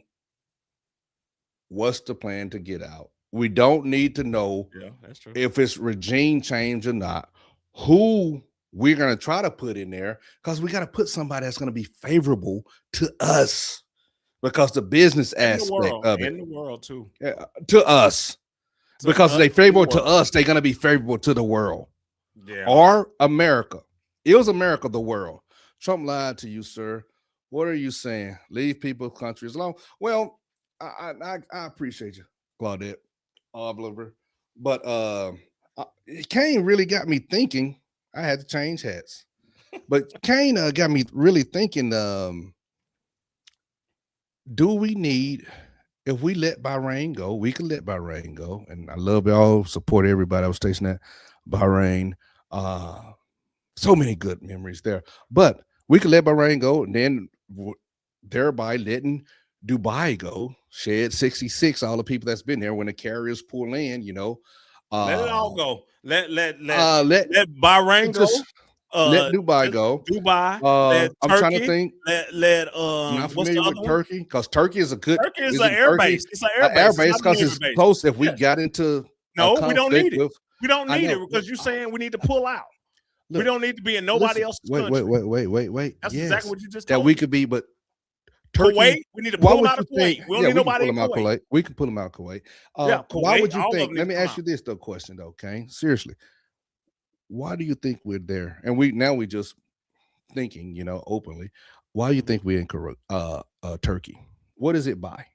[SPEAKER 2] what's the plan to get out. We don't need to know
[SPEAKER 1] Yeah, that's true.
[SPEAKER 2] if it's regime change or not, who we're going to try to put in there, because we got to put somebody that's going to be favorable to us, because the business aspect of it
[SPEAKER 1] in the world too.
[SPEAKER 2] to us, because
[SPEAKER 1] us,
[SPEAKER 2] they favorable
[SPEAKER 1] the
[SPEAKER 2] to
[SPEAKER 1] world.
[SPEAKER 2] us, they're going to be favorable to the world.
[SPEAKER 1] Yeah.
[SPEAKER 2] Or America. Is America the world? Trump lied to you, sir. What are you saying? Leave people's countries alone. Well, I appreciate you, Claudette Oliver, but Kane really got me thinking. I had to change hats, but Kane got me really thinking. Do we need? If we let Bahrain go, we can let Bahrain go, and I love y'all. Support everybody. I was stationed at Bahrain. So many good memories there, but we could let Bahrain go, and then thereby letting Dubai go, shed 66, all the people that's been there when the carriers pull in,
[SPEAKER 1] Let it all go. Let
[SPEAKER 2] let
[SPEAKER 1] Bahrain go.
[SPEAKER 2] let Dubai go.
[SPEAKER 1] Dubai. Let
[SPEAKER 2] I'm
[SPEAKER 1] Turkey.
[SPEAKER 2] trying to think.
[SPEAKER 1] Let
[SPEAKER 2] I'm not
[SPEAKER 1] what's the
[SPEAKER 2] familiar
[SPEAKER 1] other
[SPEAKER 2] with
[SPEAKER 1] one?
[SPEAKER 2] Turkey, because Turkey is a good.
[SPEAKER 1] Turkey is
[SPEAKER 2] isn't
[SPEAKER 1] an air
[SPEAKER 2] Turkey
[SPEAKER 1] base. It's an air base.
[SPEAKER 2] base because it's
[SPEAKER 1] base.
[SPEAKER 2] close. If we
[SPEAKER 1] Yes.
[SPEAKER 2] got into
[SPEAKER 1] No,
[SPEAKER 2] a
[SPEAKER 1] we don't need
[SPEAKER 2] conflict
[SPEAKER 1] it.
[SPEAKER 2] with,
[SPEAKER 1] We don't
[SPEAKER 2] I
[SPEAKER 1] need it
[SPEAKER 2] know.
[SPEAKER 1] because you're saying we need to pull out.
[SPEAKER 2] Look,
[SPEAKER 1] we don't need to be in nobody
[SPEAKER 2] listen,
[SPEAKER 1] else's
[SPEAKER 2] wait,
[SPEAKER 1] country.
[SPEAKER 2] wait.
[SPEAKER 1] That's
[SPEAKER 2] Yes,
[SPEAKER 1] exactly what you just
[SPEAKER 2] that
[SPEAKER 1] told
[SPEAKER 2] we
[SPEAKER 1] me.
[SPEAKER 2] could be, but Turkey.
[SPEAKER 1] Kuwait, we need to
[SPEAKER 2] Why
[SPEAKER 1] pull them
[SPEAKER 2] would
[SPEAKER 1] out
[SPEAKER 2] you
[SPEAKER 1] of Kuwait.
[SPEAKER 2] think?
[SPEAKER 1] We don't
[SPEAKER 2] Yeah,
[SPEAKER 1] need
[SPEAKER 2] we can pull
[SPEAKER 1] nobody in
[SPEAKER 2] them out
[SPEAKER 1] Kuwait.
[SPEAKER 2] Kuwait. We can pull them out Kuwait.
[SPEAKER 1] Yeah,
[SPEAKER 2] Why
[SPEAKER 1] Kuwait,
[SPEAKER 2] would you
[SPEAKER 1] all of
[SPEAKER 2] think?
[SPEAKER 1] them
[SPEAKER 2] Let
[SPEAKER 1] need
[SPEAKER 2] me
[SPEAKER 1] to come
[SPEAKER 2] ask you this though, question though, Kane. Seriously, why do you think we're there? And we just thinking, openly. Why do you think we're in Turkey? What is it by?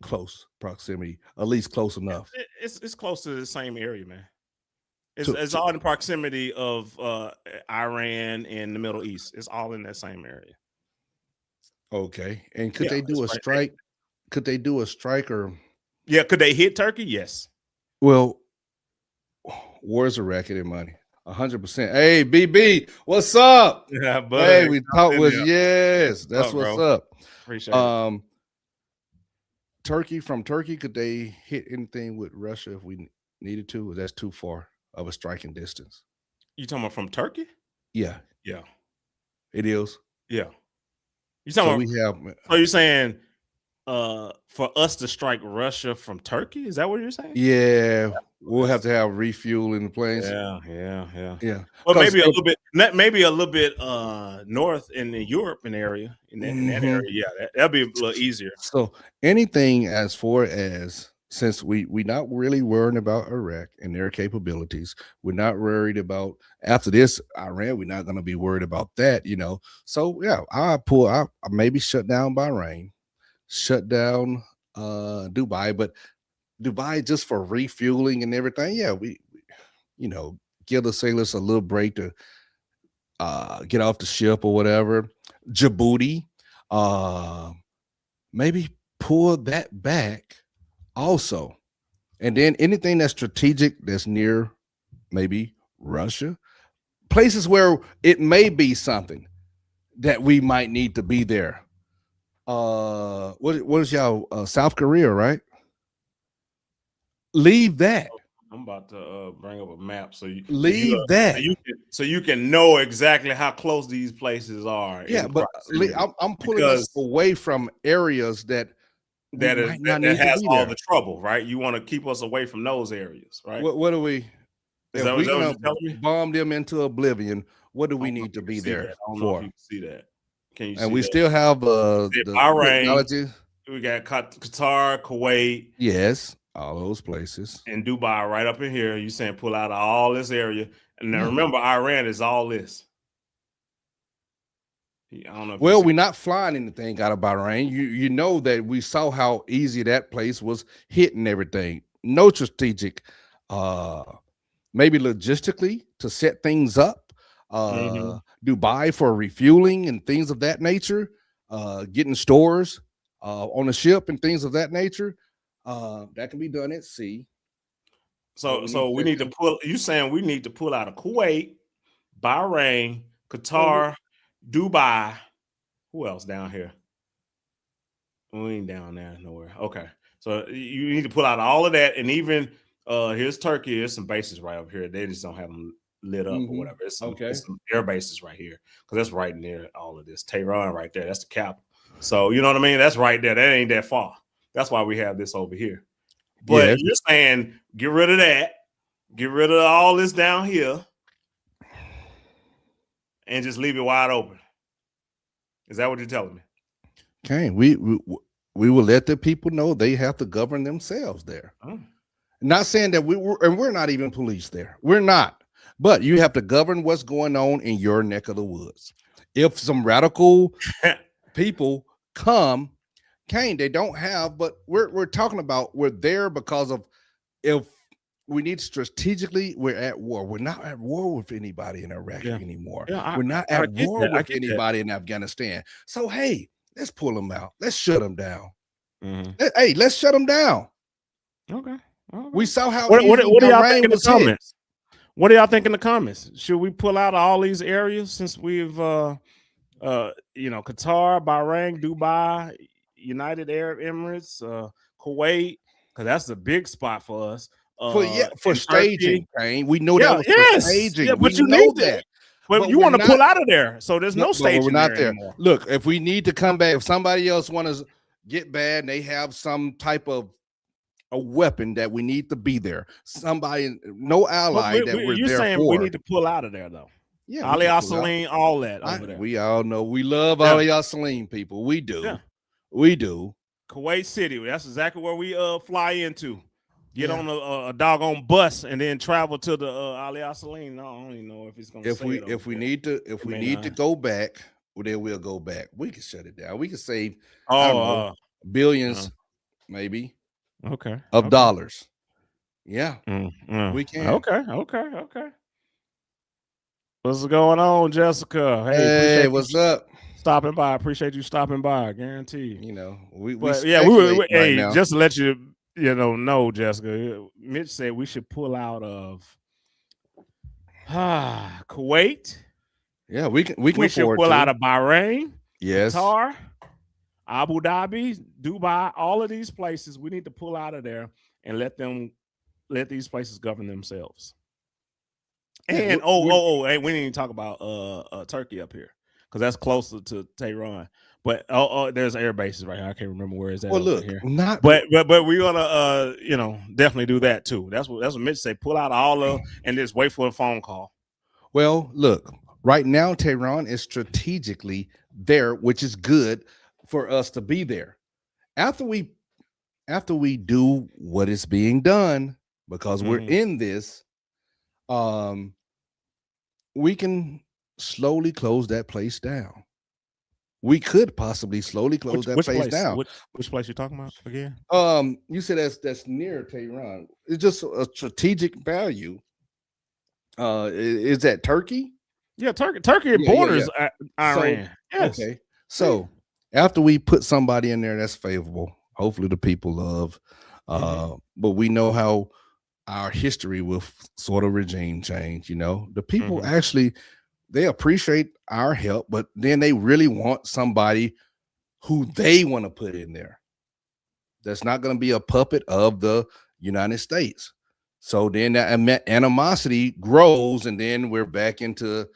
[SPEAKER 2] Close proximity, at least close enough.
[SPEAKER 1] It's close to the same area, man.
[SPEAKER 2] To-
[SPEAKER 1] It's all in the proximity of Iran and the Middle East. It's all in that same area.
[SPEAKER 2] Okay, and could
[SPEAKER 1] Yeah,
[SPEAKER 2] they do a
[SPEAKER 1] it's right.
[SPEAKER 2] strike? Could they do a strike or?
[SPEAKER 1] Yeah, could they hit Turkey? Yes.
[SPEAKER 2] Well, where's the record and money? 100%. Hey, BB, what's up?
[SPEAKER 1] Yeah, but
[SPEAKER 2] Hey, we talked with yes, that's what's
[SPEAKER 1] bro.
[SPEAKER 2] up.
[SPEAKER 1] Appreciate it.
[SPEAKER 2] From Turkey, could they hit anything with Russia if we needed to? Or that's too far of a striking distance.
[SPEAKER 1] You talking about from Turkey?
[SPEAKER 2] Yeah,
[SPEAKER 1] Yeah.
[SPEAKER 2] it is.
[SPEAKER 1] Yeah. You
[SPEAKER 2] So
[SPEAKER 1] talking
[SPEAKER 2] we
[SPEAKER 1] about,
[SPEAKER 2] have.
[SPEAKER 1] so you're saying for us to strike Russia from Turkey? Is that what you're saying?
[SPEAKER 2] Yeah, we'll have to have refueling the planes.
[SPEAKER 1] Yeah.
[SPEAKER 2] Well,
[SPEAKER 1] maybe a little bit north in the European area, in that area. Yeah, that'll be a little easier.
[SPEAKER 2] So anything as far as, since we're not really worried about Iraq and their capabilities, we're not worried about after this Iran, we're not going to be worried about that, So yeah, I maybe shut down Bahrain, shut down Dubai, but Dubai just for refueling and everything. Yeah, we give the sailors a little break to get off the ship or whatever. Djibouti, maybe pull that back also. And then anything that's strategic that's near maybe Russia, places where it may be something that we might need to be there. What is y'all South Korea, right? Leave that.
[SPEAKER 1] I'm about to bring up a map so
[SPEAKER 2] Leave that.
[SPEAKER 1] so you can know exactly how close these places are
[SPEAKER 2] Yeah,
[SPEAKER 1] in
[SPEAKER 2] but
[SPEAKER 1] proximity.
[SPEAKER 2] I'm pulling us
[SPEAKER 1] Because
[SPEAKER 2] away from areas that we might not
[SPEAKER 1] that
[SPEAKER 2] need to
[SPEAKER 1] has
[SPEAKER 2] be
[SPEAKER 1] all
[SPEAKER 2] there.
[SPEAKER 1] the trouble, right? You want to keep us away from those areas, right?
[SPEAKER 2] What do we?
[SPEAKER 1] Is
[SPEAKER 2] If
[SPEAKER 1] that,
[SPEAKER 2] we're
[SPEAKER 1] what
[SPEAKER 2] gonna
[SPEAKER 1] you're telling me?
[SPEAKER 2] bomb them into oblivion, what do
[SPEAKER 1] I
[SPEAKER 2] we
[SPEAKER 1] don't know if
[SPEAKER 2] need to
[SPEAKER 1] you can
[SPEAKER 2] be
[SPEAKER 1] see that.
[SPEAKER 2] there
[SPEAKER 1] I don't know if
[SPEAKER 2] for?
[SPEAKER 1] you can see that. Can you
[SPEAKER 2] And
[SPEAKER 1] see
[SPEAKER 2] we
[SPEAKER 1] that?
[SPEAKER 2] still have
[SPEAKER 1] See
[SPEAKER 2] the
[SPEAKER 1] Bahrain,
[SPEAKER 2] technology.
[SPEAKER 1] we got Qatar, Kuwait,
[SPEAKER 2] Yes, all those places.
[SPEAKER 1] and Dubai right up in here. You saying pull out of all this area. And now
[SPEAKER 2] Yeah.
[SPEAKER 1] remember, Iran is all this. I don't know if you
[SPEAKER 2] Well,
[SPEAKER 1] see.
[SPEAKER 2] we're not flying anything out of Bahrain. You know that we saw how easy that place was hitting everything. No strategic, uh, maybe logistically to set things up.
[SPEAKER 1] Mhm.
[SPEAKER 2] Dubai for refueling and things of that nature. Getting stores on a ship and things of that nature. That can be done at sea. But we need
[SPEAKER 1] So
[SPEAKER 2] to
[SPEAKER 1] we
[SPEAKER 2] let
[SPEAKER 1] need to
[SPEAKER 2] them.
[SPEAKER 1] pull. You saying we need to pull out of Kuwait, Bahrain,
[SPEAKER 2] Well,
[SPEAKER 1] Qatar, Dubai. Who else down here? We ain't down there nowhere. Okay, so you need to pull out all of that, and even here's Turkey. There's some bases right up here. They just don't have them lit up or
[SPEAKER 2] mm-hmm.
[SPEAKER 1] whatever.
[SPEAKER 2] Okay.
[SPEAKER 1] It's some air bases right here because that's right near all of this. Tehran right there. That's the capital. So you know what I mean. That's right there. That ain't that far. That's why we have this over here. But
[SPEAKER 2] Yes.
[SPEAKER 1] you're saying get rid of that, get rid of all this down here, and just leave it wide open. Is that what you're telling me?
[SPEAKER 2] Okay. We will let the people know they have to govern themselves there.
[SPEAKER 1] Oh.
[SPEAKER 2] Not saying that we're not even police there. We're not. But you have to govern what's going on in your neck of the woods. If some radical people come, Kane, they don't have, but we're talking about we're there because of if we need strategically, we're at war. We're not at war with anybody in Iraq anymore.
[SPEAKER 1] Yeah,
[SPEAKER 2] We're not
[SPEAKER 1] I
[SPEAKER 2] at
[SPEAKER 1] get
[SPEAKER 2] war
[SPEAKER 1] that. I
[SPEAKER 2] with
[SPEAKER 1] get that.
[SPEAKER 2] anybody in Afghanistan. So hey, let's pull them out. Let's shut them down.
[SPEAKER 1] Mhm.
[SPEAKER 2] Hey, let's shut them down.
[SPEAKER 1] Okay.
[SPEAKER 2] We saw how
[SPEAKER 1] What
[SPEAKER 2] easy
[SPEAKER 1] do y'all think
[SPEAKER 2] Bahrain
[SPEAKER 1] in the
[SPEAKER 2] was hit.
[SPEAKER 1] comments? What do y'all think in the comments? Should we pull out of all these areas since we've Qatar, Bahrain, Dubai, United Arab Emirates, Kuwait, because that's a big spot for us.
[SPEAKER 2] For
[SPEAKER 1] In Turkey.
[SPEAKER 2] staging, Kane. We know that
[SPEAKER 1] Yeah,
[SPEAKER 2] was for
[SPEAKER 1] yes. Yeah,
[SPEAKER 2] staging. We
[SPEAKER 1] but you
[SPEAKER 2] know
[SPEAKER 1] need to,
[SPEAKER 2] that.
[SPEAKER 1] but
[SPEAKER 2] But
[SPEAKER 1] you
[SPEAKER 2] we're
[SPEAKER 1] want to
[SPEAKER 2] not
[SPEAKER 1] pull out of there. So there's no
[SPEAKER 2] but we're
[SPEAKER 1] staging
[SPEAKER 2] not
[SPEAKER 1] there
[SPEAKER 2] there.
[SPEAKER 1] anymore.
[SPEAKER 2] Look, if we need to come back, if somebody else want to get bad and they have some type of a weapon that we need to be there, somebody, no ally that we're
[SPEAKER 1] You're
[SPEAKER 2] there
[SPEAKER 1] saying we
[SPEAKER 2] for.
[SPEAKER 1] need to pull out of there though.
[SPEAKER 2] Yeah, we
[SPEAKER 1] Ali
[SPEAKER 2] can pull out.
[SPEAKER 1] Salim, all that over there.
[SPEAKER 2] We all know we love
[SPEAKER 1] Yeah.
[SPEAKER 2] all of y'all Salim people. We do.
[SPEAKER 1] Yeah.
[SPEAKER 2] We do.
[SPEAKER 1] Kuwait City. That's exactly where we fly into. Get on a doggone bus and then travel to the Ali Salim. I don't even know if it's gonna.
[SPEAKER 2] If we need to go back, well, then we'll go back. We can shut it down. We can save. I don't know, billions, maybe.
[SPEAKER 1] Okay.
[SPEAKER 2] Of dollars. Yeah. We can.
[SPEAKER 1] Okay. What's going on, Jessica?
[SPEAKER 2] Hey,
[SPEAKER 1] appreciate
[SPEAKER 2] what's
[SPEAKER 1] you
[SPEAKER 2] up?
[SPEAKER 1] stopping by. Appreciate you stopping by. Guarantee.
[SPEAKER 2] You know,
[SPEAKER 1] we right now. Just to let you know, Jessica. Mitch said we should pull out of Kuwait.
[SPEAKER 2] Yeah, we can
[SPEAKER 1] should pull out of Bahrain.
[SPEAKER 2] Yes.
[SPEAKER 1] Qatar, Abu Dhabi, Dubai, all of these places. We need to pull out of there and let these places govern themselves. And we didn't even talk about Turkey up here because that's closer to Tehran. But there's air bases right here. I can't remember where it's at.
[SPEAKER 2] Well, look,
[SPEAKER 1] here.
[SPEAKER 2] not
[SPEAKER 1] but we're gonna definitely do that too. That's what Mitch say. Pull out all of and just wait for a phone call.
[SPEAKER 2] Well, look, right now Tehran is strategically there, which is good for us to be there. After we do what is being done, because we're in this, we can slowly close that place down. We could possibly slowly close that place down.
[SPEAKER 1] Which place you talking about again?
[SPEAKER 2] You said that's near Tehran. It's just a strategic value. Is that Turkey?
[SPEAKER 1] Yeah, Turkey borders Iran.
[SPEAKER 2] So, yes. Okay. So after we put somebody in there that's favorable, hopefully the people love. But we know how our history with sort of regime change. The people actually, they appreciate our help, but then they really want somebody who they want to put in there. That's not going to be a puppet of the United States. So then that animosity grows, and then we're back into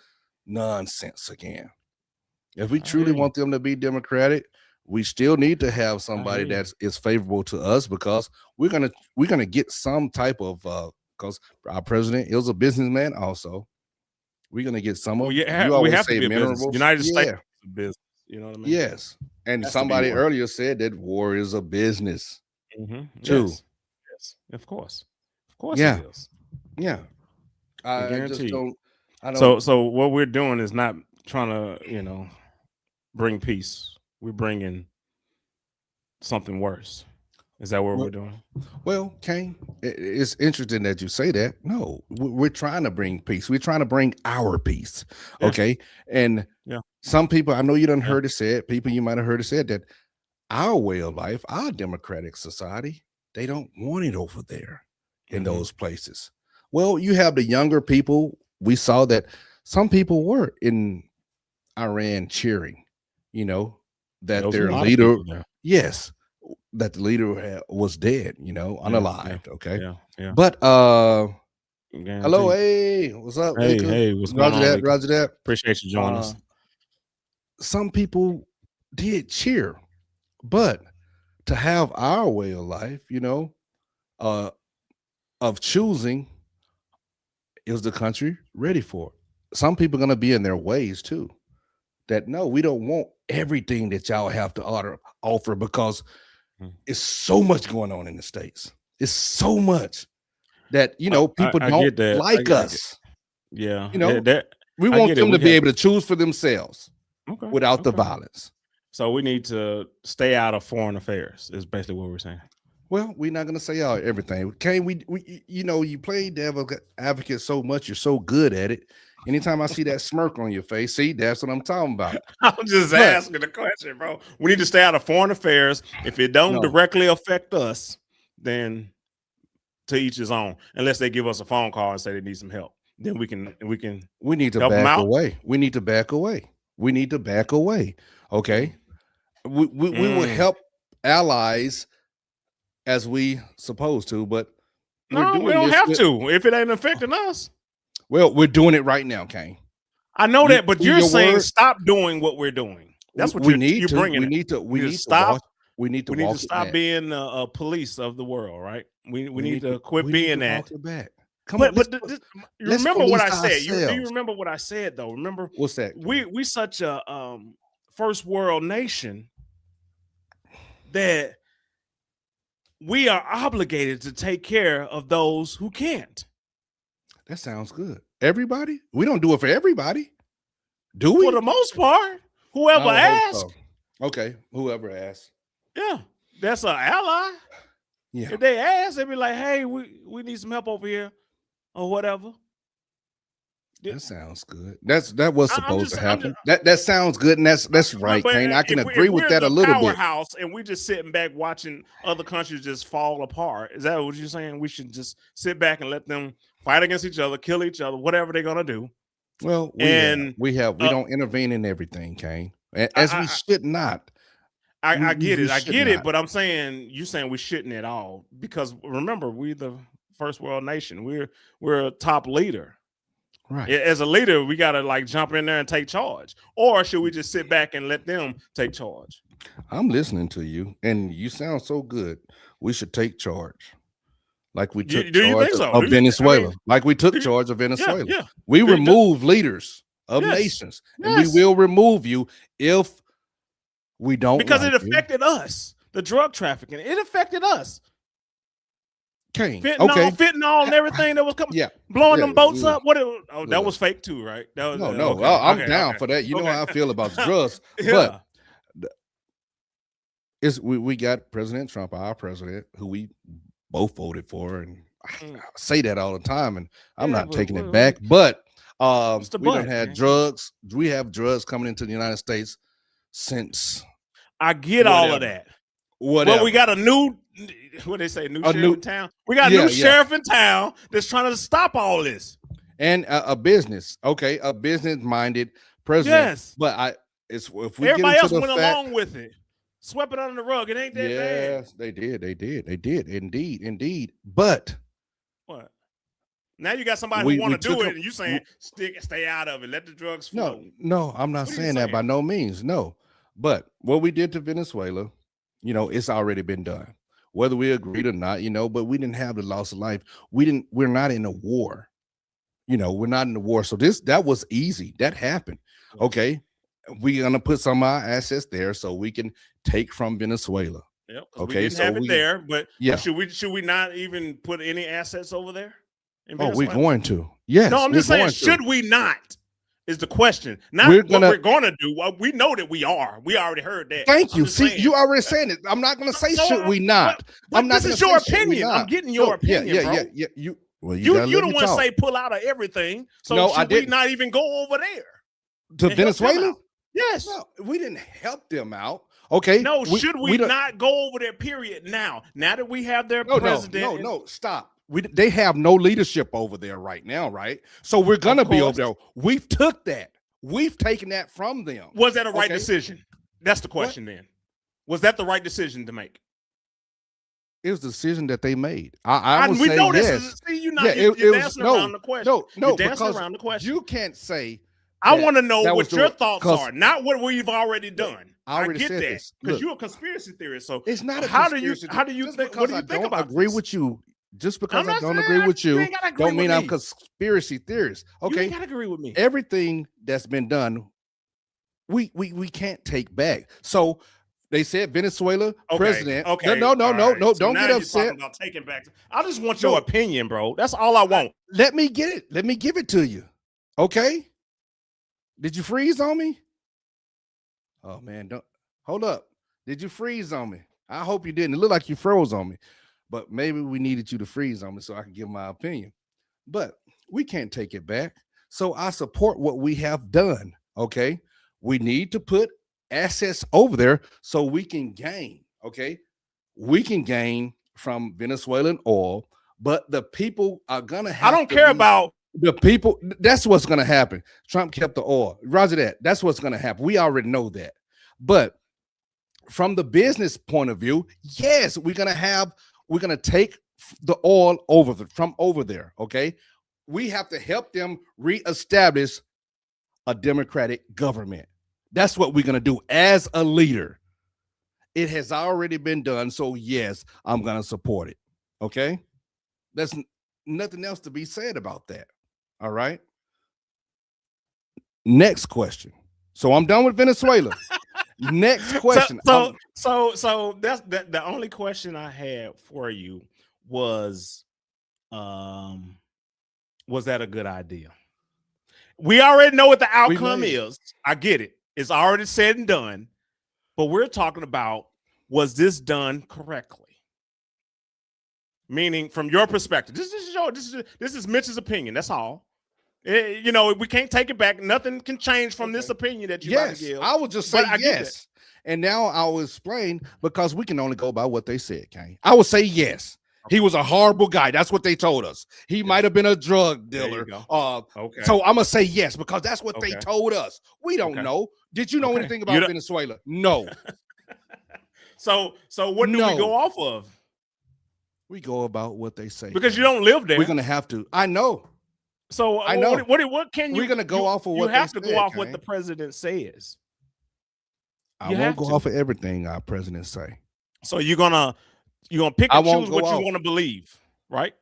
[SPEAKER 2] nonsense again. If we truly want them to be democratic, we still need to have somebody that is favorable to us, because we're gonna get some type of because our president is a businessman also. We're gonna get some of
[SPEAKER 1] we
[SPEAKER 2] always
[SPEAKER 1] have to
[SPEAKER 2] say
[SPEAKER 1] be a business.
[SPEAKER 2] minerals.
[SPEAKER 1] United States is a business. You know what I mean?
[SPEAKER 2] Yes. And somebody earlier said that war is a business too.
[SPEAKER 1] Yes, of course. Of course it is.
[SPEAKER 2] Yeah. I
[SPEAKER 1] guarantee.
[SPEAKER 2] just don't. I don't.
[SPEAKER 1] So what we're doing is not trying to, bring peace. We're bringing something worse. Is that what we're doing?
[SPEAKER 2] Well, Kane, it's interesting that you say that. No, we're trying to bring peace. We're trying to bring our peace.
[SPEAKER 1] Yeah.
[SPEAKER 2] Okay. And some people, I know you done heard it said, people you might have heard it said that our way of life, our democratic society, they don't want it over there in those places. Well, you have the younger people. We saw that some people were in Iran cheering, that their leader, that the leader was dead, unalived. Okay.
[SPEAKER 1] Yeah.
[SPEAKER 2] But
[SPEAKER 1] Guaranteed.
[SPEAKER 2] hello, hey, what's up?
[SPEAKER 1] Hey, what's going on?
[SPEAKER 2] Roger that.
[SPEAKER 1] Appreciate you joining us.
[SPEAKER 2] Some people did cheer, but to have our way of life, of choosing, is the country ready for it? Some people are going to be in their ways too. That no, we don't want everything that y'all have to offer, because it's so much going on in the States. It's so much that people don't like us.
[SPEAKER 1] Yeah,
[SPEAKER 2] we want them to be able to choose for themselves without the violence.
[SPEAKER 1] So we need to stay out of foreign affairs. Is basically what we're saying.
[SPEAKER 2] Well, we're not going to say everything. Kane, we you played the advocate so much. You're so good at it. Anytime I see that smirk on your face, see, that's what I'm talking about.
[SPEAKER 1] I'm just asking the question, bro. We need to stay out of foreign affairs. If it don't directly affect us, then to each his own. Unless they give us a phone call and say they need some help, then we
[SPEAKER 2] need to back away. We need to back away. We need to back away. Okay, we will help allies as we supposed to, but
[SPEAKER 1] we don't have to if it ain't affecting us.
[SPEAKER 2] Well, we're doing it right now, Kane.
[SPEAKER 1] I know that, but you're saying stop doing what we're doing. That's what you're bringing.
[SPEAKER 2] We need to stop. We need to
[SPEAKER 1] stop being a police of the world, right? We need to quit being that.
[SPEAKER 2] Come on,
[SPEAKER 1] you remember what I said? Do you remember what I said though? Remember
[SPEAKER 2] what's that?
[SPEAKER 1] We such a first world nation that we are obligated to take care of those who can't.
[SPEAKER 2] That sounds good. Everybody? We don't do it for everybody. Do we?
[SPEAKER 1] For the most part. Whoever asks.
[SPEAKER 2] So. Okay. Whoever asks.
[SPEAKER 1] Yeah. That's an ally.
[SPEAKER 2] Yeah.
[SPEAKER 1] If they ask, they'll be like, hey, we need some help over here or whatever.
[SPEAKER 2] That sounds good. That was supposed to happen. That sounds good, and that's right, Kane. I can agree with that a little bit.
[SPEAKER 1] Powerhouse, and we just sitting back watching other countries just fall apart. Is that what you're saying? We should just sit back and let them fight against each other, kill each other, whatever they're gonna do.
[SPEAKER 2] Well, we don't intervene in everything, Kane, as we should not.
[SPEAKER 1] I get it, but I'm saying you're saying we shouldn't at all, because remember, we're the first world nation. We're a top leader.
[SPEAKER 2] Right.
[SPEAKER 1] As a leader, we got to jump in there and take charge. Or should we just sit back and let them take charge?
[SPEAKER 2] I'm listening to you, and you sound so good. We should take charge. Like we took charge of Venezuela. Like we took charge of Venezuela.
[SPEAKER 1] Yeah.
[SPEAKER 2] We remove leaders of nations. And we will remove you if we don't.
[SPEAKER 1] Because it affected us. The drug trafficking. It affected us.
[SPEAKER 2] Kane.
[SPEAKER 1] Fentanyl and everything that was coming, blowing them boats up. That was fake too, right? That was,
[SPEAKER 2] no. I'm down for that. You know how I feel about drugs, but we got President Trump, our president, who we both voted for, and I say that all the time, and I'm not taking it back. But we don't have drugs. We have drugs coming into the United States since.
[SPEAKER 1] I get all of that.
[SPEAKER 2] Whatever.
[SPEAKER 1] But we got a new. What they say? Sheriff in town. We got a new sheriff in town that's trying to stop all this.
[SPEAKER 2] And a business, a business-minded president.
[SPEAKER 1] Yes,
[SPEAKER 2] but if we
[SPEAKER 1] everybody
[SPEAKER 2] get
[SPEAKER 1] else went along with it, swept it under the rug. It ain't that bad.
[SPEAKER 2] Yes, they did. Indeed. But
[SPEAKER 1] What? Now you got somebody who want to do it, and you saying stay out of it, let the drugs flow.
[SPEAKER 2] No, I'm not saying that by no means. No, but what we did to Venezuela, it's already been done. Whether we agreed or not, but we didn't have the loss of life. We're not in a war. We're not in the war. So that was easy. That happened. Okay. We're gonna put some of our assets there so we can take from Venezuela.
[SPEAKER 1] Yep. Okay. We didn't have it there, but should we not even put any assets over there?
[SPEAKER 2] Oh, we're going to. Yes.
[SPEAKER 1] No, I'm just saying, should we not? Is the question. Not what we're gonna do. Well, we know that we are. We already heard that.
[SPEAKER 2] Thank you. See, you already saying it. I'm not gonna say should we not. I'm not.
[SPEAKER 1] This is your opinion. I'm getting your opinion, bro.
[SPEAKER 2] Yeah. You
[SPEAKER 1] the one say pull out of everything. So should we not even go over there
[SPEAKER 2] to Venezuela?
[SPEAKER 1] Yes.
[SPEAKER 2] No, we didn't help them out. Okay.
[SPEAKER 1] No, should we not go over there? Period. Now that we have their president.
[SPEAKER 2] No, stop. They have no leadership over there right now, right? So we're gonna be over there. We've took that. We've taken that from them.
[SPEAKER 1] Was that a right decision? That's the question. Then, was that the right decision to make?
[SPEAKER 2] It was the decision that they made. I would say
[SPEAKER 1] know
[SPEAKER 2] yes.
[SPEAKER 1] This. See, you're dancing around the question.
[SPEAKER 2] No,
[SPEAKER 1] you're dancing around the question.
[SPEAKER 2] You can't say.
[SPEAKER 1] I want to know what your thoughts are, not what we've already done.
[SPEAKER 2] I
[SPEAKER 1] get that because you're a conspiracy theorist. So
[SPEAKER 2] it's not a
[SPEAKER 1] conspiracy. How do you think? What do you think about?
[SPEAKER 2] Agree with you. Just because I don't agree with you, don't mean I'm a conspiracy theorist. Okay,
[SPEAKER 1] you gotta agree with me.
[SPEAKER 2] Everything that's been done, we can't take back. So they said Venezuela president.
[SPEAKER 1] Okay.
[SPEAKER 2] No. Don't get upset
[SPEAKER 1] about taking back. I just want your opinion, bro. That's all I want.
[SPEAKER 2] Let me get it. Let me give it to you. Okay. Did you freeze on me? Oh man, don't hold up. Did you freeze on me? I hope you didn't. It looked like you froze on me. But maybe we needed you to freeze on me so I can give my opinion. But we can't take it back. So I support what we have done. Okay. We need to put assets over there so we can gain. Okay. We can gain from Venezuelan oil, but the people are going to have.
[SPEAKER 1] I don't care about
[SPEAKER 2] the people. That's what's going to happen. Trump kept the oil. Roger that. That's what's going to happen. We already know that. But from the business point of view, yes, we're going to take the oil from over there, okay? We have to help them reestablish a democratic government. That's what we're going to do as a leader. It has already been done, so yes, I'm going to support it, okay? There's nothing else to be said about that, all right? Next question. So I'm done with Venezuela. Next question.
[SPEAKER 1] So that's the only question I had for you was that a good idea? We already know what the outcome is. I get it. It's already said and done. But we're talking about, was this done correctly? Meaning, from your perspective, this is Mitch's opinion. That's all. We can't take it back. Nothing can change from this opinion that you got to give.
[SPEAKER 2] I will just say yes. And now I will explain, because we can only go by what they said, Kane. I will say yes. He was a horrible guy. That's what they told us. He might have been a drug dealer.
[SPEAKER 1] Okay.
[SPEAKER 2] So I'm going to say yes, because that's what they told us. We don't know. Did you know anything about Venezuela? No.
[SPEAKER 1] So what do we go off of?
[SPEAKER 2] We go about what they say.
[SPEAKER 1] Because you don't live there.
[SPEAKER 2] We're going to have to. I know.
[SPEAKER 1] So
[SPEAKER 2] I know.
[SPEAKER 1] What can you?
[SPEAKER 2] We're gonna go off of what
[SPEAKER 1] you have to go off what the president says.
[SPEAKER 2] I won't go off of everything our president say.
[SPEAKER 1] So you're gonna pick and choose what you want to believe, right?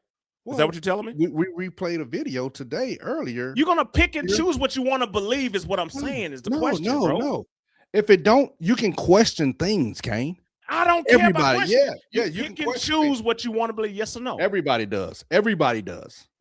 [SPEAKER 1] Is that what you're telling me?
[SPEAKER 2] We replayed a video today earlier.
[SPEAKER 1] You're gonna pick and choose what you want to believe is what I'm saying. Is the question, bro?
[SPEAKER 2] No. If it don't, you can question things, Kane.
[SPEAKER 1] I don't care
[SPEAKER 2] about
[SPEAKER 1] questions.
[SPEAKER 2] You
[SPEAKER 1] can choose what you want to believe, yes or no.
[SPEAKER 2] Everybody does.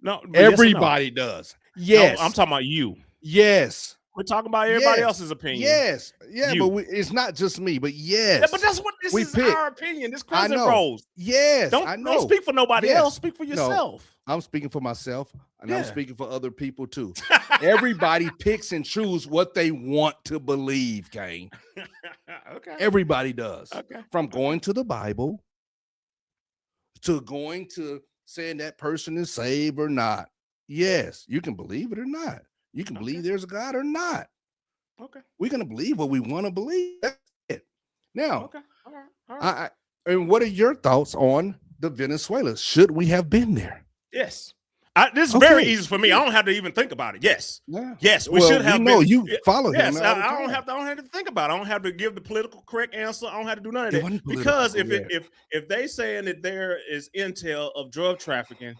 [SPEAKER 1] No,
[SPEAKER 2] everybody does. Yes.
[SPEAKER 1] No, I'm talking about you.
[SPEAKER 2] Yes.
[SPEAKER 1] We're talking about everybody else's opinion.
[SPEAKER 2] Yes. Yeah, but it's not just me, but yes.
[SPEAKER 1] Yeah, but that's what this is our opinion. This crescent rolls.
[SPEAKER 2] Yes.
[SPEAKER 1] Don't speak for nobody else. Speak for yourself.
[SPEAKER 2] No, I'm speaking for myself, and I'm speaking for other people too. Everybody picks and chooses what they want to believe, Kane.
[SPEAKER 1] Okay.
[SPEAKER 2] Everybody does.
[SPEAKER 1] Okay.
[SPEAKER 2] From going to the Bible to going to saying that person is saved or not. Yes, you can believe it or not. You can believe there's a God or not.
[SPEAKER 1] Okay.
[SPEAKER 2] We're going to believe what we want to believe. That's it. Now,
[SPEAKER 1] okay. All right.
[SPEAKER 2] And what are your thoughts on the Venezuela? Should we have been there?
[SPEAKER 1] Yes. This is very
[SPEAKER 2] Okay.
[SPEAKER 1] easy for me. I don't have to even think about it. Yes.
[SPEAKER 2] Yeah.
[SPEAKER 1] Yes, we
[SPEAKER 2] Well,
[SPEAKER 1] should
[SPEAKER 2] we
[SPEAKER 1] have
[SPEAKER 2] know
[SPEAKER 1] been.
[SPEAKER 2] you follow him
[SPEAKER 1] Yes,
[SPEAKER 2] all the
[SPEAKER 1] I
[SPEAKER 2] time.
[SPEAKER 1] don't have to think about it. I don't have to give the political correct answer. I don't have to do none of
[SPEAKER 2] It
[SPEAKER 1] that.
[SPEAKER 2] wasn't political
[SPEAKER 1] Because
[SPEAKER 2] correct.
[SPEAKER 1] if they saying that there is intel of drug trafficking,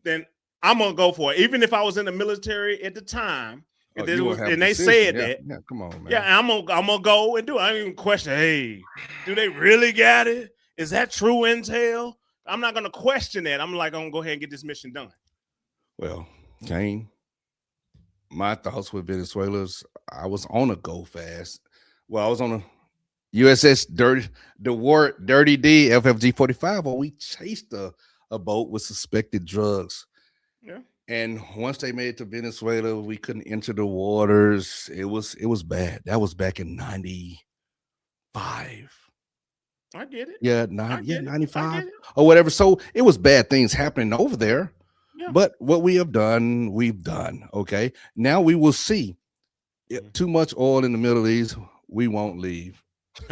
[SPEAKER 1] then I'm gonna go for it. Even if I was in the military at the time,
[SPEAKER 2] Oh, you won't have a
[SPEAKER 1] and they
[SPEAKER 2] decision.
[SPEAKER 1] said
[SPEAKER 2] Yeah.
[SPEAKER 1] that,
[SPEAKER 2] Yeah. Come on, man.
[SPEAKER 1] yeah, I'm gonna go and do it. I don't even question, hey, do they really got it? Is that true intel? I'm not gonna question that. I'm gonna go ahead and get this mission done.
[SPEAKER 2] Well, Kane, my thoughts with Venezuela's, I was on a go fast. Well, I was on a USS Dirty D FFG 45, where we chased a boat with suspected drugs.
[SPEAKER 1] Yeah,
[SPEAKER 2] And once they made it to Venezuela, we couldn't enter the waters. It was bad. That was back in 95.
[SPEAKER 1] I get it.
[SPEAKER 2] Yeah,
[SPEAKER 1] I get it. I
[SPEAKER 2] 95
[SPEAKER 1] get it.
[SPEAKER 2] or whatever. So it was bad things happening over there.
[SPEAKER 1] Yeah.
[SPEAKER 2] But what we have done, we've done. Okay. Now we will see. Too much oil in the Middle East, we won't leave.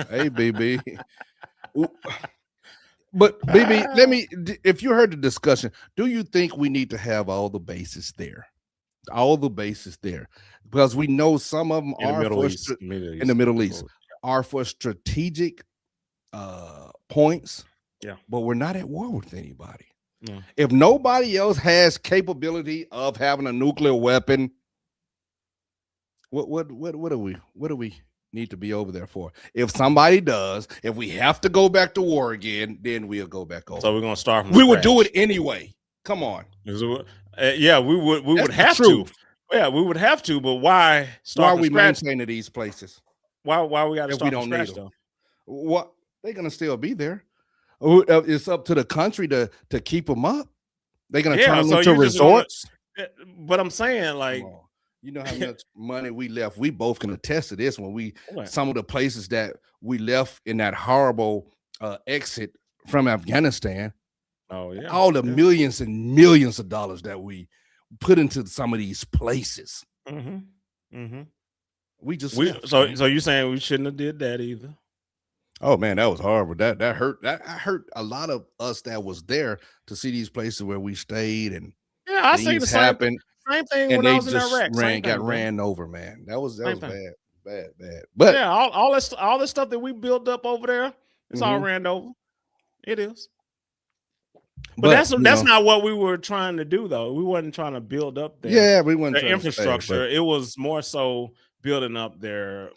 [SPEAKER 2] Hey, BB. But BB, if you heard the discussion, do you think we need to have all the bases there? All the bases there, because we know some of them
[SPEAKER 1] In the
[SPEAKER 2] are
[SPEAKER 1] Middle
[SPEAKER 2] for
[SPEAKER 1] East,
[SPEAKER 2] in the Middle East are for strategic points.
[SPEAKER 1] Yeah.
[SPEAKER 2] But we're not at war with anybody.
[SPEAKER 1] No.
[SPEAKER 2] If nobody else has capability of having a nuclear weapon, what do we need to be over there for? If somebody does, if we have to go back to war again, then we'll go back over.
[SPEAKER 1] So we're gonna start from
[SPEAKER 2] we
[SPEAKER 1] scratch.
[SPEAKER 2] would do it anyway. Come on.
[SPEAKER 1] Yeah, we would have to. Yeah, we would have to, but why start
[SPEAKER 2] Why are
[SPEAKER 1] from
[SPEAKER 2] we
[SPEAKER 1] scratch?
[SPEAKER 2] maintaining these places?
[SPEAKER 1] Why we got to
[SPEAKER 2] If
[SPEAKER 1] start
[SPEAKER 2] we
[SPEAKER 1] from
[SPEAKER 2] don't
[SPEAKER 1] scratch
[SPEAKER 2] need them?
[SPEAKER 1] though?
[SPEAKER 2] What, they're gonna still be there. It's up to the country to keep them up. They're gonna turn them into resorts.
[SPEAKER 1] But I'm saying, like,
[SPEAKER 2] you know how much money we left. We both can attest to this when some of the places that we left in that horrible exit from Afghanistan.
[SPEAKER 1] Oh yeah,
[SPEAKER 2] all the millions and millions of dollars that we put into some of these places. We just
[SPEAKER 1] so you saying we shouldn't have did that either?
[SPEAKER 2] Oh man, that was horrible. That hurt. That hurt a lot of us that was there to see these places where we stayed and
[SPEAKER 1] I say the same thing
[SPEAKER 2] and
[SPEAKER 1] when I was in Iraq.
[SPEAKER 2] Ran over, man. That was bad. But
[SPEAKER 1] yeah, all this stuff that we built up over there, it's all ran over. It is. But that's not what we were trying to do, though. We wasn't trying to build up
[SPEAKER 2] we weren't
[SPEAKER 1] their infrastructure. It was more so building up their,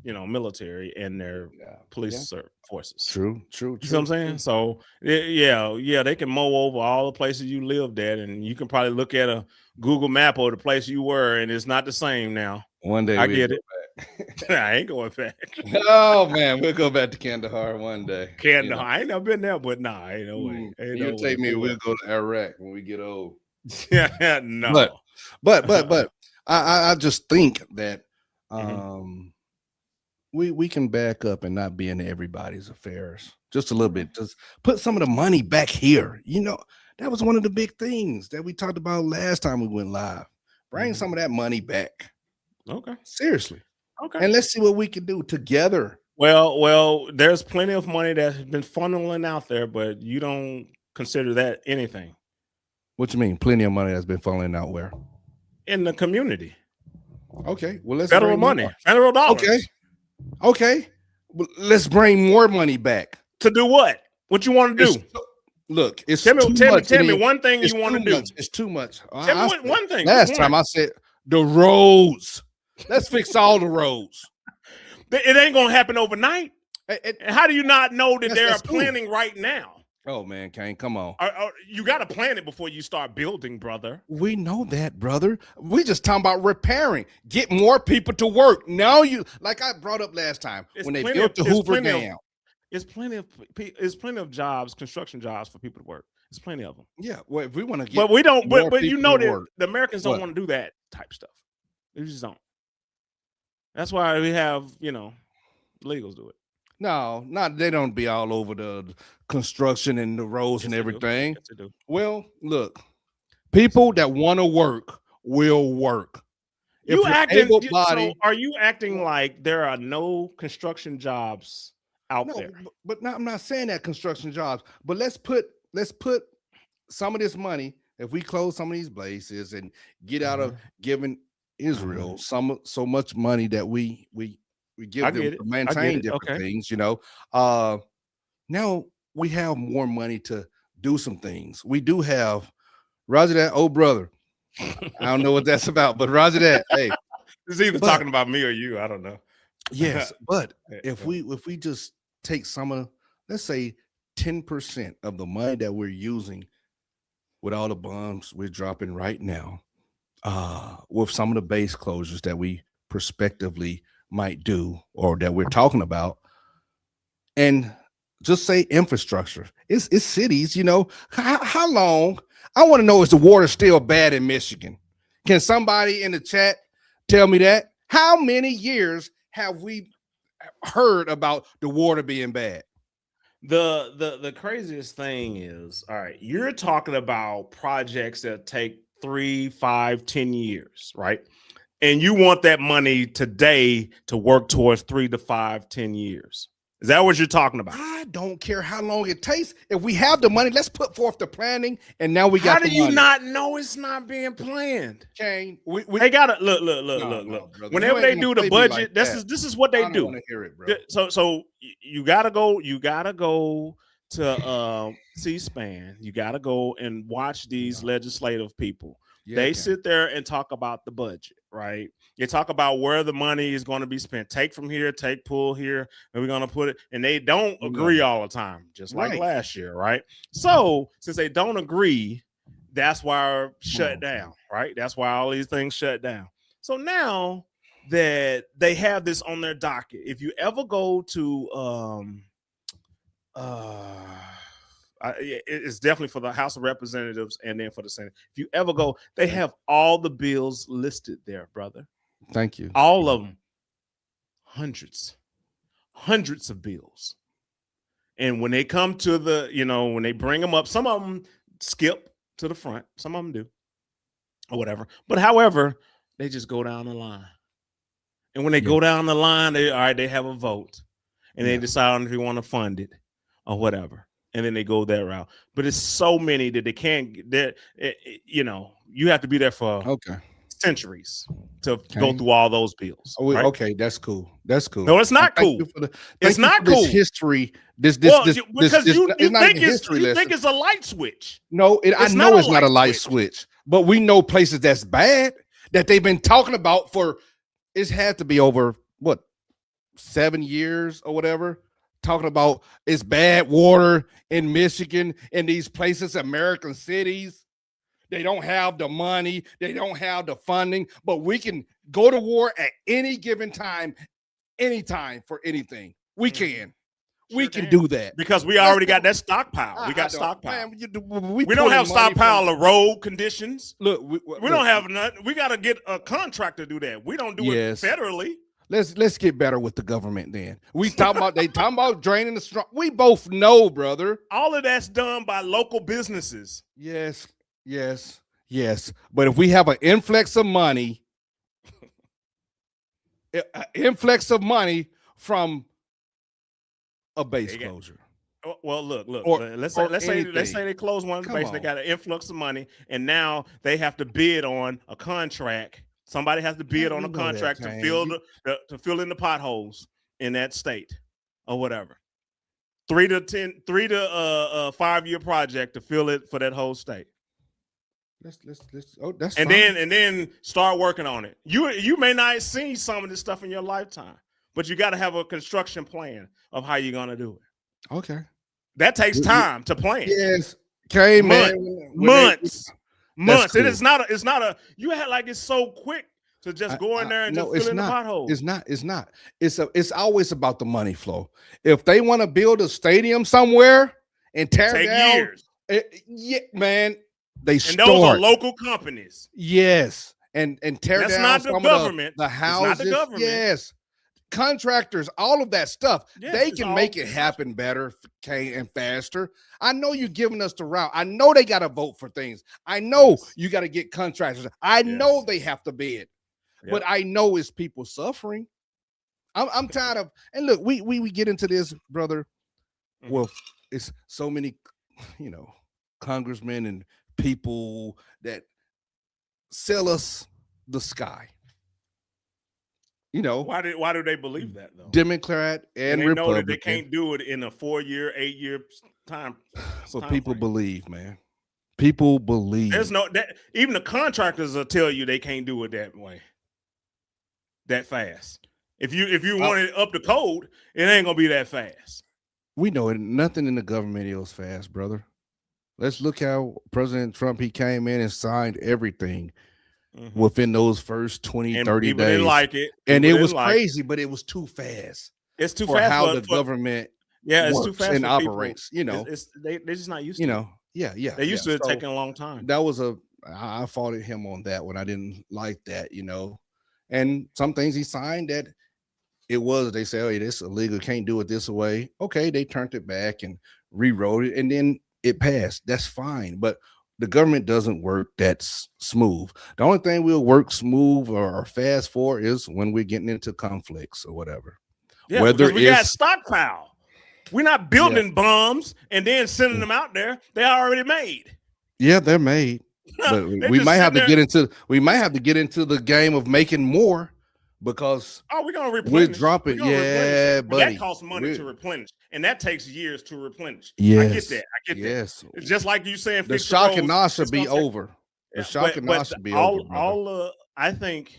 [SPEAKER 1] military and their police forces.
[SPEAKER 2] True.
[SPEAKER 1] You know what I'm saying? So they can mow over all the places you lived at, and you can probably look at a Google map of the place you were, and it's not the same now.
[SPEAKER 2] One day
[SPEAKER 1] I get it. I ain't going back.
[SPEAKER 2] Oh man, we'll go back to Kandahar one day.
[SPEAKER 1] Kandahar, I ain't never been there, but nah, ain't no way.
[SPEAKER 2] You'll take me. We'll go to Iraq when we get old.
[SPEAKER 1] Yeah, no.
[SPEAKER 2] But I just think that we can back up and not be in everybody's affairs just a little bit. Just put some of the money back here. That was one of the big things that we talked about last time we went live. Bring some of that money back.
[SPEAKER 1] Okay.
[SPEAKER 2] Seriously.
[SPEAKER 1] Okay.
[SPEAKER 2] And let's see what we can do together.
[SPEAKER 1] Well, there's plenty of money that has been funneling out there, but you don't consider that anything.
[SPEAKER 2] What you mean? Plenty of money that's been funneling out where?
[SPEAKER 1] In the community.
[SPEAKER 2] Okay. Well, let's
[SPEAKER 1] federal money, federal dollars.
[SPEAKER 2] Okay. Well, let's bring more money back.
[SPEAKER 1] To do what? What you want to do?
[SPEAKER 2] Look, it's
[SPEAKER 1] tell me one thing you want to do.
[SPEAKER 2] It's too much.
[SPEAKER 1] Tell me one thing.
[SPEAKER 2] Last time I said the roads. Let's fix all the roads.
[SPEAKER 1] It ain't gonna happen overnight. How do you not know that they're planning right now?
[SPEAKER 2] Oh man, Kane, come on.
[SPEAKER 1] You got to plan it before you start building, brother.
[SPEAKER 2] We know that, brother. We just talking about repairing. Get more people to work. Now like I brought up last time when they built the Hoover Dam.
[SPEAKER 1] There's plenty of jobs, construction jobs for people to work. There's plenty of them.
[SPEAKER 2] Yeah, well, if we want to get,
[SPEAKER 1] but we don't. But that
[SPEAKER 2] work.
[SPEAKER 1] The Americans don't want to do that type stuff. They just don't. That's why we have illegals do it.
[SPEAKER 2] No, they don't be all over the construction and the roads and everything.
[SPEAKER 1] Yes, they do.
[SPEAKER 2] Well, look, people that want to work will work.
[SPEAKER 1] So are you acting like there are no construction jobs out there?
[SPEAKER 2] But I'm not saying that construction jobs, but let's put some of this money, if we close some of these places and get out of
[SPEAKER 1] Uh-huh.
[SPEAKER 2] giving
[SPEAKER 1] Uh-huh.
[SPEAKER 2] Israel so much money that we
[SPEAKER 1] I
[SPEAKER 2] give them
[SPEAKER 1] get it.
[SPEAKER 2] to
[SPEAKER 1] I get
[SPEAKER 2] maintain
[SPEAKER 1] it.
[SPEAKER 2] different
[SPEAKER 1] Okay.
[SPEAKER 2] things, you know. Now we have more money to do some things. We do have Roger that, old brother. I don't know what that's about, but Roger that. Hey,
[SPEAKER 1] It's either
[SPEAKER 2] but
[SPEAKER 1] talking about me or you. I don't know.
[SPEAKER 2] yes, but
[SPEAKER 1] Yeah,
[SPEAKER 2] if we just take some of, let's say 10% of the money that we're using with all the bombs we're dropping right now, with some of the base closures that we prospectively might do or that we're talking about, and just say infrastructure. It's cities, you know. How long? I want to know, is the water still bad in Michigan? Can somebody in the chat tell me that? How many years have we heard about the water being bad?
[SPEAKER 1] The craziest thing is, all right, you're talking about projects that take 3, 5, 10 years, right? And you want that money today to work towards 3 to 5, 10 years. Is that what you're talking about?
[SPEAKER 2] I don't care how long it takes. If we have the money, let's put forth the planning, and now we
[SPEAKER 1] How
[SPEAKER 2] got
[SPEAKER 1] do
[SPEAKER 2] the
[SPEAKER 1] you
[SPEAKER 2] money.
[SPEAKER 1] not know it's not being planned?
[SPEAKER 2] Kane,
[SPEAKER 1] They gotta
[SPEAKER 2] no,
[SPEAKER 1] look.
[SPEAKER 2] brother. You
[SPEAKER 1] Whenever
[SPEAKER 2] ain't
[SPEAKER 1] they
[SPEAKER 2] gonna
[SPEAKER 1] do the
[SPEAKER 2] play me like
[SPEAKER 1] budget,
[SPEAKER 2] that.
[SPEAKER 1] this is what they
[SPEAKER 2] I don't
[SPEAKER 1] do.
[SPEAKER 2] want to hear it, bro.
[SPEAKER 1] So you gotta go to C-SPAN. You gotta go and watch these
[SPEAKER 2] No.
[SPEAKER 1] legislative people.
[SPEAKER 2] Yeah,
[SPEAKER 1] They
[SPEAKER 2] Kane.
[SPEAKER 1] sit there and talk about the budget, right? They talk about where the money is going to be spent. Take from here, take pull here, and we're going to put it. And they don't
[SPEAKER 2] No.
[SPEAKER 1] agree all the time, just like
[SPEAKER 2] Right.
[SPEAKER 1] last year, right? So since they don't agree, that's why we're shut
[SPEAKER 2] Oh,
[SPEAKER 1] down, right? That's why all these things shut down. So now that they have this on their docket, if you ever go to it's definitely for the House of Representatives and then for the Senate. If you ever go, they have all the bills listed there, brother.
[SPEAKER 2] thank you.
[SPEAKER 1] All of them, hundreds of bills. And when they come to the, when they bring them up, some of them skip to the front, some of them do, or whatever. But however, they just go down the line. And when they go down the line, they have a vote, and they decide on if they want to fund it or whatever. And then they go that route. But it's so many that they can't. You have to be there for centuries to go through all those bills. Right?
[SPEAKER 2] Okay, that's cool. That's cool.
[SPEAKER 1] No, it's not cool. It's not cool.
[SPEAKER 2] This history.
[SPEAKER 1] Because you think it's a light switch.
[SPEAKER 2] No, I know it's not a light switch. But we know places that's bad that they've been talking about for. It's had to be over 7 years or whatever. Talking about it's bad water in Michigan, in these places, American cities. They don't have the money, they don't have the funding, but we can go to war at any given time, anytime for anything. We can. We can do that
[SPEAKER 1] because we already got that stockpile. We got stockpile.
[SPEAKER 2] Man,
[SPEAKER 1] we don't have stockpile of road conditions.
[SPEAKER 2] Look,
[SPEAKER 1] we don't have nothing. We got to get a contractor to do that. We don't do it federally.
[SPEAKER 2] Let's get better with the government then. They talking about draining the strong. We both know, brother.
[SPEAKER 1] All of that's done by local businesses.
[SPEAKER 2] Yes. But if we have an influx of money, from a base closure.
[SPEAKER 1] Well, look. Let's say they close one base. They got an influx of money, and now they have to bid on a contract. Somebody has to bid on a contract to fill in the potholes in that state or whatever. 3 to 5 year project to fill it for that whole state.
[SPEAKER 2] Let's that's
[SPEAKER 1] and fine. then start working on it. You may not see some of this stuff in your lifetime, but you got to have a construction plan of how you're gonna do it.
[SPEAKER 2] Okay,
[SPEAKER 1] that takes time to plan.
[SPEAKER 2] Yes, okay,
[SPEAKER 1] months. Cool. It's not a. You had like it's so quick to just go in there and just fill in the potholes.
[SPEAKER 2] It's not. It's always about the money flow. If they want to build a stadium somewhere and tear down, years. Man. Those
[SPEAKER 1] are local companies.
[SPEAKER 2] Yes. And tear
[SPEAKER 1] That's
[SPEAKER 2] down
[SPEAKER 1] not the government.
[SPEAKER 2] The houses. Not the government. Yes. Contractors, all of that stuff. Yes, they can make it happen better and faster. I know you're giving us the route. I know they got to vote for things. I know you got to get contractors. I know they have to bid. Yep. But I know it's people suffering. I'm tired of, and look, we get into this, brother. Well, it's so many, congressmen and people that sell us the sky. You know,
[SPEAKER 1] Why do they believe that though?
[SPEAKER 2] Democrat and
[SPEAKER 1] they know that they
[SPEAKER 2] Republican.
[SPEAKER 1] can't do it in a 4-year, 8-year time.
[SPEAKER 2] But people believe, man. People believe.
[SPEAKER 1] There's no that even the contractors will tell you they can't do it that way, that fast. If you want it up to code, it ain't gonna be that fast.
[SPEAKER 2] We know it. Nothing in the government is fast, brother. Let's look how President Trump, he came in and signed everything within those first 20,
[SPEAKER 1] and
[SPEAKER 2] 30
[SPEAKER 1] people
[SPEAKER 2] days.
[SPEAKER 1] didn't like it.
[SPEAKER 2] And it was crazy, but it was too fast.
[SPEAKER 1] It's too
[SPEAKER 2] for
[SPEAKER 1] fast
[SPEAKER 2] how the government
[SPEAKER 1] it's too fast
[SPEAKER 2] and
[SPEAKER 1] for
[SPEAKER 2] operates.
[SPEAKER 1] People.
[SPEAKER 2] You know,
[SPEAKER 1] they're just not used to.
[SPEAKER 2] You know, yeah.
[SPEAKER 1] They used to it taking a long time.
[SPEAKER 2] That was I fought at him on that one. I didn't like that, you know. And some things he signed that they say, oh, this illegal, can't do it this way. Okay, they turned it back and rewrote it, and then it passed. That's fine. But the government doesn't work that smooth. The only thing we'll work smooth or fast for is when we're getting into conflicts or whatever.
[SPEAKER 1] Yeah, whether we got stockpile. We're not building bombs and then sending them out there. They're already made.
[SPEAKER 2] Yeah, they're made. But we might have to get into the game of making more, because
[SPEAKER 1] we're gonna replenish.
[SPEAKER 2] We're dropping, yeah,
[SPEAKER 1] but that costs money to replenish, and that takes years to replenish.
[SPEAKER 2] Yes,
[SPEAKER 1] I get that.
[SPEAKER 2] Yes,
[SPEAKER 1] it's just like you saying
[SPEAKER 2] the shock and awe should be over. The shock and awe should be over.
[SPEAKER 1] I think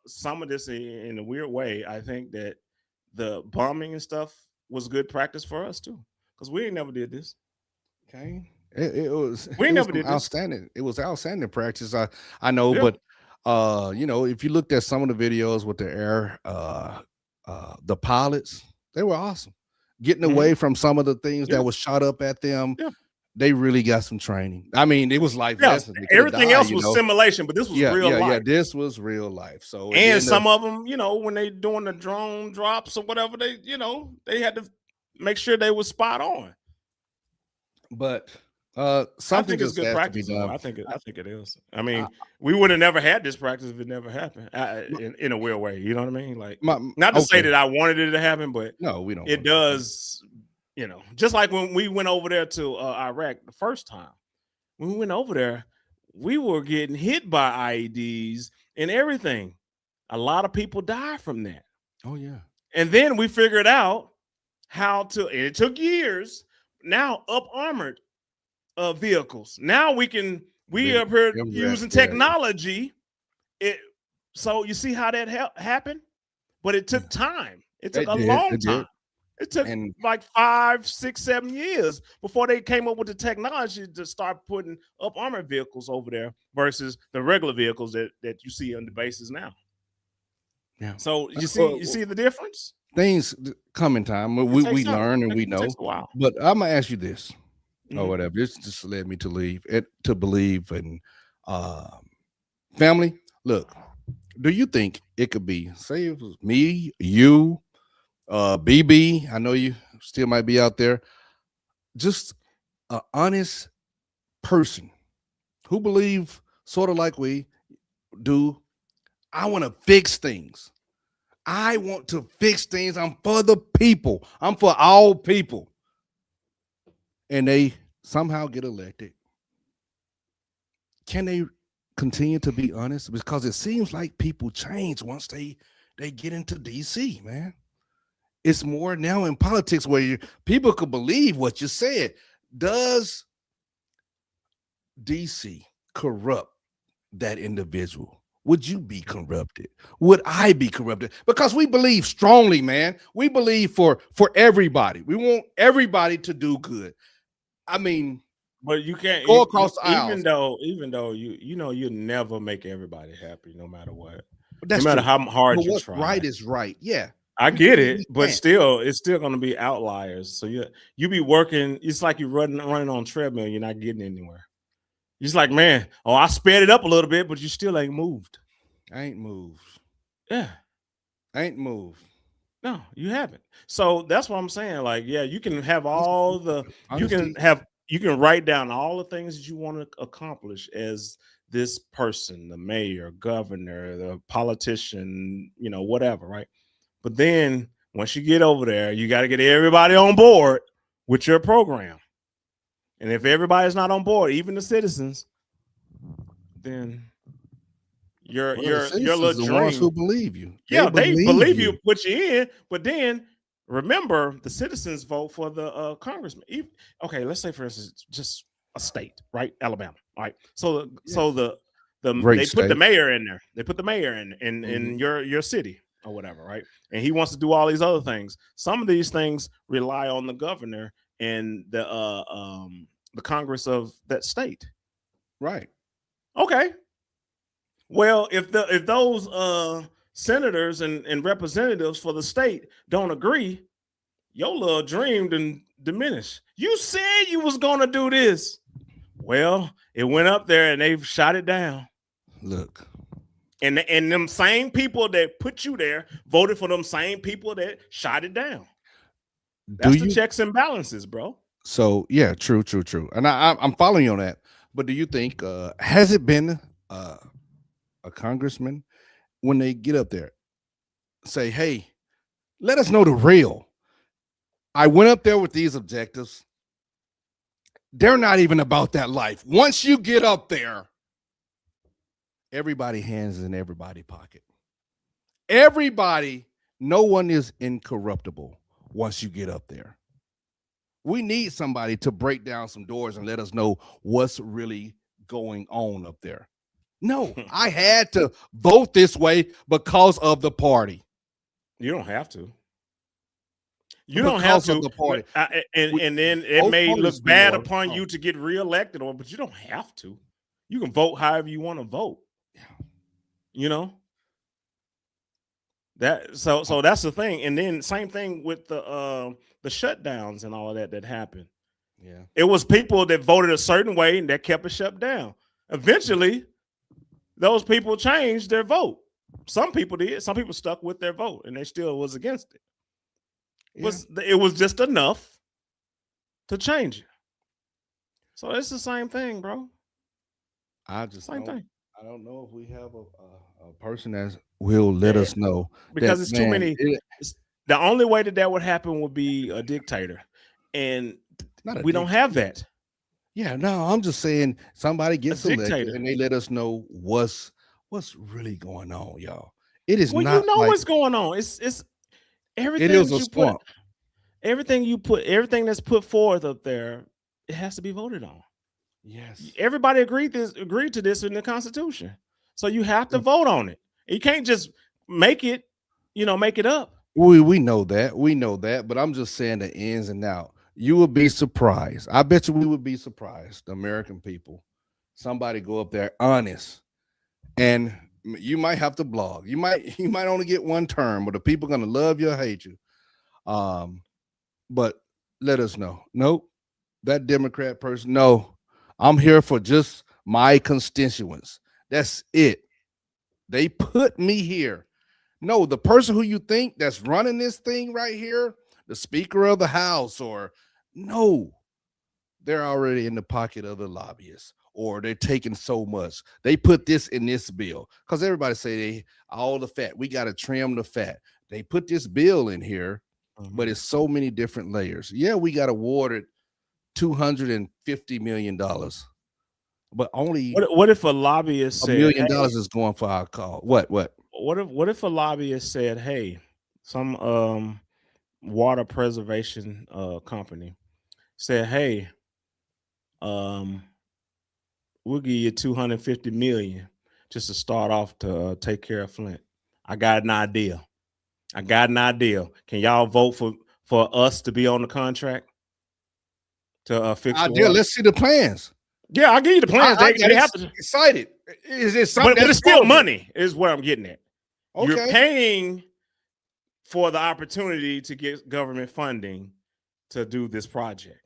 [SPEAKER 1] some of this in a weird way. I think that the bombing and stuff was good practice for us too, because we ain't never did this.
[SPEAKER 2] Okay. It was outstanding. This. It was outstanding practice. I know, but you know, if you looked at some of the videos with the air, the pilots, they were awesome. Getting away from some of the things that was shot up at them. Yeah. They really got some training. I mean, it was life lessons.
[SPEAKER 1] Everything else was simulation, but this was real life.
[SPEAKER 2] Yeah, this was real life. So
[SPEAKER 1] and some of them, you know, when they doing the drone drops or whatever, they had to make sure they were spot on.
[SPEAKER 2] But something just good practice.
[SPEAKER 1] I think it is. I mean, we would have never had this practice if it never happened. In a weird way, you know what I mean? Like, not to say that I wanted it to happen, but
[SPEAKER 2] no, we don't.
[SPEAKER 1] It does. You know, just like when we went over there to Iraq the first time, when we went over there, we were getting hit by IEDs and everything. A lot of people died from that.
[SPEAKER 2] Oh yeah.
[SPEAKER 1] And then we figured out how to. And it took years. Now up armored vehicles. Now we are here using technology. So you see how that happened, but it took time. It took a long time. It took like 5, 6, 7 years before they came up with the technology to start putting up armored vehicles over there versus the regular vehicles that you see on the bases now.
[SPEAKER 2] Yeah.
[SPEAKER 1] So you see the difference?
[SPEAKER 2] Things come in time. We learn and we know.
[SPEAKER 1] Takes a while.
[SPEAKER 2] But I'm gonna ask you this, or whatever. This just led me to believe in family. Look, do you think it could be, say it was me, you, BB, I know you still might be out there, just an honest person who believe sort of like we do, I want to fix things. I want to fix things. I'm for the people. I'm for all people. And they somehow get elected. Can they continue to be honest? Because it seems like people change once they get into DC, man. It's more now in politics where people could believe what you said. Does DC corrupt that individual? Would you be corrupted? Would I be corrupted? Because we believe strongly, man. We believe for everybody. We want everybody to do good. I mean,
[SPEAKER 1] but you can't
[SPEAKER 2] go across the aisles.
[SPEAKER 1] Even though you never make everybody happy, no matter what.
[SPEAKER 2] No
[SPEAKER 1] matter how hard you try.
[SPEAKER 2] Right is right. Yeah.
[SPEAKER 1] I get it, but still, it's still going to be outliers. So you be working. It's like you're running on treadmill. You're not getting anywhere. You're just like, man, I sped it up a little bit, but you still ain't moved.
[SPEAKER 2] I ain't moved.
[SPEAKER 1] Yeah,
[SPEAKER 2] I ain't moved.
[SPEAKER 1] No, you haven't. So that's what I'm saying. Like, yeah, you can have all the. You can write down all the things that you want to accomplish as this person, the mayor, governor, the politician, whatever, right? But then once you get over there, you got to get everybody on board with your program. And if everybody's not on board, even the citizens, then your
[SPEAKER 2] Well, the
[SPEAKER 1] your
[SPEAKER 2] citizens
[SPEAKER 1] little
[SPEAKER 2] are the ones who
[SPEAKER 1] dream.
[SPEAKER 2] believe you.
[SPEAKER 1] Yeah, they
[SPEAKER 2] Believe
[SPEAKER 1] believe you,
[SPEAKER 2] you.
[SPEAKER 1] put you in, but then remember the citizens vote for the congressman. Okay, let's say for instance, just a state, right? Alabama. All right. So
[SPEAKER 2] Yes.
[SPEAKER 1] the
[SPEAKER 2] Great
[SPEAKER 1] they put the
[SPEAKER 2] state.
[SPEAKER 1] mayor in there. They put the mayor in
[SPEAKER 2] Mhm.
[SPEAKER 1] your city or whatever, right? And he wants to do all these other things. Some of these things rely on the governor and the Congress of that state.
[SPEAKER 2] Right.
[SPEAKER 1] Okay. Well, if those senators and representatives for the state don't agree, your little dream didn't diminish. You said you was gonna do this. Well, it went up there and they've shot it down.
[SPEAKER 2] Look.
[SPEAKER 1] And them same people that put you there voted for them same people that shot it down.
[SPEAKER 2] Do
[SPEAKER 1] That's the
[SPEAKER 2] you
[SPEAKER 1] checks and balances, bro.
[SPEAKER 2] So yeah, true, true, true. And I'm following you on that. But do you think has it been a congressman when they get up there say, "Hey, let us know the real. I went up there with these objectives. They're not even about that life. Once you get up there, everybody hands in everybody pocket. Everybody, no one is incorruptible once you get up there. We need somebody to break down some doors and let us know what's really going on up there. No, I had to vote this way because of the party.
[SPEAKER 1] You don't have to. You don't have
[SPEAKER 2] Because of
[SPEAKER 1] to,
[SPEAKER 2] the party.
[SPEAKER 1] and then it
[SPEAKER 2] Both
[SPEAKER 1] may
[SPEAKER 2] parties
[SPEAKER 1] look bad
[SPEAKER 2] know.
[SPEAKER 1] upon you to get reelected, but you don't have to. You can vote however you want to vote. You know that. So that's the thing. And then same thing with the shutdowns and all of that happened.
[SPEAKER 2] Yeah.
[SPEAKER 1] It was people that voted a certain way and that kept it shut down. Eventually, those people changed their vote. Some people did. Some people stuck with their vote, and they still was against it.
[SPEAKER 2] Yeah.
[SPEAKER 1] It was just enough to change it. So it's the same thing, bro.
[SPEAKER 2] I just
[SPEAKER 1] Same thing.
[SPEAKER 2] I don't know if we have a person that will let
[SPEAKER 1] Yeah,
[SPEAKER 2] us know
[SPEAKER 1] because
[SPEAKER 2] that
[SPEAKER 1] it's too
[SPEAKER 2] man.
[SPEAKER 1] many. The only way that would happen would be a dictator, and
[SPEAKER 2] Not a
[SPEAKER 1] we don't have
[SPEAKER 2] dictator.
[SPEAKER 1] that.
[SPEAKER 2] Yeah, no, I'm just saying somebody
[SPEAKER 1] A
[SPEAKER 2] gets elected
[SPEAKER 1] dictator.
[SPEAKER 2] and they let us know what's really going on, y'all. It is
[SPEAKER 1] Well, you
[SPEAKER 2] not
[SPEAKER 1] know
[SPEAKER 2] like
[SPEAKER 1] what's going on. It's
[SPEAKER 2] it
[SPEAKER 1] everything
[SPEAKER 2] is
[SPEAKER 1] that
[SPEAKER 2] a
[SPEAKER 1] you put,
[SPEAKER 2] swamp.
[SPEAKER 1] everything that's put forth up there. It has to be voted on.
[SPEAKER 2] Yes.
[SPEAKER 1] Everybody agreed to this in the Constitution, so you have to vote on it. You can't just make it, make it up.
[SPEAKER 2] We know that. We know that, but I'm just saying the ins and out. You would be surprised. I bet you we would be surprised, the American people. Somebody go up there honest, and you might have to blog. You might you might only get one term, but the people gonna love you or hate you. Um, but let us know. Nope, that Democrat person. No, I'm here for just my constituents. That's it. They put me here. No, the person who you think that's running this thing right here, the Speaker of the House, or no, they're already in the pocket of the lobbyists, or they're taking so much. They put this in this bill because everybody say they all the fat. We got to trim the fat. They put this bill in here, but it's so many different layers. Yeah, we got awarded $250 million, but only
[SPEAKER 1] What if a lobbyist
[SPEAKER 2] $1
[SPEAKER 1] said,
[SPEAKER 2] million
[SPEAKER 1] "Hey"?
[SPEAKER 2] is going for our call. What?
[SPEAKER 1] What if a lobbyist said, "Hey, some water preservation company said, "Hey, um, we'll give you 250 million just to start off to take care of Flint. I got an idea. Can y'all vote for us to be on the contract to fix the
[SPEAKER 2] Idea.
[SPEAKER 1] water?"
[SPEAKER 2] Let's see the plans.
[SPEAKER 1] Yeah, I'll give you the plans.
[SPEAKER 2] I
[SPEAKER 1] They
[SPEAKER 2] got
[SPEAKER 1] have to,
[SPEAKER 2] excited. Is it something
[SPEAKER 1] but
[SPEAKER 2] that's
[SPEAKER 1] it's still
[SPEAKER 2] affordable?
[SPEAKER 1] money, is what I'm getting at. You're
[SPEAKER 2] Okay.
[SPEAKER 1] paying for the opportunity to get government funding to do this project.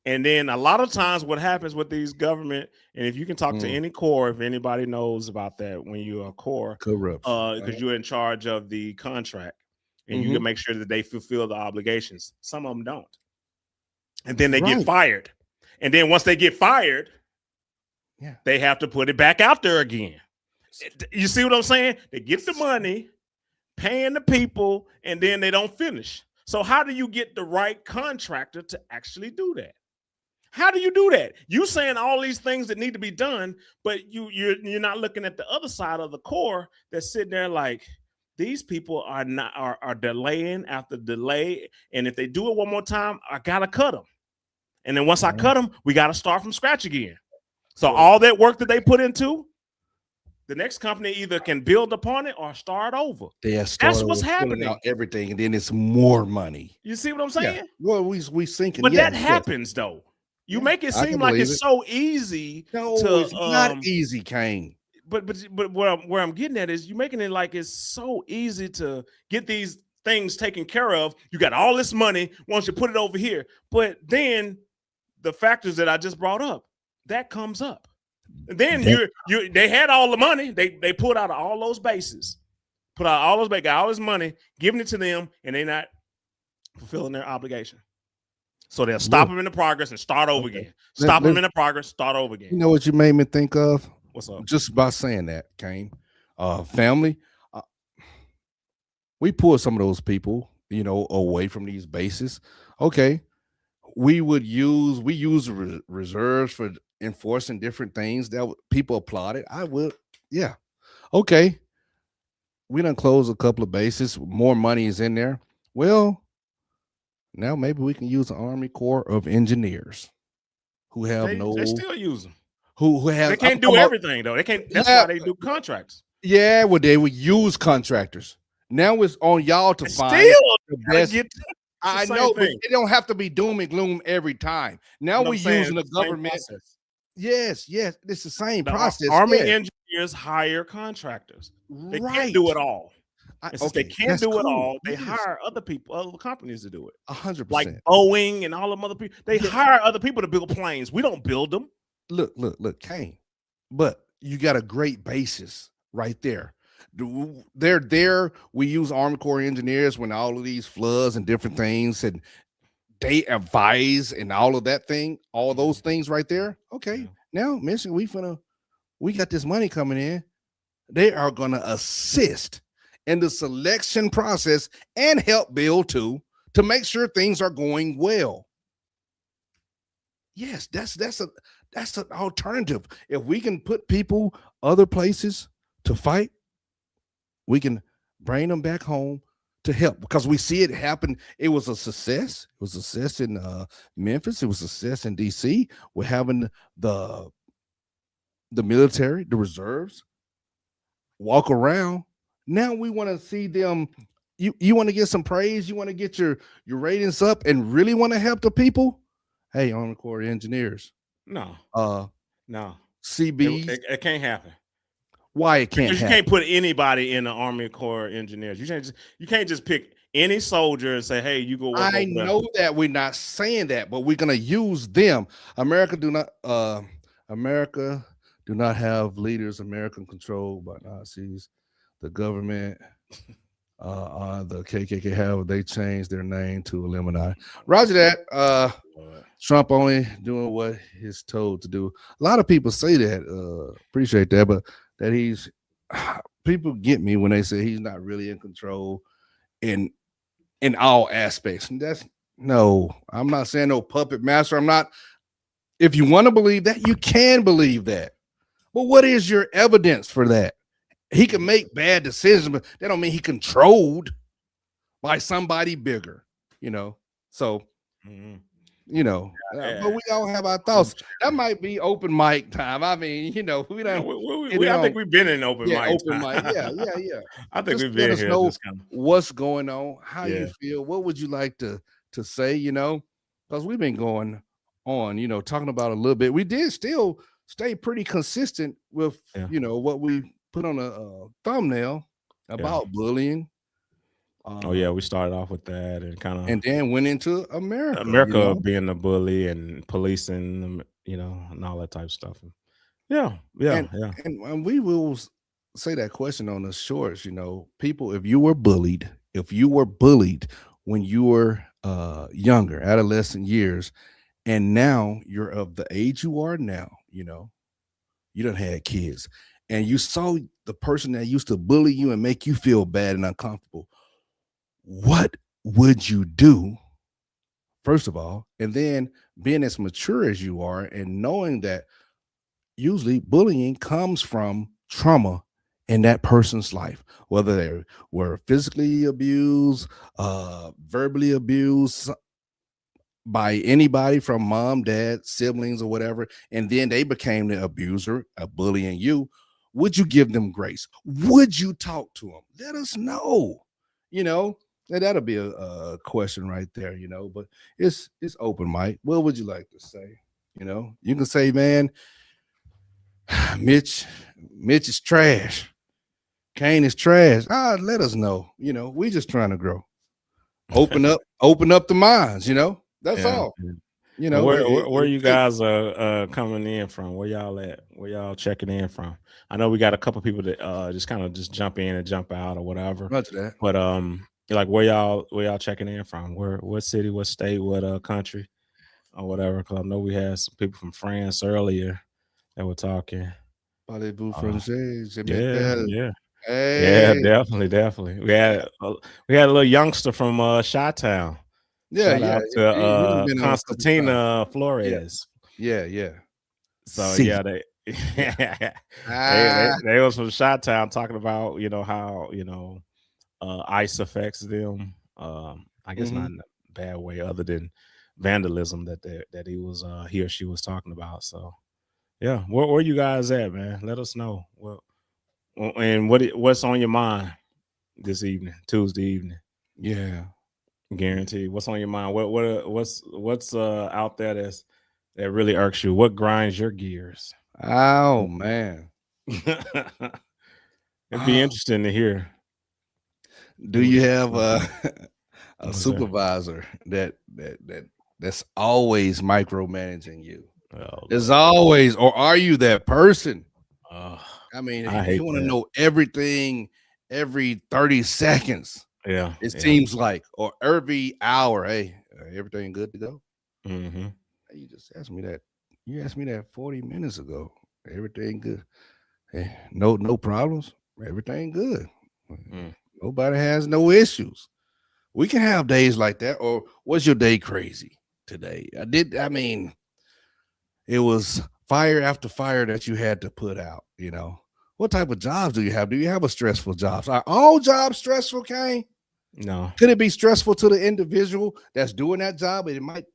[SPEAKER 1] And then a lot of times what happens with these government, and if you can talk to any core, if anybody knows about that, when you're a core,
[SPEAKER 2] Corruption.
[SPEAKER 1] because you're in charge of the contract and you can make sure that they fulfill the obligations. Some of them don't. And then they get
[SPEAKER 2] Right.
[SPEAKER 1] fired. And then once they get fired,
[SPEAKER 2] Yeah.
[SPEAKER 1] they have to put it back out there again. You see what I'm saying? They get the money, paying the people, and then they don't finish. So how do you get the right contractor to actually do that? How do you do that? You saying all these things that need to be done, but you're not looking at the other side of the core that's sitting there like these people are not are delaying after delay, and if they do it one more time, I gotta cut them. And then once I cut them, we got to start from scratch again. So
[SPEAKER 2] Well,
[SPEAKER 1] all that work that they put into, the next company either can build upon it or start over.
[SPEAKER 2] they have
[SPEAKER 1] That's
[SPEAKER 2] started
[SPEAKER 1] what's
[SPEAKER 2] with filling
[SPEAKER 1] happening.
[SPEAKER 2] out everything, and then it's more money.
[SPEAKER 1] You see what I'm
[SPEAKER 2] Yeah.
[SPEAKER 1] saying?
[SPEAKER 2] Well, we sinking.
[SPEAKER 1] But
[SPEAKER 2] Yeah.
[SPEAKER 1] that
[SPEAKER 2] Yes.
[SPEAKER 1] happens though. You
[SPEAKER 2] Yeah,
[SPEAKER 1] make it
[SPEAKER 2] I
[SPEAKER 1] seem
[SPEAKER 2] can
[SPEAKER 1] like
[SPEAKER 2] believe
[SPEAKER 1] it's
[SPEAKER 2] it.
[SPEAKER 1] so easy
[SPEAKER 2] No,
[SPEAKER 1] to
[SPEAKER 2] it's not easy, Kane.
[SPEAKER 1] but where I'm getting at is you making it like it's so easy to get these things taken care of. You got all this money once you put it over here, but then the factors that I just brought up that comes up. And then they had all the money. They put out all those bases, put out all those got all this money, giving it to them, and they're not fulfilling their obligation. So they'll stop them in the progress and start over again. Stop them in the progress, start over again.
[SPEAKER 2] You know what you made me think of?
[SPEAKER 1] What's up?
[SPEAKER 2] Just by saying that, Kane. Family. We pull some of those people, away from these bases. Okay. We use reserves for enforcing different things that people applauded. I would, yeah. Okay. We done close a couple of bases. More money is in there. Well, now maybe we can use the Army Corps of Engineers who have
[SPEAKER 1] they still use them.
[SPEAKER 2] Who have
[SPEAKER 1] They can't do everything though. They can't. That's why they do contracts.
[SPEAKER 2] Yeah, well, they would use contractors. Now it's on y'all to find
[SPEAKER 1] the
[SPEAKER 2] best.
[SPEAKER 1] I
[SPEAKER 2] know, but it don't have to be doom and gloom every time. Now we're using the government. Yes, it's the same process.
[SPEAKER 1] Army engineers hire contractors. They can't do it all. Since they can't do it all, they hire other people, other companies to do it.
[SPEAKER 2] 100%.
[SPEAKER 1] Like Boeing and all them other people. They hire other people to build planes. We don't build them.
[SPEAKER 2] Look, Kane. But you got a great basis right there. They're there. We use Army Corps engineers when all of these floods and different things, and they advise and all of that thing, all of those things right there. Okay, now Michigan, we got this money coming in. They are gonna assist in the selection process and help build too to make sure things are going well. Yes, that's an alternative. If we can put people other places to fight, we can bring them back home to help, because we see it happen. It was a success. It was a success in Memphis. It was a success in DC. We're having the military, the reserves, walk around. Now we want to see them. You want to get some praise. You want to get your ratings up and really want to help the people. Hey, Army Corps engineers.
[SPEAKER 1] No.
[SPEAKER 2] CBs.
[SPEAKER 1] It can't happen.
[SPEAKER 2] Why it can't?
[SPEAKER 1] Because you can't put anybody in the Army Corps engineers. You can't just pick any soldier and say, "Hey, you go work."
[SPEAKER 2] I know that we're not saying that, but we're gonna use them. America do not have leaders. America controlled by Nazis. The government, the KKK, have they changed their name to Illuminati? Roger that. Trump only doing what he's told to do. A lot of people say that. Appreciate that, but that people get me when they say he's not really in control in all aspects. And I'm not saying no puppet master. I'm not. If you want to believe that, you can believe that. But what is your evidence for that? He can make bad decisions, but that don't mean he controlled by somebody bigger, So, but we all have our thoughts. That might be open mic time. I mean, we don't.
[SPEAKER 1] I think we've been in open mic.
[SPEAKER 2] Open mic. Yeah.
[SPEAKER 1] I think we've
[SPEAKER 2] let
[SPEAKER 1] been
[SPEAKER 2] us
[SPEAKER 1] here.
[SPEAKER 2] Know what's going on, how you feel, what would you like to say? Because we've been going on, talking about a little bit. We did still stay pretty consistent with what we put on a thumbnail about bullying.
[SPEAKER 1] We started off with that and
[SPEAKER 2] then went into America
[SPEAKER 1] being the bully and policing, and all that type of stuff.
[SPEAKER 2] And we will say that question on the shorts. People, if you were bullied when you were younger, adolescent years, and now you're of the age you are now, you done had kids, and you saw the person that used to bully you and make you feel bad and uncomfortable. What would you do first of all, and then being as mature as you are and knowing that usually bullying comes from trauma in that person's life, whether they were physically abused, verbally abused by anybody from mom, dad, siblings, or whatever, and then they became the abuser, bullying you. Would you give them grace? Would you talk to them? Let us know. You know, and that'll be a question right there. But it's open, Mike. What would you like to say? You can say, man, Mitch, Mitch is trash. Kane is trash. Let us know. We just trying to grow. Open up the minds. That's
[SPEAKER 1] Yeah.
[SPEAKER 2] all.
[SPEAKER 1] Where you guys are coming in from? Where y'all at? Where y'all checking in from? I know we got a couple people that just kind of just jump in and jump out or whatever.
[SPEAKER 2] Much of that.
[SPEAKER 1] But like where y'all checking in from? What city, what state, what country, or whatever? Because I know we had some people from France earlier that were talking.
[SPEAKER 2] Parlez-vous français?
[SPEAKER 1] Yeah.
[SPEAKER 2] Hey.
[SPEAKER 1] Yeah, definitely. We had a little youngster from Chi-Town.
[SPEAKER 2] Yeah,
[SPEAKER 1] Shout out to Constantina Flores.
[SPEAKER 2] Yeah.
[SPEAKER 1] So yeah, they they was from Chi-Town talking about how ICE affects them. I guess not in a bad way, other than vandalism that he or she was talking about. So yeah, where you guys at, man? Let us know. Well, and what's on your mind this evening, Tuesday evening?
[SPEAKER 2] Yeah,
[SPEAKER 1] guaranteed. What's on your mind? What's out there that really irks you? What grinds your gears?
[SPEAKER 2] Oh man,
[SPEAKER 1] it'd be interesting to hear.
[SPEAKER 2] Do you have a supervisor that's always micromanaging you? There's always, or are you that person? I mean, you want to know everything every 30 seconds.
[SPEAKER 1] Yeah,
[SPEAKER 2] it seems like, or every hour. Hey, everything good to go?
[SPEAKER 1] Mm-hmm.
[SPEAKER 2] You just asked me that. You asked me that 40 minutes ago. Everything good? Hey, no problems. Everything good. Nobody has no issues. We can have days like that. Or was your day crazy today? I mean, it was fire after fire that you had to put out. What type of jobs do you have? Do you have a stressful job? Are all jobs stressful, Kane?
[SPEAKER 1] No.
[SPEAKER 2] Could it be stressful to the individual that's doing that job? It might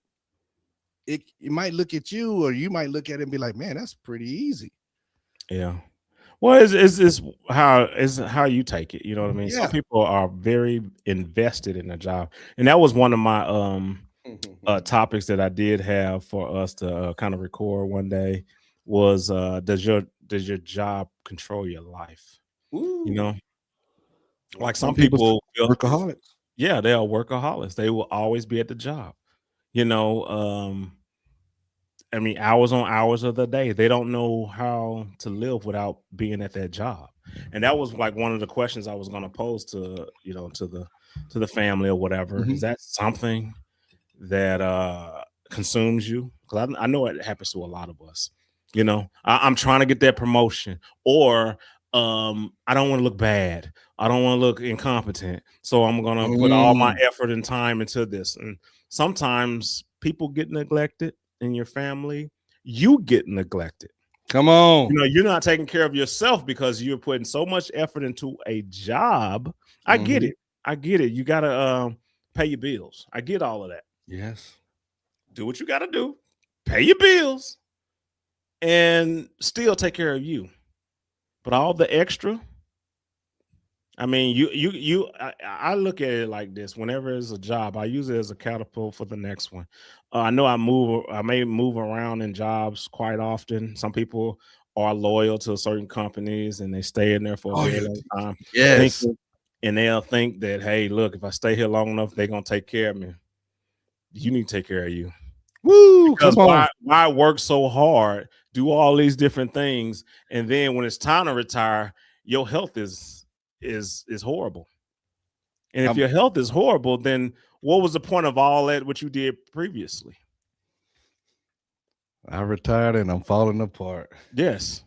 [SPEAKER 2] look at you, or you might look at it and be like, man, that's pretty easy.
[SPEAKER 1] Yeah. Well, it's how you take it. You know what I mean?
[SPEAKER 2] Yeah.
[SPEAKER 1] Some people are very invested in their job. And that was one of my topics that I did have for us to kind of record one day was does your job control your life?
[SPEAKER 2] Ooh.
[SPEAKER 1] Like some people
[SPEAKER 2] workaholics.
[SPEAKER 1] Yeah, they are workaholics. They will always be at the job. I mean, hours on hours of the day. They don't know how to live without being at that job. And that was like one of the questions I was going to pose to the family or whatever. Is that something that consumes you? Because I know it happens to a lot of us. I'm trying to get that promotion, or I don't want to look bad. I don't want to look incompetent. So I'm going to put all my effort and time into this. And sometimes people get neglected in your family. You get neglected.
[SPEAKER 2] Come on.
[SPEAKER 1] You're not taking care of yourself because you're putting so much effort into a job. I get it. You got to pay your bills. I get all of that.
[SPEAKER 2] Yes.
[SPEAKER 1] Do what you got to do. Pay your bills and still take care of you. But all the extra, I mean, I look at it like this. Whenever it's a job, I use it as a catapult for the next one. I know I may move around in jobs quite often. Some people are loyal to certain companies and they stay in there for a very long time.
[SPEAKER 2] Yes.
[SPEAKER 1] And they'll think that, hey, look, if I stay here long enough, they're going to take care of me. You need to take care of you.
[SPEAKER 2] Woo!
[SPEAKER 1] Because why work so hard, do all these different things, and then when it's time to retire, your health is horrible. And if your health is horrible, then what was the point of all that what you did previously?
[SPEAKER 2] I retired and I'm falling apart.
[SPEAKER 1] Yes.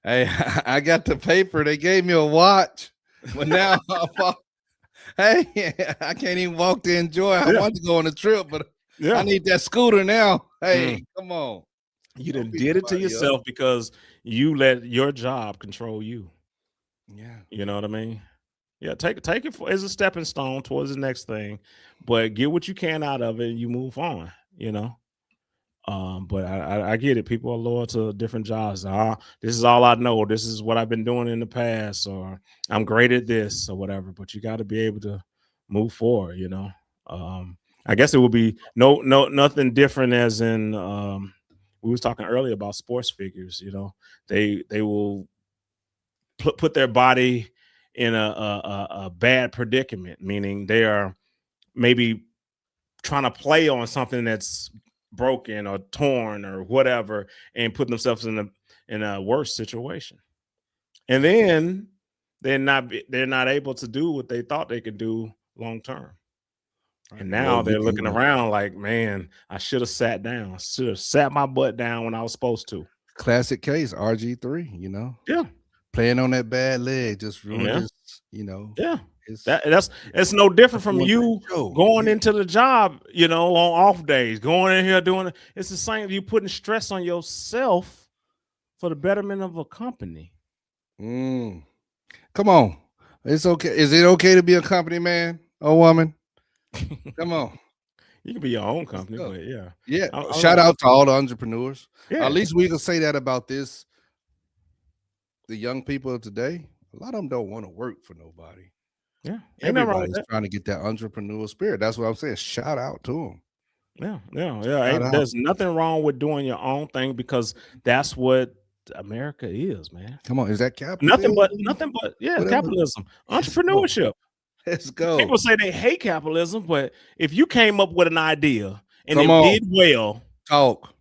[SPEAKER 2] Hey, I got the paper. They gave me a watch, but now hey, I can't even walk to enjoy. I want to go on a trip, but
[SPEAKER 1] Yeah.
[SPEAKER 2] need that scooter now.
[SPEAKER 1] Mm.
[SPEAKER 2] Hey, come on.
[SPEAKER 1] You
[SPEAKER 2] Don't
[SPEAKER 1] done
[SPEAKER 2] beat
[SPEAKER 1] did it to
[SPEAKER 2] nobody up.
[SPEAKER 1] yourself because you let your job control you.
[SPEAKER 2] Yeah.
[SPEAKER 1] You know what I mean? Yeah, take it as a stepping stone towards the next thing, but get what you can out of it and you move on, you know. But I get it. People are loyal to different jobs. This is all I know. This is what I've been doing in the past, or I'm great at this, or whatever. But you got to be able to move forward, you know. I guess it would be nothing different as in we was talking earlier about sports figures, you know. They will put their body in a bad predicament, meaning they are maybe trying to play on something that's broken or torn or whatever, and put themselves in a worse situation. And then they're not able to do what they thought they could do long term.
[SPEAKER 2] Right.
[SPEAKER 1] And
[SPEAKER 2] Well,
[SPEAKER 1] now
[SPEAKER 2] you
[SPEAKER 1] they're looking
[SPEAKER 2] can
[SPEAKER 1] around like, man, I should have sat down. I should have sat my butt down when I was supposed to.
[SPEAKER 2] classic case RG3,
[SPEAKER 1] Yeah.
[SPEAKER 2] playing on that bad leg just ruined
[SPEAKER 1] Yeah.
[SPEAKER 2] his,
[SPEAKER 1] Yeah.
[SPEAKER 2] his
[SPEAKER 1] It's no different from
[SPEAKER 2] performance at
[SPEAKER 1] you
[SPEAKER 2] the show.
[SPEAKER 1] going
[SPEAKER 2] Yeah.
[SPEAKER 1] into the job, you know, on off days, going in here doing it. It's the same. You putting stress on yourself for the betterment of a company.
[SPEAKER 2] Mm. Come on. It's okay. Is it okay to be a company man or woman? Come on.
[SPEAKER 1] You can be your own
[SPEAKER 2] Let's
[SPEAKER 1] company,
[SPEAKER 2] go.
[SPEAKER 1] but yeah.
[SPEAKER 2] Yeah.
[SPEAKER 1] I
[SPEAKER 2] Shout
[SPEAKER 1] like,
[SPEAKER 2] out to all the entrepreneurs. At
[SPEAKER 1] yeah,
[SPEAKER 2] least we can say that about this. The young people of today, a lot of them don't want to work for nobody.
[SPEAKER 1] yeah. Ain't nothing wrong with
[SPEAKER 2] Everybody's
[SPEAKER 1] that.
[SPEAKER 2] trying to get that entrepreneurial spirit. That's what I'm saying. Shout out to them.
[SPEAKER 1] Yeah.
[SPEAKER 2] Shout out.
[SPEAKER 1] There's nothing wrong with doing your own thing because that's what America is, man.
[SPEAKER 2] Come on. Is that capitalism?
[SPEAKER 1] Nothing but yeah, it's
[SPEAKER 2] Whatever.
[SPEAKER 1] capitalism,
[SPEAKER 2] Let's go.
[SPEAKER 1] entrepreneurship.
[SPEAKER 2] Let's go.
[SPEAKER 1] People say they hate capitalism, but if you came up with an idea and
[SPEAKER 2] Come
[SPEAKER 1] it
[SPEAKER 2] on.
[SPEAKER 1] did well,
[SPEAKER 2] Talk.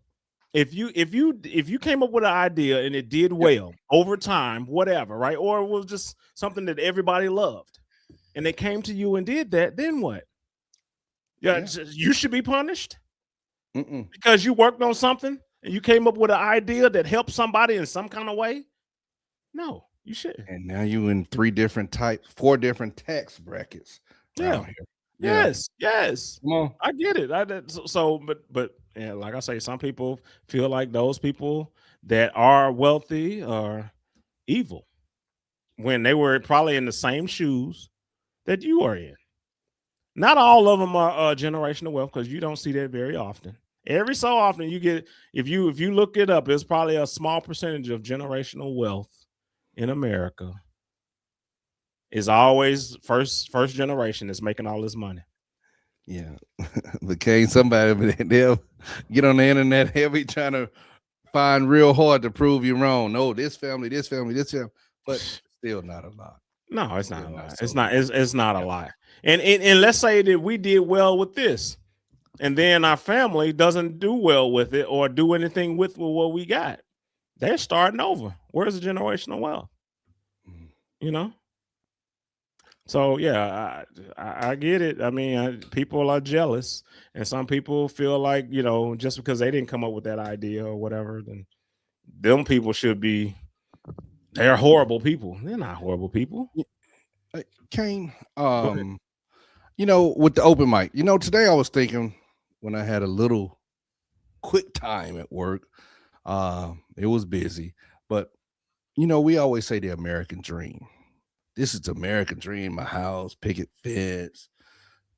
[SPEAKER 1] if you came up with an idea and it did
[SPEAKER 2] Yep.
[SPEAKER 1] well over time, whatever, right? Or it was just something that everybody loved, and they came to you and did that, then what? Yeah, you should be punished because you worked on something and you came up with an idea that helped somebody in some kind of way. No, you shouldn't.
[SPEAKER 2] And now you in 4 different tax brackets
[SPEAKER 1] Yeah.
[SPEAKER 2] around here. Yeah.
[SPEAKER 1] Yes.
[SPEAKER 2] Come on.
[SPEAKER 1] I get it. But yeah, like I say, some people feel like those people that are wealthy are evil when they were probably in the same shoes that you are in. Not all of them are generational wealth because you don't see that very often. Every so often you get, if you look it up, it's probably a small percentage of generational wealth in America is always first generation that's making all this money.
[SPEAKER 2] Yeah. But can't somebody they'll get on the internet heavy trying to find real hard to prove you wrong. No, this family, but still not a lot.
[SPEAKER 1] No, it's not
[SPEAKER 2] Still
[SPEAKER 1] a
[SPEAKER 2] not
[SPEAKER 1] lie.
[SPEAKER 2] so
[SPEAKER 1] It's not. It's not a lie. And let's say that we did well with this, and then our family doesn't do well with it or do anything with what we got. They're starting over. Where's the generational wealth? You know. So yeah, I get it. I mean, people are jealous, and some people feel like, you know, just because they didn't come up with that idea or whatever, then them people should be. They're horrible people. They're not horrible people.
[SPEAKER 2] Kane,
[SPEAKER 1] Go ahead.
[SPEAKER 2] with the open mic, today I was thinking when I had a little quick time at work, it was busy, but we always say the American dream. This is the American dream, my house, picket fence,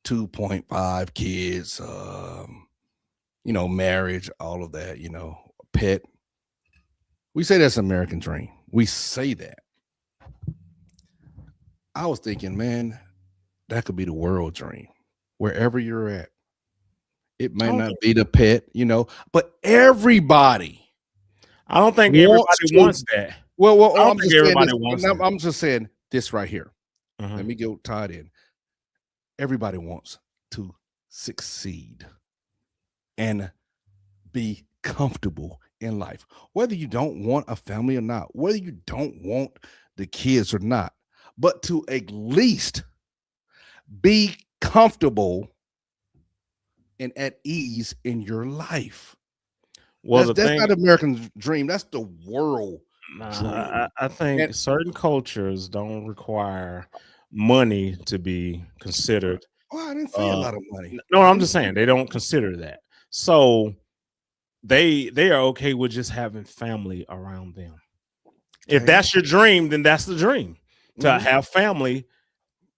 [SPEAKER 2] 2.5 kids, marriage, all of that, pet. We say that's American dream. We say that. I was thinking, man, that could be the world dream. Wherever you're at. It may not be the pet, but everybody.
[SPEAKER 1] I don't think everybody wants that.
[SPEAKER 2] Well,
[SPEAKER 1] I don't think everybody wants that.
[SPEAKER 2] I'm just saying this right here.
[SPEAKER 1] Uh-huh.
[SPEAKER 2] Let me go tie it in. Everybody wants to succeed and be comfortable in life. Whether you don't want a family or not, whether you don't want the kids or not, but to at least be comfortable and at ease in your life. Well, that's not American dream. That's the world dream.
[SPEAKER 1] I think certain cultures don't require money to be considered
[SPEAKER 2] Oh, I didn't say a lot of money.
[SPEAKER 1] No, I'm just saying they don't consider that. So they are okay with just having family around them. If
[SPEAKER 2] Okay.
[SPEAKER 1] that's your dream, then that's the dream, to
[SPEAKER 2] Mhm.
[SPEAKER 1] have family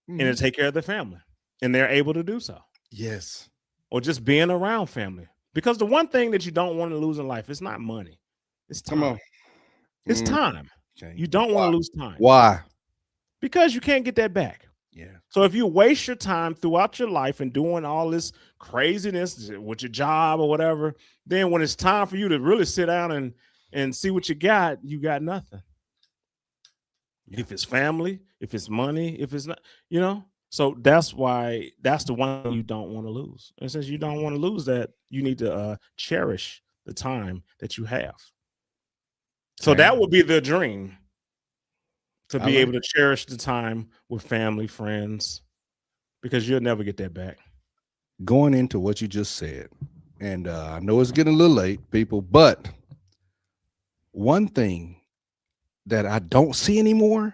[SPEAKER 1] and to
[SPEAKER 2] Mhm.
[SPEAKER 1] take care of the family, and they're able to do so,
[SPEAKER 2] Yes.
[SPEAKER 1] or just being around family. Because the one thing that you don't want to lose in life is not money, it's
[SPEAKER 2] Come
[SPEAKER 1] time.
[SPEAKER 2] on.
[SPEAKER 1] It's
[SPEAKER 2] Mm,
[SPEAKER 1] time.
[SPEAKER 2] okay.
[SPEAKER 1] You don't want
[SPEAKER 2] Why?
[SPEAKER 1] to lose time
[SPEAKER 2] Why?
[SPEAKER 1] because you can't get that back.
[SPEAKER 2] Yeah.
[SPEAKER 1] So if you waste your time throughout your life and doing all this craziness with your job or whatever, then when it's time for you to really sit down and see what you got nothing.
[SPEAKER 2] Yeah.
[SPEAKER 1] If it's family, if it's money, if it's not, you know. So that's why that's the one you don't want to lose. And since you don't want to lose that, you need to cherish the time that you have. So
[SPEAKER 2] Okay.
[SPEAKER 1] that would be the dream, to
[SPEAKER 2] I
[SPEAKER 1] be
[SPEAKER 2] like
[SPEAKER 1] able to cherish the time with family, friends, because you'll never get that back.
[SPEAKER 2] going into what you just said, and I know it's getting a little late, people, but one thing that I don't see anymore,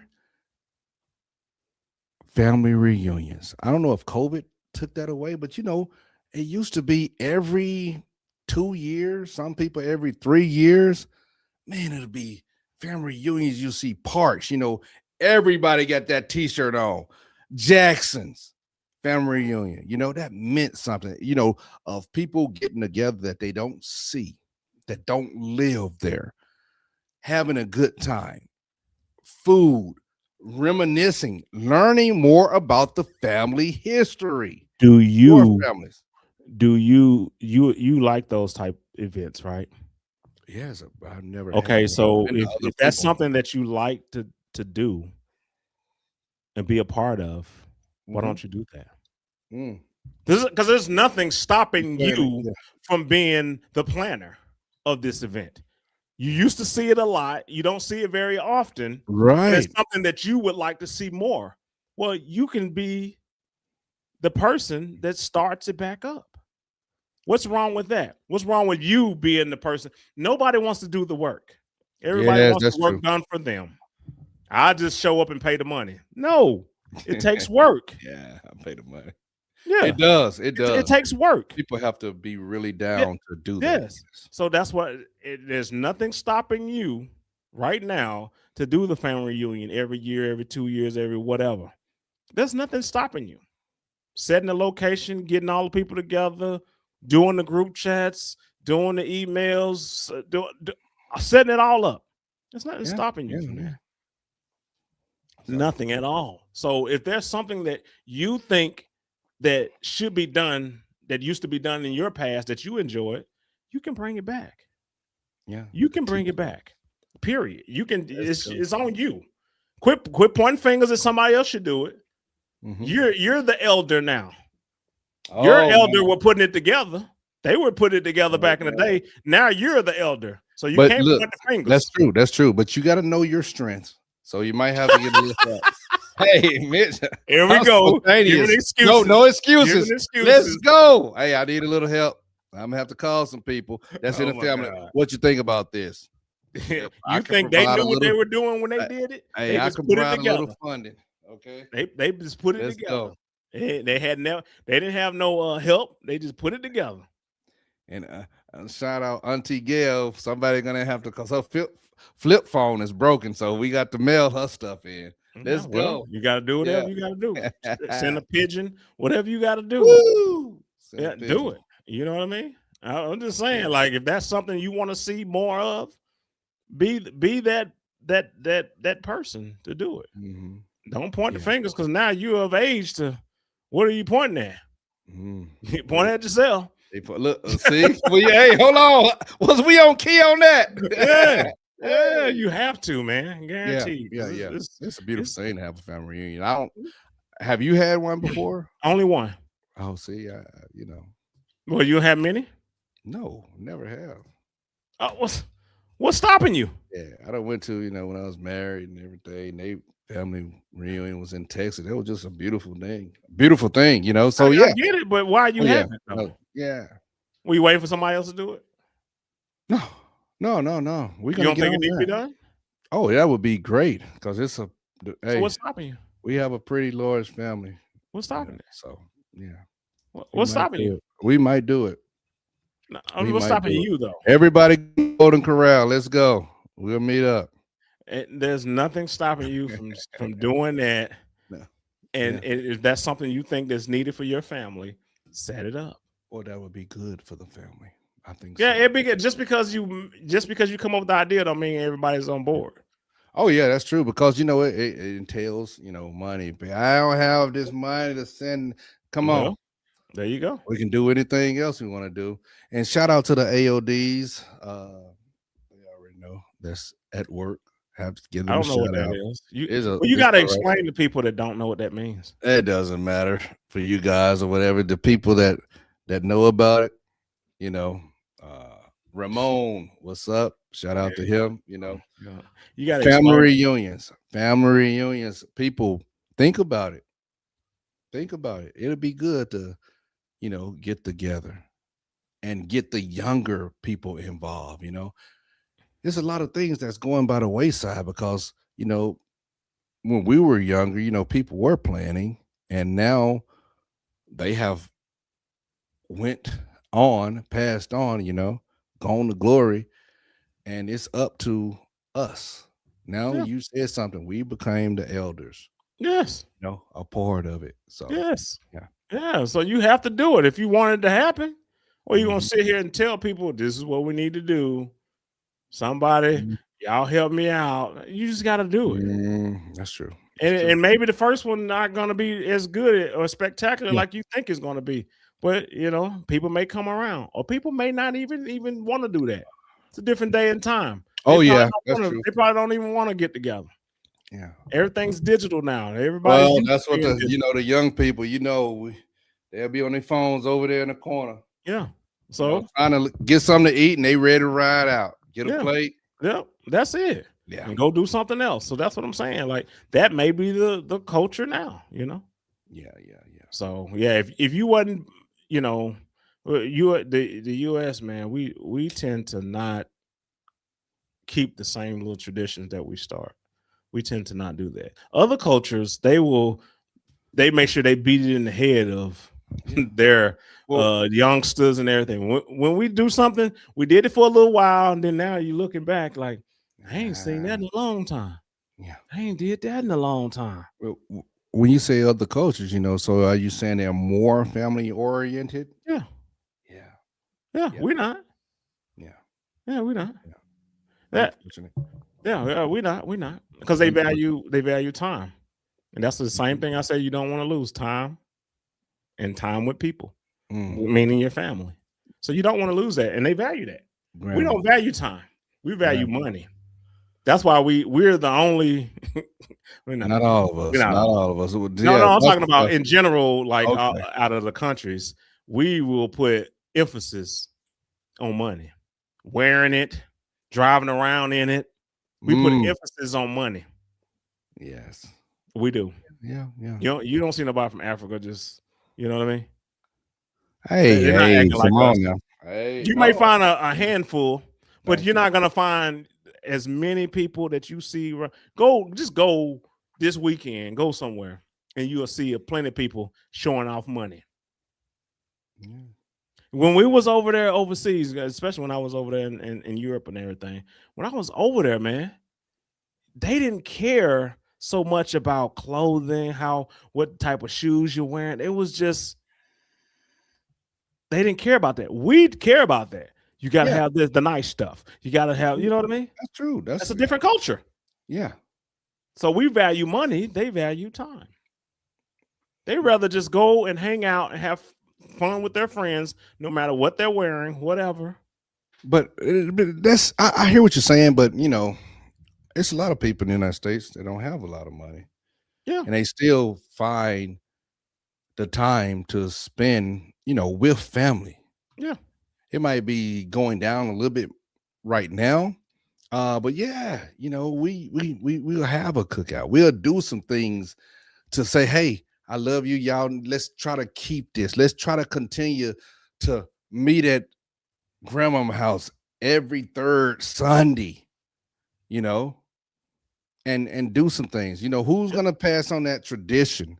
[SPEAKER 2] family reunions. I don't know if COVID took that away, but it used to be every 2 years, some people every 3 years. Man, it'll be family reunions. You see parks, everybody got that t-shirt on. Jackson's family reunion, that meant something, of people getting together that they don't see, that don't live there, having a good time, food, reminiscing, learning more about the family history.
[SPEAKER 1] Do
[SPEAKER 2] Your
[SPEAKER 1] you
[SPEAKER 2] families.
[SPEAKER 1] you like those type events, right?
[SPEAKER 2] Yes, I've never had
[SPEAKER 1] Okay,
[SPEAKER 2] one. I've
[SPEAKER 1] so
[SPEAKER 2] been to other
[SPEAKER 1] if that's
[SPEAKER 2] people.
[SPEAKER 1] something that you like to do and be a part of, why
[SPEAKER 2] Mhm.
[SPEAKER 1] don't you do that?
[SPEAKER 2] Mm.
[SPEAKER 1] Because there's nothing
[SPEAKER 2] You
[SPEAKER 1] stopping
[SPEAKER 2] planning it,
[SPEAKER 1] you
[SPEAKER 2] yeah.
[SPEAKER 1] from being the planner of this event. You used to see it a lot. You don't see it very often, and it's
[SPEAKER 2] Right.
[SPEAKER 1] something that you would like to see more. Well, you can be the person that starts it back up. What's wrong with that? What's wrong with you being the person? Nobody wants to do the work. Everybody
[SPEAKER 2] Yes,
[SPEAKER 1] wants
[SPEAKER 2] that's
[SPEAKER 1] the work
[SPEAKER 2] true.
[SPEAKER 1] done for them. I just show up and pay the money. No, it takes work.
[SPEAKER 2] Yeah, I pay the money.
[SPEAKER 1] Yeah,
[SPEAKER 2] It does. It
[SPEAKER 1] it
[SPEAKER 2] does.
[SPEAKER 1] takes work.
[SPEAKER 2] People have to be really
[SPEAKER 1] Yeah,
[SPEAKER 2] down to do that.
[SPEAKER 1] yes. So that's what there's nothing stopping you right now to do the family reunion every year, every 2 years, every whatever. There's nothing stopping you. Setting the location, getting all the people together, doing the group chats, doing the emails, setting it all up. There's nothing
[SPEAKER 2] Yeah,
[SPEAKER 1] stopping you
[SPEAKER 2] yeah,
[SPEAKER 1] from
[SPEAKER 2] yeah.
[SPEAKER 1] that.
[SPEAKER 2] So,
[SPEAKER 1] Nothing at all. So if there's something that you think that should be done, that used to be done in your past that you enjoyed, you can bring it back.
[SPEAKER 2] yeah,
[SPEAKER 1] You can
[SPEAKER 2] teach.
[SPEAKER 1] bring it back. Period. You can.
[SPEAKER 2] That's true.
[SPEAKER 1] It's on you. Quit pointing fingers that somebody else should do it.
[SPEAKER 2] Mhm.
[SPEAKER 1] You're the elder now. Your
[SPEAKER 2] Oh,
[SPEAKER 1] elder
[SPEAKER 2] man.
[SPEAKER 1] were putting it together. They were putting it together
[SPEAKER 2] Oh,
[SPEAKER 1] back in the
[SPEAKER 2] man.
[SPEAKER 1] day. Now you're the elder, so you
[SPEAKER 2] But
[SPEAKER 1] can't
[SPEAKER 2] look,
[SPEAKER 1] point the fingers.
[SPEAKER 2] that's true. That's true. But you got to know your strengths. So you might have to get a little help. Hey, Mitch,
[SPEAKER 1] Here we
[SPEAKER 2] I'm
[SPEAKER 1] go. Giving
[SPEAKER 2] spontaneous. No,
[SPEAKER 1] excuses.
[SPEAKER 2] no
[SPEAKER 1] Giving
[SPEAKER 2] excuses. Let's
[SPEAKER 1] excuses.
[SPEAKER 2] go. Hey, I need a little help. I'm gonna have to call some people that's in
[SPEAKER 1] Oh
[SPEAKER 2] the
[SPEAKER 1] my
[SPEAKER 2] family.
[SPEAKER 1] god.
[SPEAKER 2] What you think about this? If I
[SPEAKER 1] You
[SPEAKER 2] can
[SPEAKER 1] think they
[SPEAKER 2] provide a
[SPEAKER 1] knew what they
[SPEAKER 2] little,
[SPEAKER 1] were doing when they
[SPEAKER 2] uh,
[SPEAKER 1] did it?
[SPEAKER 2] hey,
[SPEAKER 1] They
[SPEAKER 2] I
[SPEAKER 1] just
[SPEAKER 2] can
[SPEAKER 1] put it
[SPEAKER 2] provide a little
[SPEAKER 1] together.
[SPEAKER 2] funding. Okay,
[SPEAKER 1] They just put it
[SPEAKER 2] let's
[SPEAKER 1] together.
[SPEAKER 2] go.
[SPEAKER 1] They had never. They didn't have no help. They just put it together.
[SPEAKER 2] And shout out Auntie Gail. Somebody gonna have to, cause her flip phone is broken, so we got to mail her stuff in.
[SPEAKER 1] Yeah,
[SPEAKER 2] Let's
[SPEAKER 1] well,
[SPEAKER 2] go.
[SPEAKER 1] you got to do
[SPEAKER 2] Yeah.
[SPEAKER 1] whatever you got to do. Send a pigeon, whatever you got to do.
[SPEAKER 2] Woo! Send a
[SPEAKER 1] Yeah, do
[SPEAKER 2] pigeon.
[SPEAKER 1] it. You know what I mean? I'm just saying,
[SPEAKER 2] Yeah.
[SPEAKER 1] like, if that's something you want to see more of, be that person to do it.
[SPEAKER 2] Mhm.
[SPEAKER 1] Don't point the
[SPEAKER 2] Yeah.
[SPEAKER 1] fingers, because now you're of age to. What are you pointing at?
[SPEAKER 2] Mhm.
[SPEAKER 1] You point at yourself.
[SPEAKER 2] Look, see? Well, yeah, hey, hold on. Was we on key on that?
[SPEAKER 1] Yeah, yeah,
[SPEAKER 2] Hey.
[SPEAKER 1] you have to, man.
[SPEAKER 2] Yeah,
[SPEAKER 1] Guaranteed.
[SPEAKER 2] yeah, yeah. It's a beautiful
[SPEAKER 1] It's
[SPEAKER 2] thing to have a family reunion. I don't Have you had one before?
[SPEAKER 1] only one.
[SPEAKER 2] Oh, see, you know,
[SPEAKER 1] Well, you have many.
[SPEAKER 2] no, never have.
[SPEAKER 1] What's stopping you?
[SPEAKER 2] Yeah, I done went to, when I was married and everything, they family reunion was in Texas. It was just a beautiful thing, So
[SPEAKER 1] I
[SPEAKER 2] yeah.
[SPEAKER 1] get it, but why you
[SPEAKER 2] Oh, yeah.
[SPEAKER 1] haven't though?
[SPEAKER 2] No, yeah.
[SPEAKER 1] Were you waiting for somebody else to do it?
[SPEAKER 2] No, no, no, no. We're
[SPEAKER 1] You
[SPEAKER 2] gonna
[SPEAKER 1] don't
[SPEAKER 2] get
[SPEAKER 1] think it
[SPEAKER 2] on
[SPEAKER 1] needs to be
[SPEAKER 2] that.
[SPEAKER 1] done?
[SPEAKER 2] Oh, that would be great because
[SPEAKER 1] So
[SPEAKER 2] hey,
[SPEAKER 1] what's stopping you?
[SPEAKER 2] we have a pretty large family,
[SPEAKER 1] What's stopping it?
[SPEAKER 2] so Yeah. We
[SPEAKER 1] What's
[SPEAKER 2] might
[SPEAKER 1] stopping
[SPEAKER 2] do
[SPEAKER 1] you?
[SPEAKER 2] it. We might do it.
[SPEAKER 1] No, I
[SPEAKER 2] We
[SPEAKER 1] mean, what's
[SPEAKER 2] might
[SPEAKER 1] stopping
[SPEAKER 2] do it.
[SPEAKER 1] you though?
[SPEAKER 2] Everybody, Golden Corral. Let's go. We'll meet up.
[SPEAKER 1] There's nothing stopping you from doing that.
[SPEAKER 2] No.
[SPEAKER 1] And
[SPEAKER 2] Yeah.
[SPEAKER 1] if that's something you think that's needed for your family, set it up.
[SPEAKER 2] Well, that would be good for the family. I think
[SPEAKER 1] Yeah,
[SPEAKER 2] so.
[SPEAKER 1] it be good. Just because you come up with the idea don't mean everybody's on board.
[SPEAKER 2] Oh yeah, that's true because it entails money. But I don't have this money to send. Come on,
[SPEAKER 1] Well, there you go.
[SPEAKER 2] we can do anything else we want to do. And shout out to the AODs. They already know that's at work. Have to give
[SPEAKER 1] I
[SPEAKER 2] them a
[SPEAKER 1] don't know what
[SPEAKER 2] shout
[SPEAKER 1] that
[SPEAKER 2] out.
[SPEAKER 1] is. You
[SPEAKER 2] It's
[SPEAKER 1] got to
[SPEAKER 2] all right.
[SPEAKER 1] explain to people that don't know what that means.
[SPEAKER 2] It doesn't matter for you guys or whatever. The people that know about it, you know. Uh, Ramon, what's up? Shout
[SPEAKER 1] Yeah,
[SPEAKER 2] out to him.
[SPEAKER 1] yeah. You got to
[SPEAKER 2] Family
[SPEAKER 1] explain.
[SPEAKER 2] reunions, family reunions. People, think about it. Think about it. It'll be good to, get together and get the younger people involved. There's a lot of things that's going by the wayside because, when we were younger, people were planning and now they have went on, passed on, gone to glory, and it's up to us. Now
[SPEAKER 1] Yeah.
[SPEAKER 2] you said something. We became the elders,
[SPEAKER 1] Yes.
[SPEAKER 2] a part of it. So
[SPEAKER 1] Yes.
[SPEAKER 2] yeah.
[SPEAKER 1] Yeah. So you have to do it if you want it to happen, or you're gonna
[SPEAKER 2] Mhm.
[SPEAKER 1] sit here and tell people this is what we need to do. Somebody,
[SPEAKER 2] Mhm.
[SPEAKER 1] y'all help me out. You just got to do it.
[SPEAKER 2] That's true. That's
[SPEAKER 1] And
[SPEAKER 2] true.
[SPEAKER 1] and maybe the first one not gonna be as good or spectacular
[SPEAKER 2] Yeah.
[SPEAKER 1] like you think it's gonna be. But people may come around, or people may not even want to do that. It's a different day and time. They
[SPEAKER 2] Oh
[SPEAKER 1] probably
[SPEAKER 2] yeah,
[SPEAKER 1] don't
[SPEAKER 2] that's
[SPEAKER 1] want to.
[SPEAKER 2] true.
[SPEAKER 1] They probably don't even want to get together.
[SPEAKER 2] Yeah.
[SPEAKER 1] Everything's digital now. Everybody's
[SPEAKER 2] Well,
[SPEAKER 1] used to
[SPEAKER 2] that's what
[SPEAKER 1] being digital.
[SPEAKER 2] the young people, they'll be on their phones over there in the corner,
[SPEAKER 1] Yeah. So
[SPEAKER 2] trying to get something to eat and they ready to ride out. Get a
[SPEAKER 1] yeah,
[SPEAKER 2] plate.
[SPEAKER 1] yeah, that's it.
[SPEAKER 2] Yeah.
[SPEAKER 1] And go do something else. So that's what I'm saying. Like that may be the culture now.
[SPEAKER 2] Yeah, yeah, yeah.
[SPEAKER 1] So yeah, if you wasn't, the US, man, we tend to not keep the same little traditions that we start. We tend to not do that. Other cultures, they make sure they beat it in the head of
[SPEAKER 2] Yeah.
[SPEAKER 1] their
[SPEAKER 2] Well,
[SPEAKER 1] youngsters and everything. When we do something, we did it for a little while, and then now you're looking back like, I ain't seen that in a long time.
[SPEAKER 2] yeah.
[SPEAKER 1] I ain't did that in a long time.
[SPEAKER 2] Well, when you say other cultures, so are you saying they're more family oriented?
[SPEAKER 1] Yeah,
[SPEAKER 2] Yeah.
[SPEAKER 1] yeah,
[SPEAKER 2] Yeah.
[SPEAKER 1] we're not.
[SPEAKER 2] Yeah.
[SPEAKER 1] Yeah, we're not.
[SPEAKER 2] Yeah.
[SPEAKER 1] That
[SPEAKER 2] Unfortunate.
[SPEAKER 1] yeah, we're not because they value time, and that's the same thing I say. You don't want to lose time and time with people,
[SPEAKER 2] Mm.
[SPEAKER 1] meaning your family. So you don't want to lose that, and they value that. We
[SPEAKER 2] Grandma.
[SPEAKER 1] don't value time. We value
[SPEAKER 2] Grandma.
[SPEAKER 1] money. That's why we're the only. we're not.
[SPEAKER 2] Not all of
[SPEAKER 1] We're
[SPEAKER 2] us.
[SPEAKER 1] not
[SPEAKER 2] Not
[SPEAKER 1] all.
[SPEAKER 2] all of us.
[SPEAKER 1] No,
[SPEAKER 2] Yeah,
[SPEAKER 1] no. I'm
[SPEAKER 2] that's
[SPEAKER 1] talking
[SPEAKER 2] the
[SPEAKER 1] about
[SPEAKER 2] stuff.
[SPEAKER 1] in general, like
[SPEAKER 2] Okay.
[SPEAKER 1] out of the countries, we will put emphasis on money, wearing it, driving around in it. We put
[SPEAKER 2] Mm.
[SPEAKER 1] emphasis on money.
[SPEAKER 2] Yes.
[SPEAKER 1] We do.
[SPEAKER 2] Yeah. Yeah.
[SPEAKER 1] You don't see nobody from Africa just you know what I mean?
[SPEAKER 2] Hey,
[SPEAKER 1] They're not
[SPEAKER 2] hey,
[SPEAKER 1] acting like
[SPEAKER 2] come
[SPEAKER 1] us.
[SPEAKER 2] on now. Hey,
[SPEAKER 1] You may
[SPEAKER 2] no.
[SPEAKER 1] find a handful, but
[SPEAKER 2] Thank
[SPEAKER 1] you're
[SPEAKER 2] you.
[SPEAKER 1] not gonna find as many people that you see. Go this weekend, go somewhere, and you'll see plenty of people showing off money.
[SPEAKER 2] Yeah.
[SPEAKER 1] When we was over there overseas, especially when I was over there in Europe and everything, when I was over there, man, they didn't care so much about clothing, what type of shoes you're wearing. It was just they didn't care about that. We'd care about that. You got to
[SPEAKER 2] Yeah.
[SPEAKER 1] have the nice stuff. You got to have, you know what I mean?
[SPEAKER 2] That's true.
[SPEAKER 1] That's a different culture.
[SPEAKER 2] Yeah.
[SPEAKER 1] So we value money. They value time. They rather just go and hang out and have fun with their friends, no matter what they're wearing, whatever.
[SPEAKER 2] But that's I hear what you're saying, but it's a lot of people in the United States that don't have a lot of money.
[SPEAKER 1] Yeah.
[SPEAKER 2] And they still find the time to spend, with family.
[SPEAKER 1] Yeah.
[SPEAKER 2] It might be going down a little bit right now. But yeah, we'll have a cookout. We'll do some things to say, hey, I love you, y'all. Let's try to keep this. Let's try to continue to meet at grandma's house every third Sunday, and do some things. Who's gonna pass on that tradition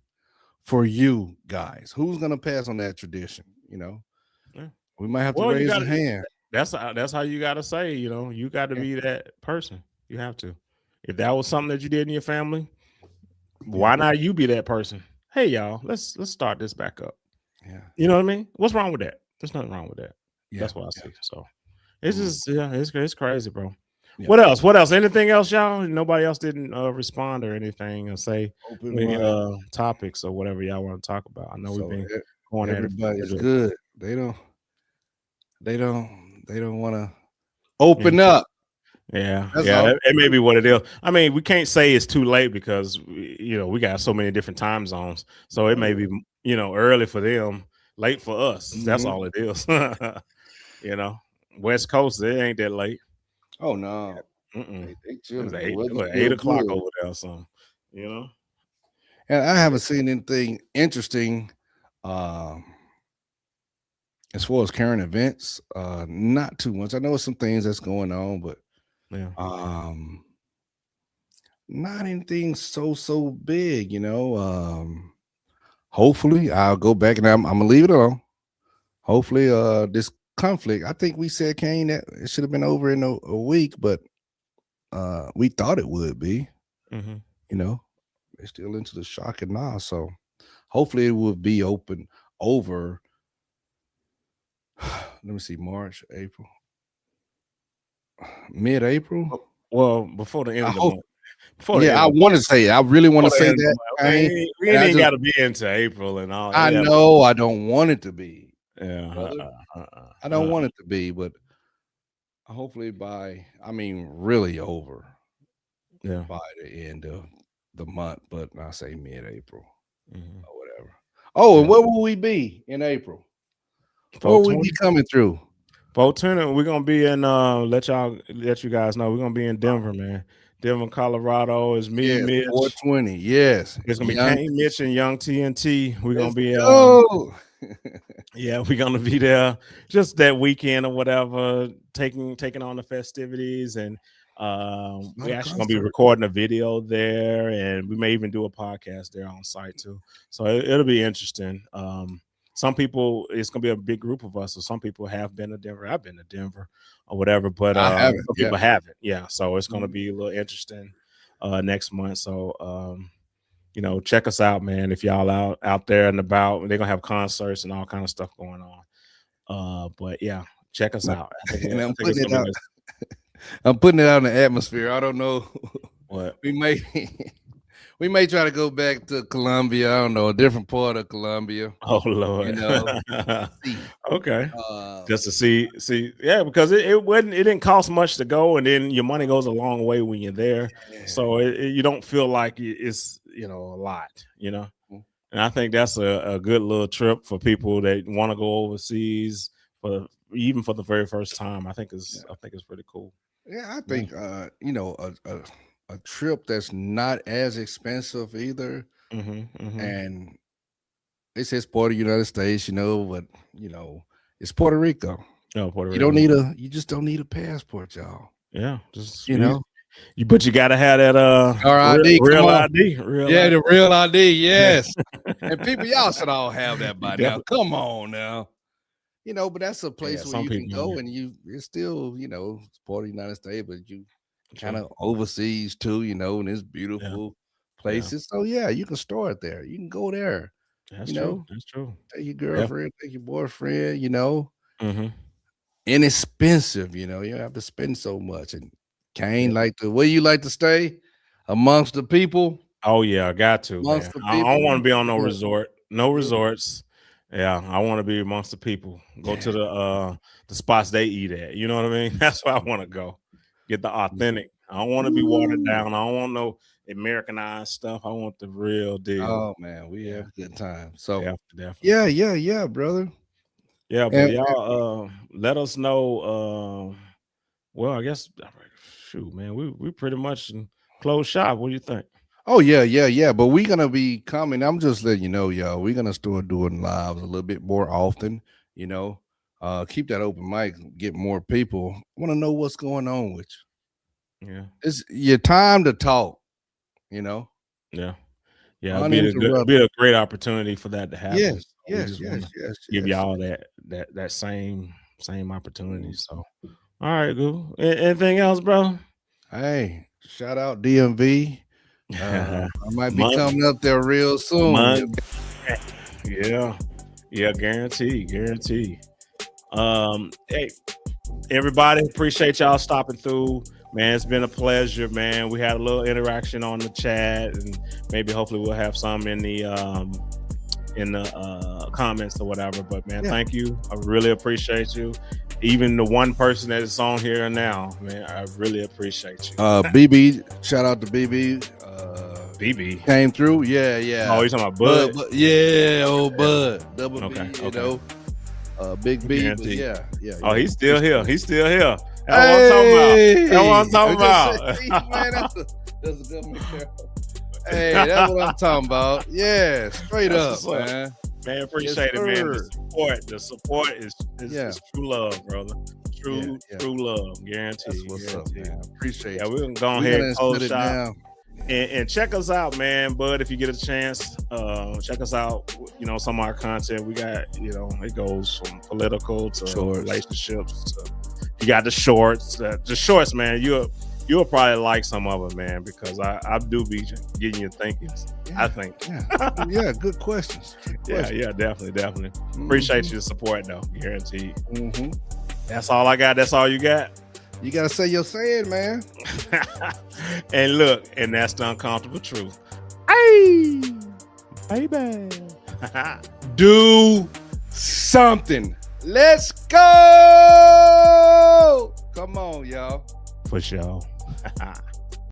[SPEAKER 2] for you guys? Who's gonna pass on that tradition?
[SPEAKER 1] Yeah.
[SPEAKER 2] We might have to
[SPEAKER 1] Well, you
[SPEAKER 2] raise
[SPEAKER 1] got
[SPEAKER 2] a hand.
[SPEAKER 1] that's how you got to say. You got to
[SPEAKER 2] Yeah,
[SPEAKER 1] be that person. You have to. If that was something that you did in your family,
[SPEAKER 2] yeah,
[SPEAKER 1] why not you be that person? Hey, y'all, let's start this back up.
[SPEAKER 2] yeah,
[SPEAKER 1] You know what I mean? What's wrong with that? There's nothing wrong with that.
[SPEAKER 2] yeah,
[SPEAKER 1] That's what I
[SPEAKER 2] yeah.
[SPEAKER 1] see. So it's
[SPEAKER 2] Mm,
[SPEAKER 1] just yeah, it's crazy, bro.
[SPEAKER 2] yeah.
[SPEAKER 1] What else? What else? Anything else, y'all? Nobody else didn't respond or anything or say
[SPEAKER 2] Open
[SPEAKER 1] any
[SPEAKER 2] mind.
[SPEAKER 1] topics or whatever y'all want to talk about. I know we've
[SPEAKER 2] So
[SPEAKER 1] been going at it for a
[SPEAKER 2] everybody's
[SPEAKER 1] little
[SPEAKER 2] good. They don't want to
[SPEAKER 1] bit.
[SPEAKER 2] open up.
[SPEAKER 1] Yeah,
[SPEAKER 2] That's
[SPEAKER 1] yeah,
[SPEAKER 2] all.
[SPEAKER 1] it may be what it is. I mean, we can't say it's too late because we got so many different time zones. So it
[SPEAKER 2] Oh
[SPEAKER 1] may
[SPEAKER 2] yeah.
[SPEAKER 1] be early for them, late for us. That's
[SPEAKER 2] Hmm.
[SPEAKER 1] all it is. you know, West Coast it ain't that late.
[SPEAKER 2] Oh no,
[SPEAKER 1] Mm-mm.
[SPEAKER 2] they
[SPEAKER 1] It was
[SPEAKER 2] chilling. The
[SPEAKER 1] eight. It
[SPEAKER 2] weather's
[SPEAKER 1] was eight
[SPEAKER 2] still
[SPEAKER 1] o'clock
[SPEAKER 2] good,
[SPEAKER 1] over there or something. You know.
[SPEAKER 2] and I haven't seen anything interesting. Um, as far as current events, not too much. I know some things that's going on, but
[SPEAKER 1] Yeah.
[SPEAKER 2] um, not anything so big. Hopefully, I'll go back and I'm gonna leave it alone. Hopefully, this conflict. I think we said Kane that it should have been over in a week, but we thought it would be.
[SPEAKER 1] Hmm.
[SPEAKER 2] You know, they're still into the shock and awe. So hopefully, it will be open over. Let me see, March, April, mid-April.
[SPEAKER 1] Well, before the end
[SPEAKER 2] I
[SPEAKER 1] of the
[SPEAKER 2] hope.
[SPEAKER 1] month. Before the
[SPEAKER 2] Yeah,
[SPEAKER 1] end
[SPEAKER 2] I
[SPEAKER 1] of
[SPEAKER 2] want to say it. I really want to
[SPEAKER 1] before the
[SPEAKER 2] say
[SPEAKER 1] end of the
[SPEAKER 2] that,
[SPEAKER 1] month.
[SPEAKER 2] Kane,
[SPEAKER 1] We
[SPEAKER 2] and
[SPEAKER 1] ain't
[SPEAKER 2] I
[SPEAKER 1] even
[SPEAKER 2] just
[SPEAKER 1] got to be into April and all.
[SPEAKER 2] I
[SPEAKER 1] Yeah.
[SPEAKER 2] know I don't want it to be,
[SPEAKER 1] Yeah.
[SPEAKER 2] brother. I don't want it to be, but hopefully really over
[SPEAKER 1] Yeah.
[SPEAKER 2] by the end of the month, but I say mid-April
[SPEAKER 1] Hmm.
[SPEAKER 2] or whatever. Oh, and
[SPEAKER 1] Yeah.
[SPEAKER 2] where will we be in April? Where will we be
[SPEAKER 1] 420.
[SPEAKER 2] coming through?
[SPEAKER 1] 420. We're gonna be in. Let you guys know. We're gonna be in Denver, man. Denver, Colorado. Is me,
[SPEAKER 2] Yes,
[SPEAKER 1] Mitch.
[SPEAKER 2] 420. Yes,
[SPEAKER 1] It's gonna be
[SPEAKER 2] young.
[SPEAKER 1] Kane, Mitch, and Young TNT. We're gonna
[SPEAKER 2] Let's
[SPEAKER 1] be
[SPEAKER 2] go.
[SPEAKER 1] yeah, we're gonna be there just that weekend or whatever, taking on the festivities, and
[SPEAKER 2] Not
[SPEAKER 1] we're
[SPEAKER 2] a
[SPEAKER 1] actually gonna be
[SPEAKER 2] concert.
[SPEAKER 1] recording a video there, and we may even do a podcast there on site too. So it'll be interesting. Some people, it's gonna be a big group of us. So some people have been to Denver. I've been to Denver or whatever, but
[SPEAKER 2] I haven't.
[SPEAKER 1] some
[SPEAKER 2] Yeah.
[SPEAKER 1] people haven't. Yeah, so it's gonna
[SPEAKER 2] Mhm.
[SPEAKER 1] be a little interesting next month. So check us out, man. If y'all out there and about, they're gonna have concerts and all kind of stuff going on. But yeah, check us
[SPEAKER 2] No,
[SPEAKER 1] out.
[SPEAKER 2] and
[SPEAKER 1] I think it's gonna be nice.
[SPEAKER 2] I'm putting it out in the atmosphere. I don't know.
[SPEAKER 1] What?
[SPEAKER 2] We may we may try to go back to Colombia. I don't know, a different part of Colombia,
[SPEAKER 1] Oh
[SPEAKER 2] you
[SPEAKER 1] Lord.
[SPEAKER 2] know, see.
[SPEAKER 1] Okay.
[SPEAKER 2] Um,
[SPEAKER 1] Just to see, yeah, because it didn't cost much to go, and then your money goes a long way when you're there.
[SPEAKER 2] yeah.
[SPEAKER 1] So you don't feel like it's a lot. And I think that's a good little trip for people that want to go overseas for even for the very first time.
[SPEAKER 2] Yeah.
[SPEAKER 1] I think it's pretty cool.
[SPEAKER 2] Yeah, I
[SPEAKER 1] Yeah.
[SPEAKER 2] think a trip that's not as expensive either.
[SPEAKER 1] Hmm. Hmm.
[SPEAKER 2] And it says part of the United States, but it's Puerto Rico.
[SPEAKER 1] Oh, Puerto Rico.
[SPEAKER 2] You just don't need a passport, y'all.
[SPEAKER 1] Yeah, just
[SPEAKER 2] You know,
[SPEAKER 1] but you gotta have that
[SPEAKER 2] RID, come
[SPEAKER 1] real
[SPEAKER 2] on.
[SPEAKER 1] ID, real
[SPEAKER 2] Yeah,
[SPEAKER 1] ID.
[SPEAKER 2] the real ID,
[SPEAKER 1] Yeah.
[SPEAKER 2] yes. And people, y'all should all have that
[SPEAKER 1] You
[SPEAKER 2] by now.
[SPEAKER 1] definitely,
[SPEAKER 2] Come on now. But that's a
[SPEAKER 1] yeah.
[SPEAKER 2] place where
[SPEAKER 1] Some
[SPEAKER 2] you can
[SPEAKER 1] people,
[SPEAKER 2] go and it's still, it's part of the United States, but you kind
[SPEAKER 1] true.
[SPEAKER 2] of overseas too, and it's
[SPEAKER 1] Yeah,
[SPEAKER 2] beautiful
[SPEAKER 1] yeah.
[SPEAKER 2] places. So yeah, you can start there. You can go there,
[SPEAKER 1] That's
[SPEAKER 2] you know,
[SPEAKER 1] true. That's true.
[SPEAKER 2] take your
[SPEAKER 1] Yeah.
[SPEAKER 2] girlfriend, take your boyfriend,
[SPEAKER 1] Hmm.
[SPEAKER 2] inexpensive, you don't have to spend so much. And
[SPEAKER 1] Yeah.
[SPEAKER 2] Kane, where you like to stay amongst the people,
[SPEAKER 1] Oh yeah, I got to, man.
[SPEAKER 2] amongst the
[SPEAKER 1] I don't
[SPEAKER 2] people.
[SPEAKER 1] want to be on no
[SPEAKER 2] Yeah,
[SPEAKER 1] resort, no
[SPEAKER 2] yeah,
[SPEAKER 1] resorts. Yeah, I want to be amongst the people. Go to
[SPEAKER 2] yeah,
[SPEAKER 1] the spots they eat at. You know what I mean? That's where I want to go. Get the authentic. I don't want to be watered
[SPEAKER 2] Woo.
[SPEAKER 1] down. I don't want no Americanized stuff. I want the real deal.
[SPEAKER 2] Oh man, we
[SPEAKER 1] Yeah,
[SPEAKER 2] have a good time. So
[SPEAKER 1] definitely.
[SPEAKER 2] yeah, brother.
[SPEAKER 1] Yeah, but
[SPEAKER 2] And
[SPEAKER 1] y'all let us know. Well, I guess shoot, man, we pretty much close shop. What do you think?
[SPEAKER 2] oh yeah. But we're gonna be coming. I'm just letting you know, y'all. We're gonna start doing lives a little bit more often. You know, keep that open mic, get more people. Want to know what's going on with you.
[SPEAKER 1] Yeah.
[SPEAKER 2] It's your time to talk. You know,
[SPEAKER 1] Yeah. Yeah, it'd be a great opportunity for that to happen.
[SPEAKER 2] Yes,
[SPEAKER 1] So we
[SPEAKER 2] yes,
[SPEAKER 1] just
[SPEAKER 2] yes,
[SPEAKER 1] wanna
[SPEAKER 2] yes,
[SPEAKER 1] give
[SPEAKER 2] yes.
[SPEAKER 1] y'all that same opportunity. So, all right, Goo. Anything else, bro?
[SPEAKER 2] Hey, shout out DMV. I might be
[SPEAKER 1] Month,
[SPEAKER 2] coming up there real soon.
[SPEAKER 1] month. Yeah, guarantee. Hey, everybody, appreciate y'all stopping through. Man, it's been a pleasure, man. We had a little interaction on the chat, and maybe hopefully we'll have some in the comments or whatever. But man, thank you. I really appreciate you. Even the one person that is on here now, man, I really appreciate you.
[SPEAKER 2] BB, shout out to BB.
[SPEAKER 1] BB
[SPEAKER 2] came through. Yeah.
[SPEAKER 1] Oh, you talking about Bud?
[SPEAKER 2] Yeah, old Bud. Double
[SPEAKER 1] Okay,
[SPEAKER 2] B, you know. Big B, but yeah.
[SPEAKER 1] Oh, he's still here. He's still here.
[SPEAKER 2] Hey,
[SPEAKER 1] That's what I'm talking about.
[SPEAKER 2] Man, that's a good mixture. Hey, that's what I'm talking about. Yeah, straight up, man.
[SPEAKER 1] Man, appreciate it, man. The support is true love, brother. True love, guarantee.
[SPEAKER 2] That's what's up, man. Appreciate it.
[SPEAKER 1] Yeah, we're gonna go ahead and close shop. And check us out, man. Bud, if you get a chance, check us out. You know, some of our content we got. You know, it goes from political to relationships. You got the shorts. Man. You'll probably like some of them, man, because I do be getting you thinking. I think.
[SPEAKER 2] Yeah, good questions.
[SPEAKER 1] Yeah, definitely. Appreciate your support, though. Guaranteed. That's all I got. That's all you got.
[SPEAKER 2] You gotta say your saying, man.
[SPEAKER 1] And look, and that's the uncomfortable truth. Hey, baby.
[SPEAKER 2] Do something. Let's go. Come on, y'all.
[SPEAKER 1] For sure.